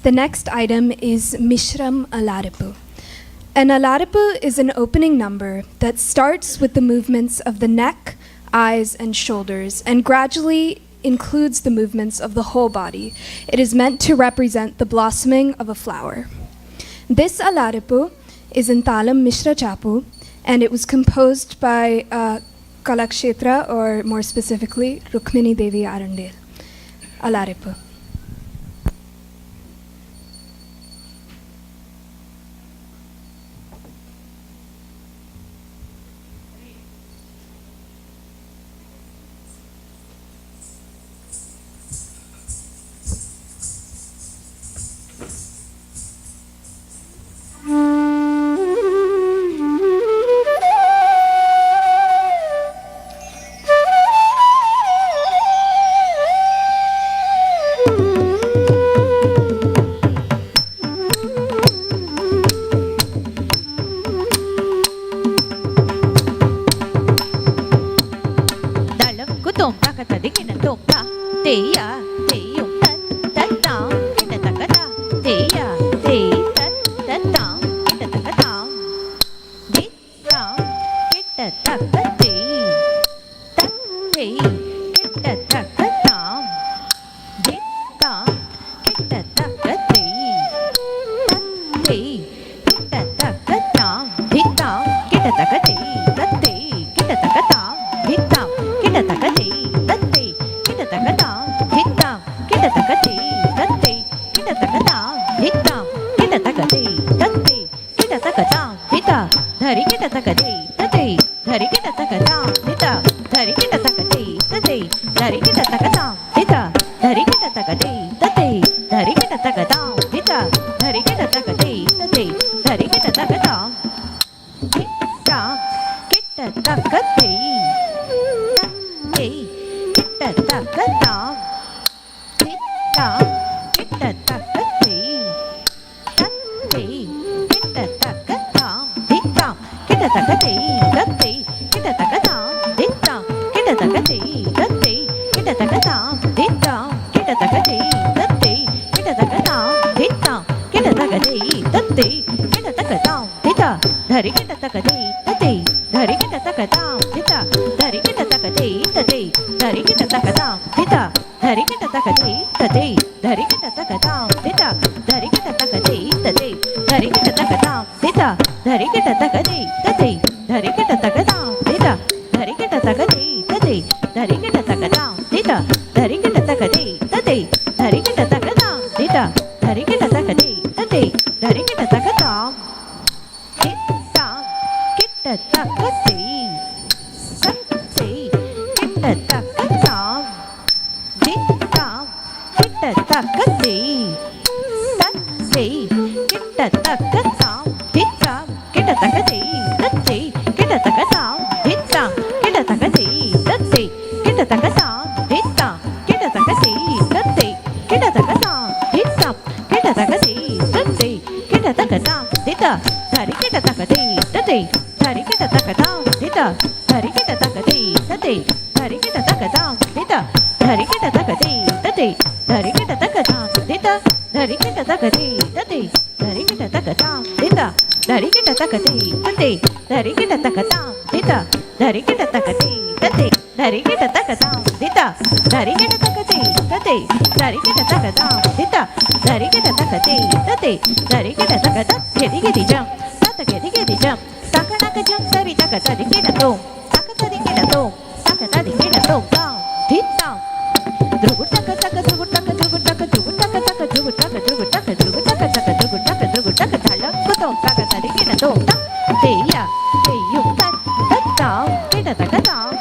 The next item is Mishram Alaripu. An Alaripu is an opening number that starts with the movements of the neck, eyes, and shoulders and gradually includes the movements of the whole body. It is meant to represent the blossoming of a flower. This Alaripu is in Talam Mishra Chapu and it was composed by Kalakshetra, or more specifically, Rukmini Devi Arundel. Alaripu. tom taka tadigina tom ta teya teyum tat tat tam kita takata teya te tat tat tam kita takata dit tam kita takati tat te kita takata dit tam kita takati tat te kita takata dit tam kita takati tat te kita takata Hittam, kita takati, tatti, kita takata, hittam, kita takati, tatti, kita takata, hittam, kita takati, tatti, kita takata, hitta, dhari kita takati, tatti, dhari kita takata, hitta, dhari kita takati, tatti, dhari kita takata, hitta, dhari kita takati, tatti, dhari kita takata, hitta, dhari kita takati, tatti, dhari kita takata, hitta, kita takati. Kita takata, hitta, kita takati, tatti, kita takata, hitta, kita takati, tatti, kita takata, hitta, kita takati, tatti, kita takata, hitta, kita takati, tatti, kita takata, hitta, kita takati, tatti, kita takata, hitta, dhari kita takati, tatti, dhari kita takata, hitta, dhari kita takati, tatti, dhari kita takata, hitta, dhari kita takati, tatti, dhari kita takata, hitta, dhari kita takati, tatti, dhari kita takata, hitta, dhari kita takati, tatti, dhari kita takata, hitta, dhari kita takati, tatti, dhari kita takata, hitta, dhari kita takati, tatti, dhari kita takata, hitta, dhari kita takati, tatti, dhari kita takata, hitta, kita takati, tatti, kita takata, hitta, kita takati, tatti, kita takata, hitta, kita takati, tatti, kita takata, hitta, kita takati, tatti, kita takata, hitta, kita takati, tatti, kita takata, hitta, kita takati, tatti, kita takata, hitta, dhari kita takati, tatti, dhari kita takata, hitta, dhari kita takati, tatti, dhari kita takata, hitta, dhari kita takati, tatti, dhari kita takata, hitta, dhari kita takati, tatti, dhari kita takata, hitta, dhari kita takati, tatti, dhari kita takata, hitta, dhari kita takati, tatti, dhari kita takata, hitta, dhari kita takati, tatti, dhari kita takata, hitta, dhari kita takati, tatti, dhari kita takata, gedi gedi jump, tata gedi gedi jump, taka taka jump, tari taka tadi kita tom, taka tadi kita tom, taka tadi kita tom, down, hitta, drugut taka taka drugut taka drugut taka drugut taka taka drugut taka drugut taka drugut taka taka drugut taka drugut taka thalang kutom taka tadi kita tom, ta, teya, teyum tat, tat down, kita taka down.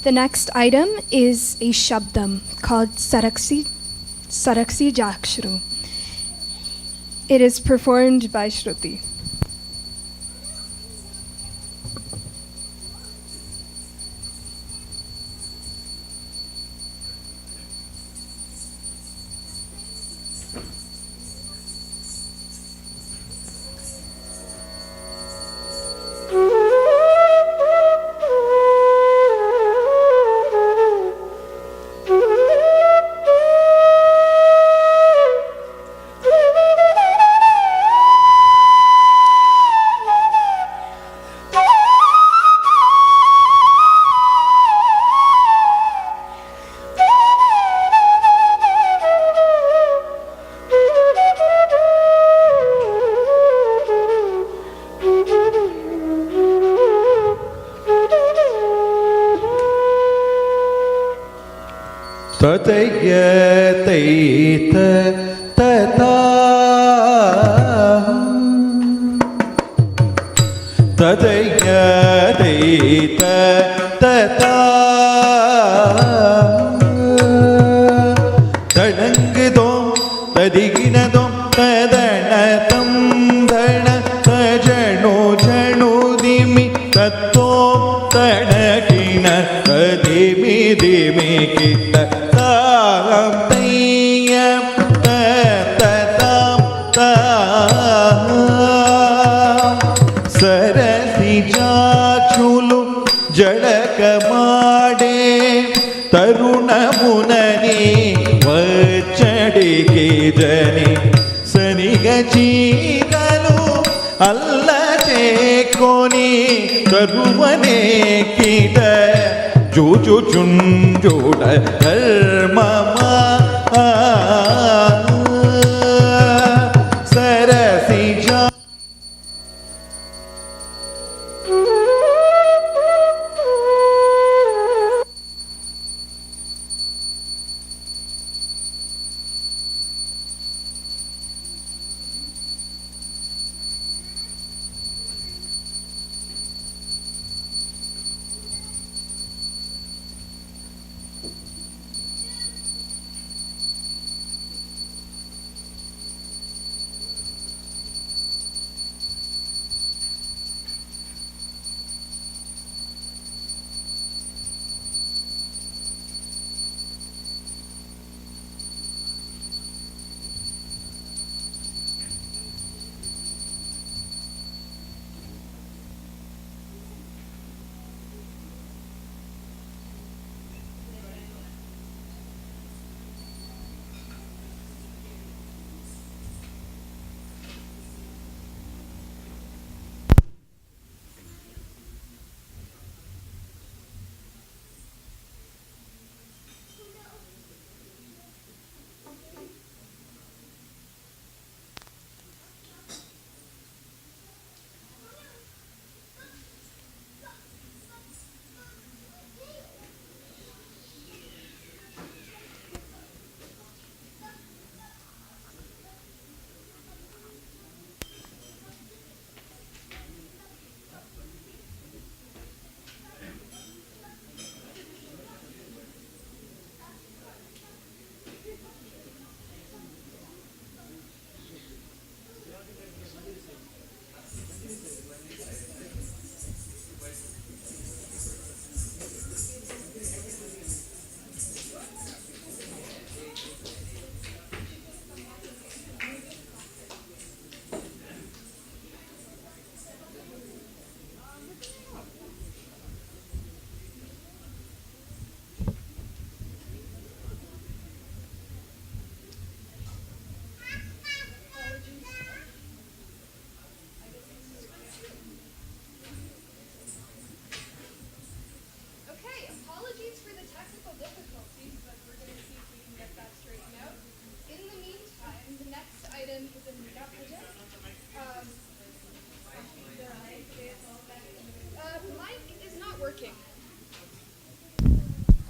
The next item is a shabdam called Saraksi Jakshru. It is performed by Shruti. तडङ्गदों तदिगिनदों तदणतं धण तजणो जणो दिमि तत्तो तडकिन तदिमि दिमि कित तां तय्यं तततां ता सरसिजाक्षुलु जडकमाडे तरुणमुननि वच्चडिके जनि सनिगचीदनु अल्लचेकोनि तरुवने kit जुजुचुंजुड धर्ममा सरसिजा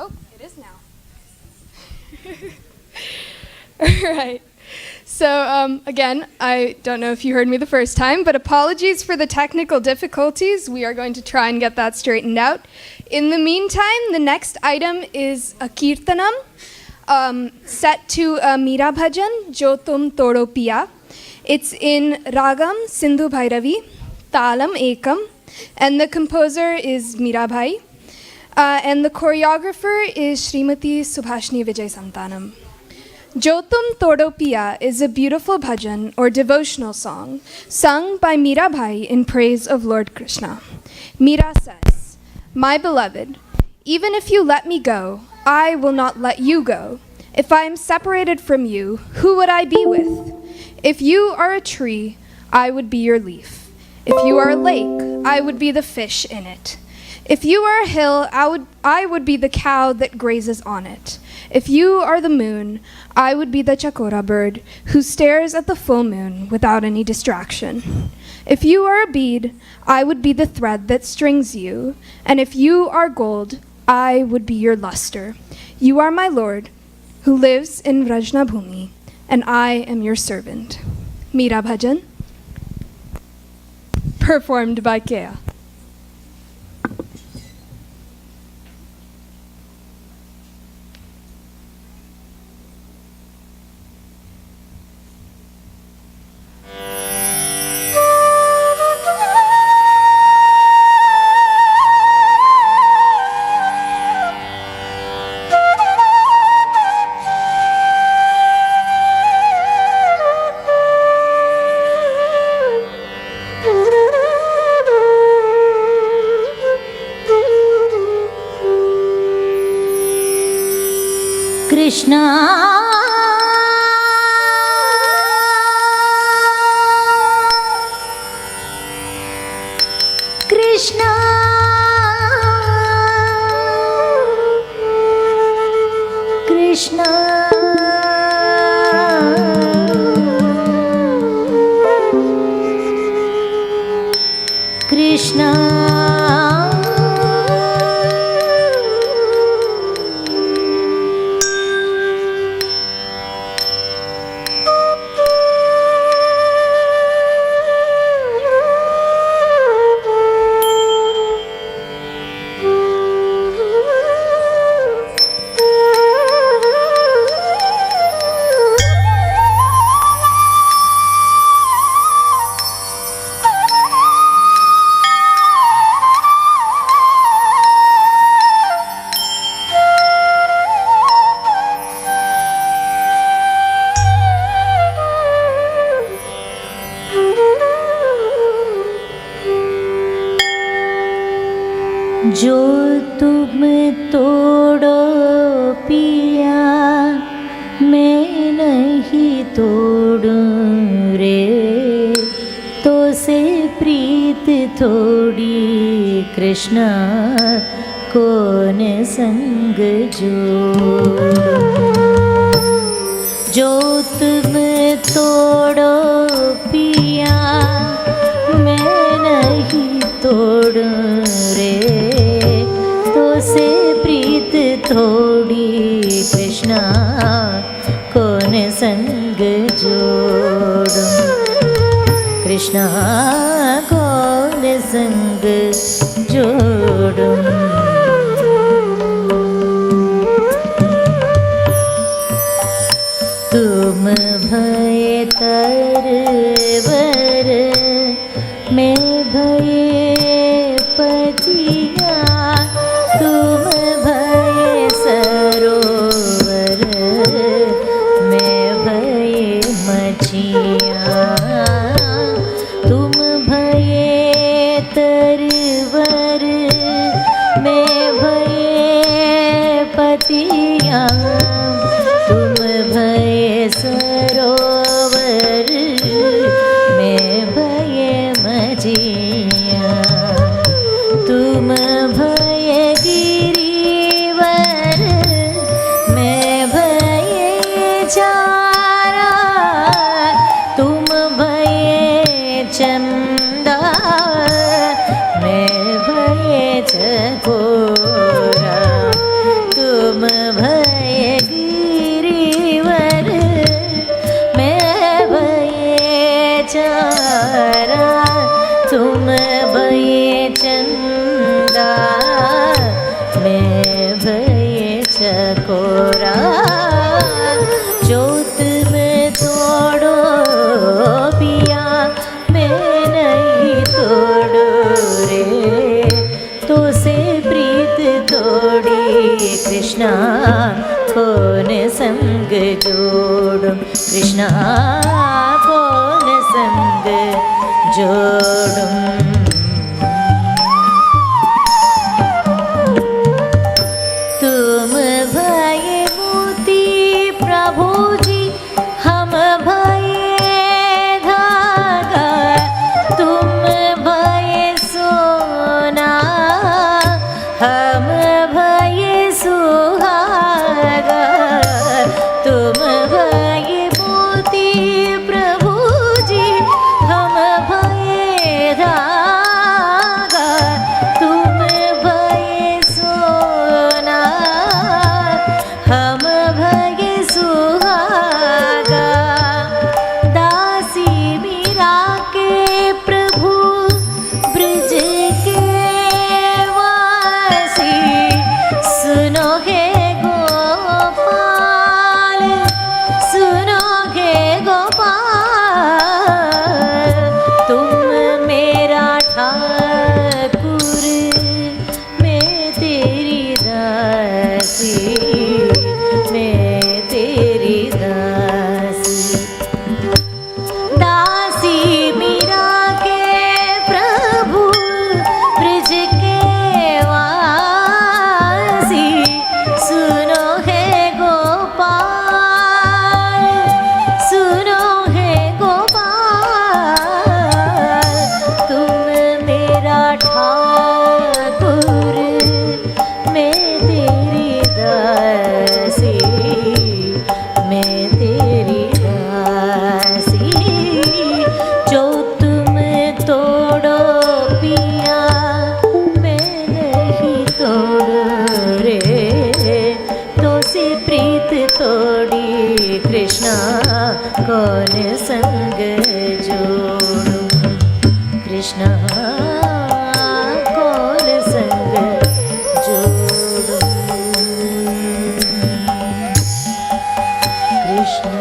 Oh, it is now. All right. So again, I don't know if you heard me the first time, but apologies for the technical difficulties. We are going to try and get that straightened out. In the meantime, the next item is a kirtanam set to a Meera Bhajan, Jo Tum Todo Piya. It's in Ragam Sindhu Bhairavi, Talam Ekam, and the composer is Meera Bhai. And the choreographer is Srimati Subhashni Vijay Santanam. Jo Tum Todo Piya is a beautiful bhajan or devotional song sung by Meera Bhai in praise of Lord Krishna. Meera says, "My beloved, even if you let me go, I will not let you go. If I am separated from you, who would I be with? If you are a tree, I would be your leaf. If you are a lake, I would be the fish in it. If you are a hill, I would be the cow that grazes on it. If you are the moon, I would be the chakora bird who stares at the full moon without any distraction. If you are a bead, I would be the thread that strings you. And if you are gold, I would be your luster. You are my Lord, who lives in Vrajna Bhumi, and I am your servant." Meera Bhajan, performed by Kea. Krishna Krishna Krishna जो तुम तोड़ो पिया मैं नहीं तोड़ूं रे तो से प्रीत थोड़ी कृष्णा कौन संग जोड़ूं जो तुम तोड़ो पिया मैं नहीं तोड़ूं रे तो से प्रीत थोड़ी कृष्णा कौन संग जोड़ूं कृष्णा कौन संग जोड़ूं तुम भय तरवर मैं भये पतिया तुम भये सरोवर मैं भये मछिया तुम भये तरवर मैं भये पतिया तुम भये सरोवर मैं भये मछिया तुम भये गिरिवर मैं भये चारा तुम भये चंदा मैं भये चकोरा तुम भये गिरिवर मैं भये चारा तुम भये चंदा मैं भये चकोरा जो तुम तोड़ो पिया मैं नहीं तोड़ो रे तो से प्रीत थोड़ी कृष्णा कौन संग जोड़ूं कृष्णा कौन संग जोड़ूं तुम भये मोती प्रभु जी हम भये धागा तुम भये सोना हम भये सुहागा तुम भये मोती प्रभु जी हम भये धागा तुम भये सोना हम भये सुहागा दासी मीरा के प्रभु ब्रज के वासी सुनो हे गोपाल सुनो हे गोपाल तुम मेरा ठाकुर मैं तेरी दासी मैं तेरी कृष्णा कौन संग जोड़ूं कृष्णा कौन संग जोड़ूं Krishna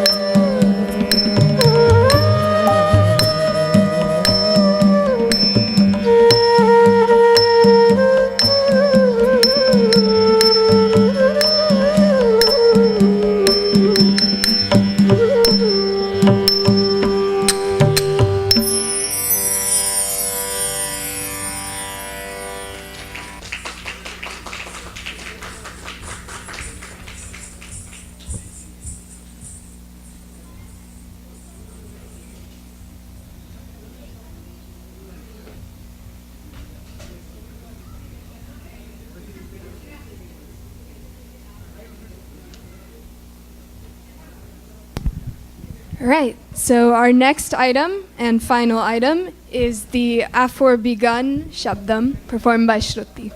Right, so our next item and final item is the aforebegun Shabdam performed by Shruti.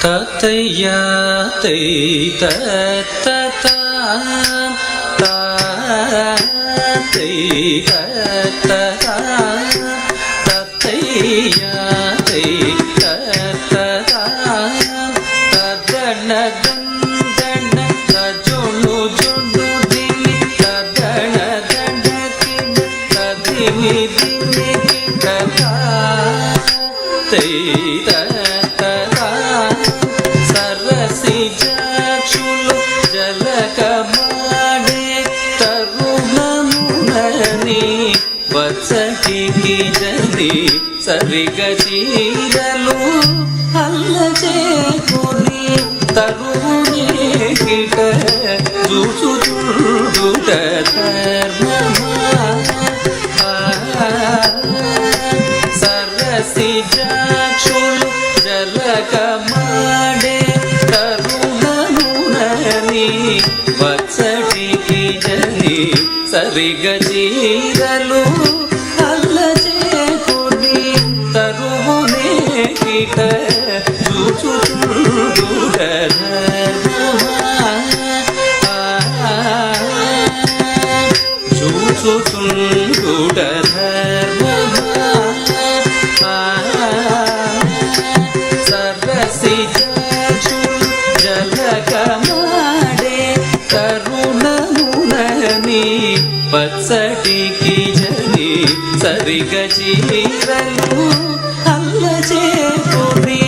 Tataya te ta ta ta ta te ta ta ta tataya te ta ta ta ta dana dana ta jonu jonu dini ta dana dana kina ta dini dini ta ta te ta ta ta सरसिजाक्षुलु जलकमाडे तरुणमुननि वत्सटिकी जनि सरिगचीरलु अल्लचेकुनि तरुणे kit जुचुजुडुट सरसिजाक्षुलु जलकमाडे वत्सटिकी जनि सरिगचीरलु अल्लचेकुनि तरुणे kit जुचुजुडुट जुचुजुडुट सरसिजाक्षुलु जलकमाडे तरुणमुननि वत्सटिकी जनि सरिगचीरलु अल्लचेकुनि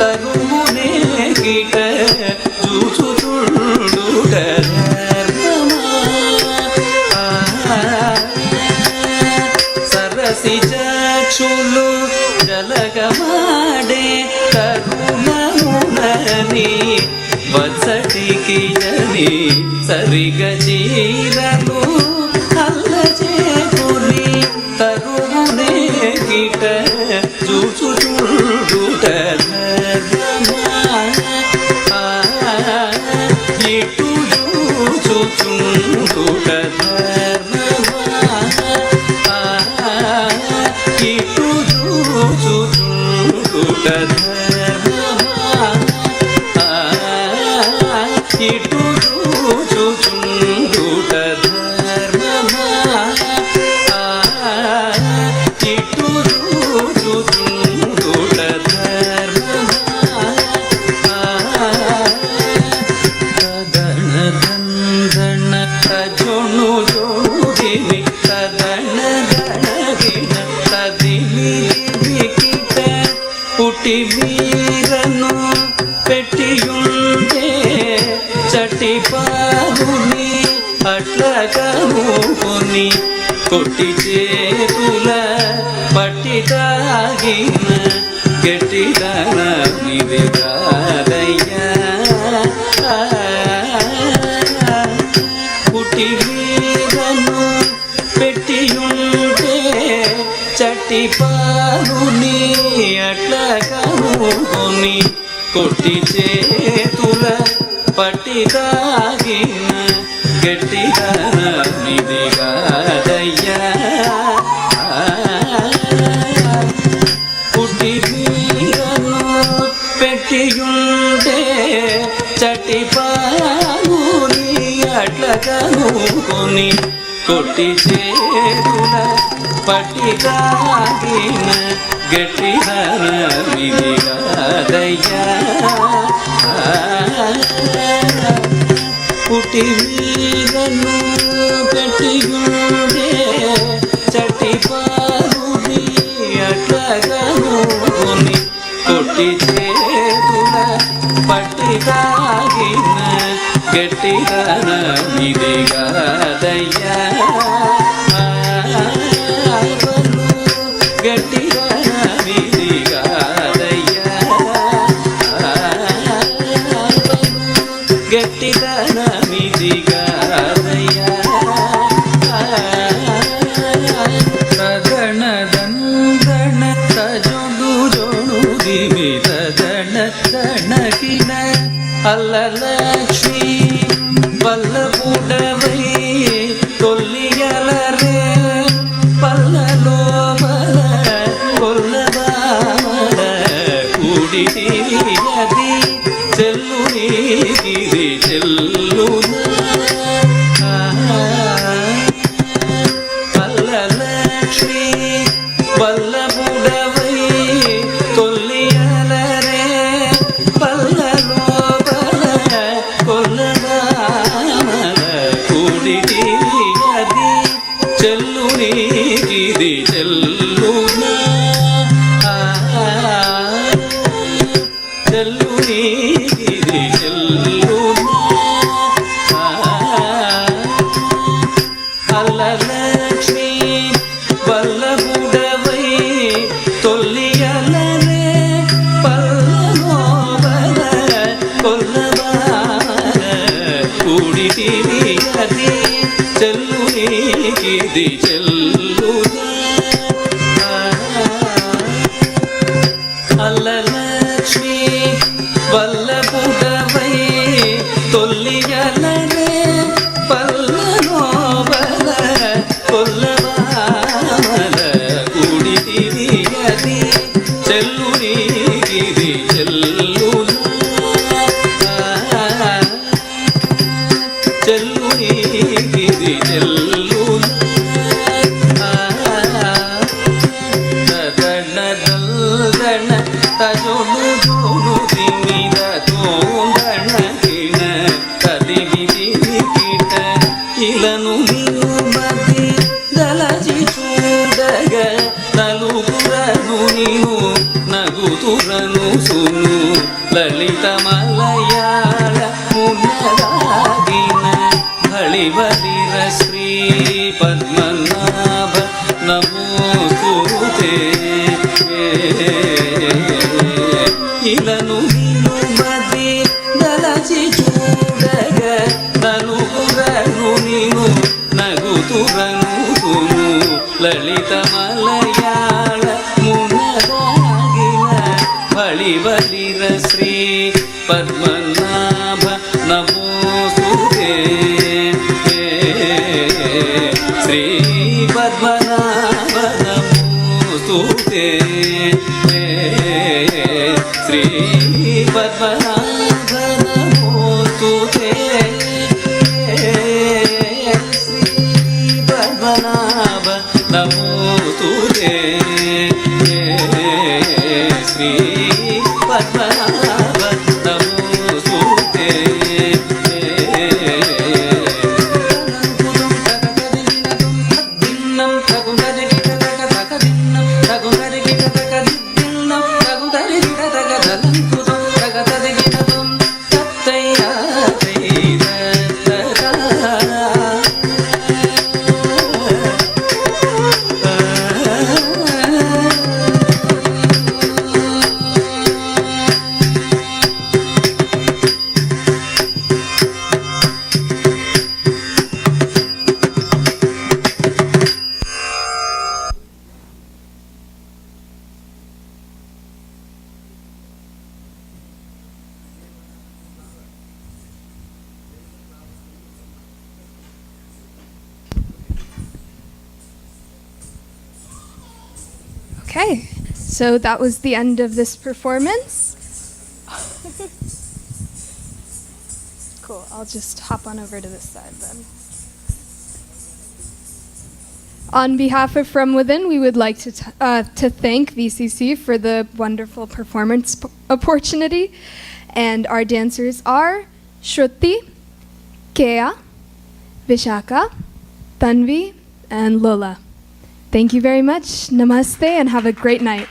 तरुणे kit जुचुजुडुट सरसिजाक्षुलु जलकमाडे तरुणमुननि वत्सटिकी जनि सरिगचीरलु अल्लचेकुनि तरुणे kit जुचुजुडुट इटु जुचुजुडुट इटु जुचुजुडुट इटु చటి పాలుని అట్లకనుకొని కొట్టి చేతుల పట్టి తాగిన గట్టిదన నిది కాదయ్యా పుట్టి మీదను పెట్టియుంటే చట్టి పాలుని అట్లకనుకొని కొట్టి చేతుల పట్టి తాగిన గట్టిదన నిది కాదయ్యా పుట్టి మీరను పెట్టియుంటే చట్టి పాలుని అట్లకనుకొని కొట్టి చేతుల పట్టి తాగిన గట్టిదన నిది కాదయ్యా పుట్టి మీరను పెట్టియుంటే చట్టి పాలుని అట్లకనుకొని కొట్టి చేతుల పట్టి తాగిన గట్టిదన నిది కాదయ్యా గట్టిదన నిది కాదయ్యా గట్టిదన నిది కాదయ్యా తగణ దంగణ తజొడు జొడు దివి తగణ తణకిన అల్లలక్ష్మి వల్లపుడవై కొల్లియలరే పల్లలోమల కొల్లబామల కూడితియది చెల్లునికిది చెల్లునా అల్లలక్ష్మి వల్లపుడవై కొల్లియలరే పల్లలోమల కొల్లబామల కూడితియది చెల్లునికిది చెల్లునా చెల్లునికిది చెల్లునా అల్లలక్ష్మి వల్లపుడవై తొల్లియలరే పల్లలోమల కొల్లబామల కూడితియది చెల్లునికిది చెల్లునా అల్లలక్ష్మి వల్లపుడవై తొల్లియలరే పల్లలోమల కొల్లబామల కూడితియది చెల్లునికిది చెల్లునా చెల్లునికిది చెల్లునా తదన దల్దన తజొడు జొడు దిమిద తోందణ కిణ తదివిది కిట ఇలను నిను మది దలచి చూడగ నలుగురను నిను నగుతురను సును లలిత మలయాళ మున్నదాగిన హళివలిర శ్రీ పద్మనాభ నమోస్తుతే ఇలను నిను మది దలచి చూడగ నలుగురను నిను నగుతురను సును లలిత మలయాళ మున్నదాగిన హళివలిర శ్రీ పద్మనాభ నమోస్తుతే శ్రీ పద్మనాభ నమోస్తుతే శ్రీ పద్మనాభ నమోస్తుతే శ్రీ పద్మనాభ నమోస్తుతే శ్రీ పద్మనాభ నమోస్తుతే Okay, so that was the end of this performance. Cool, I'll just hop on over to this side then. On behalf of From Within, we would like to thank VCC for the wonderful performance opportunity. And our dancers are Shruti, Kea, Vishaka, Tanvi, and Lola. Thank you very much. Namaste and have a great night.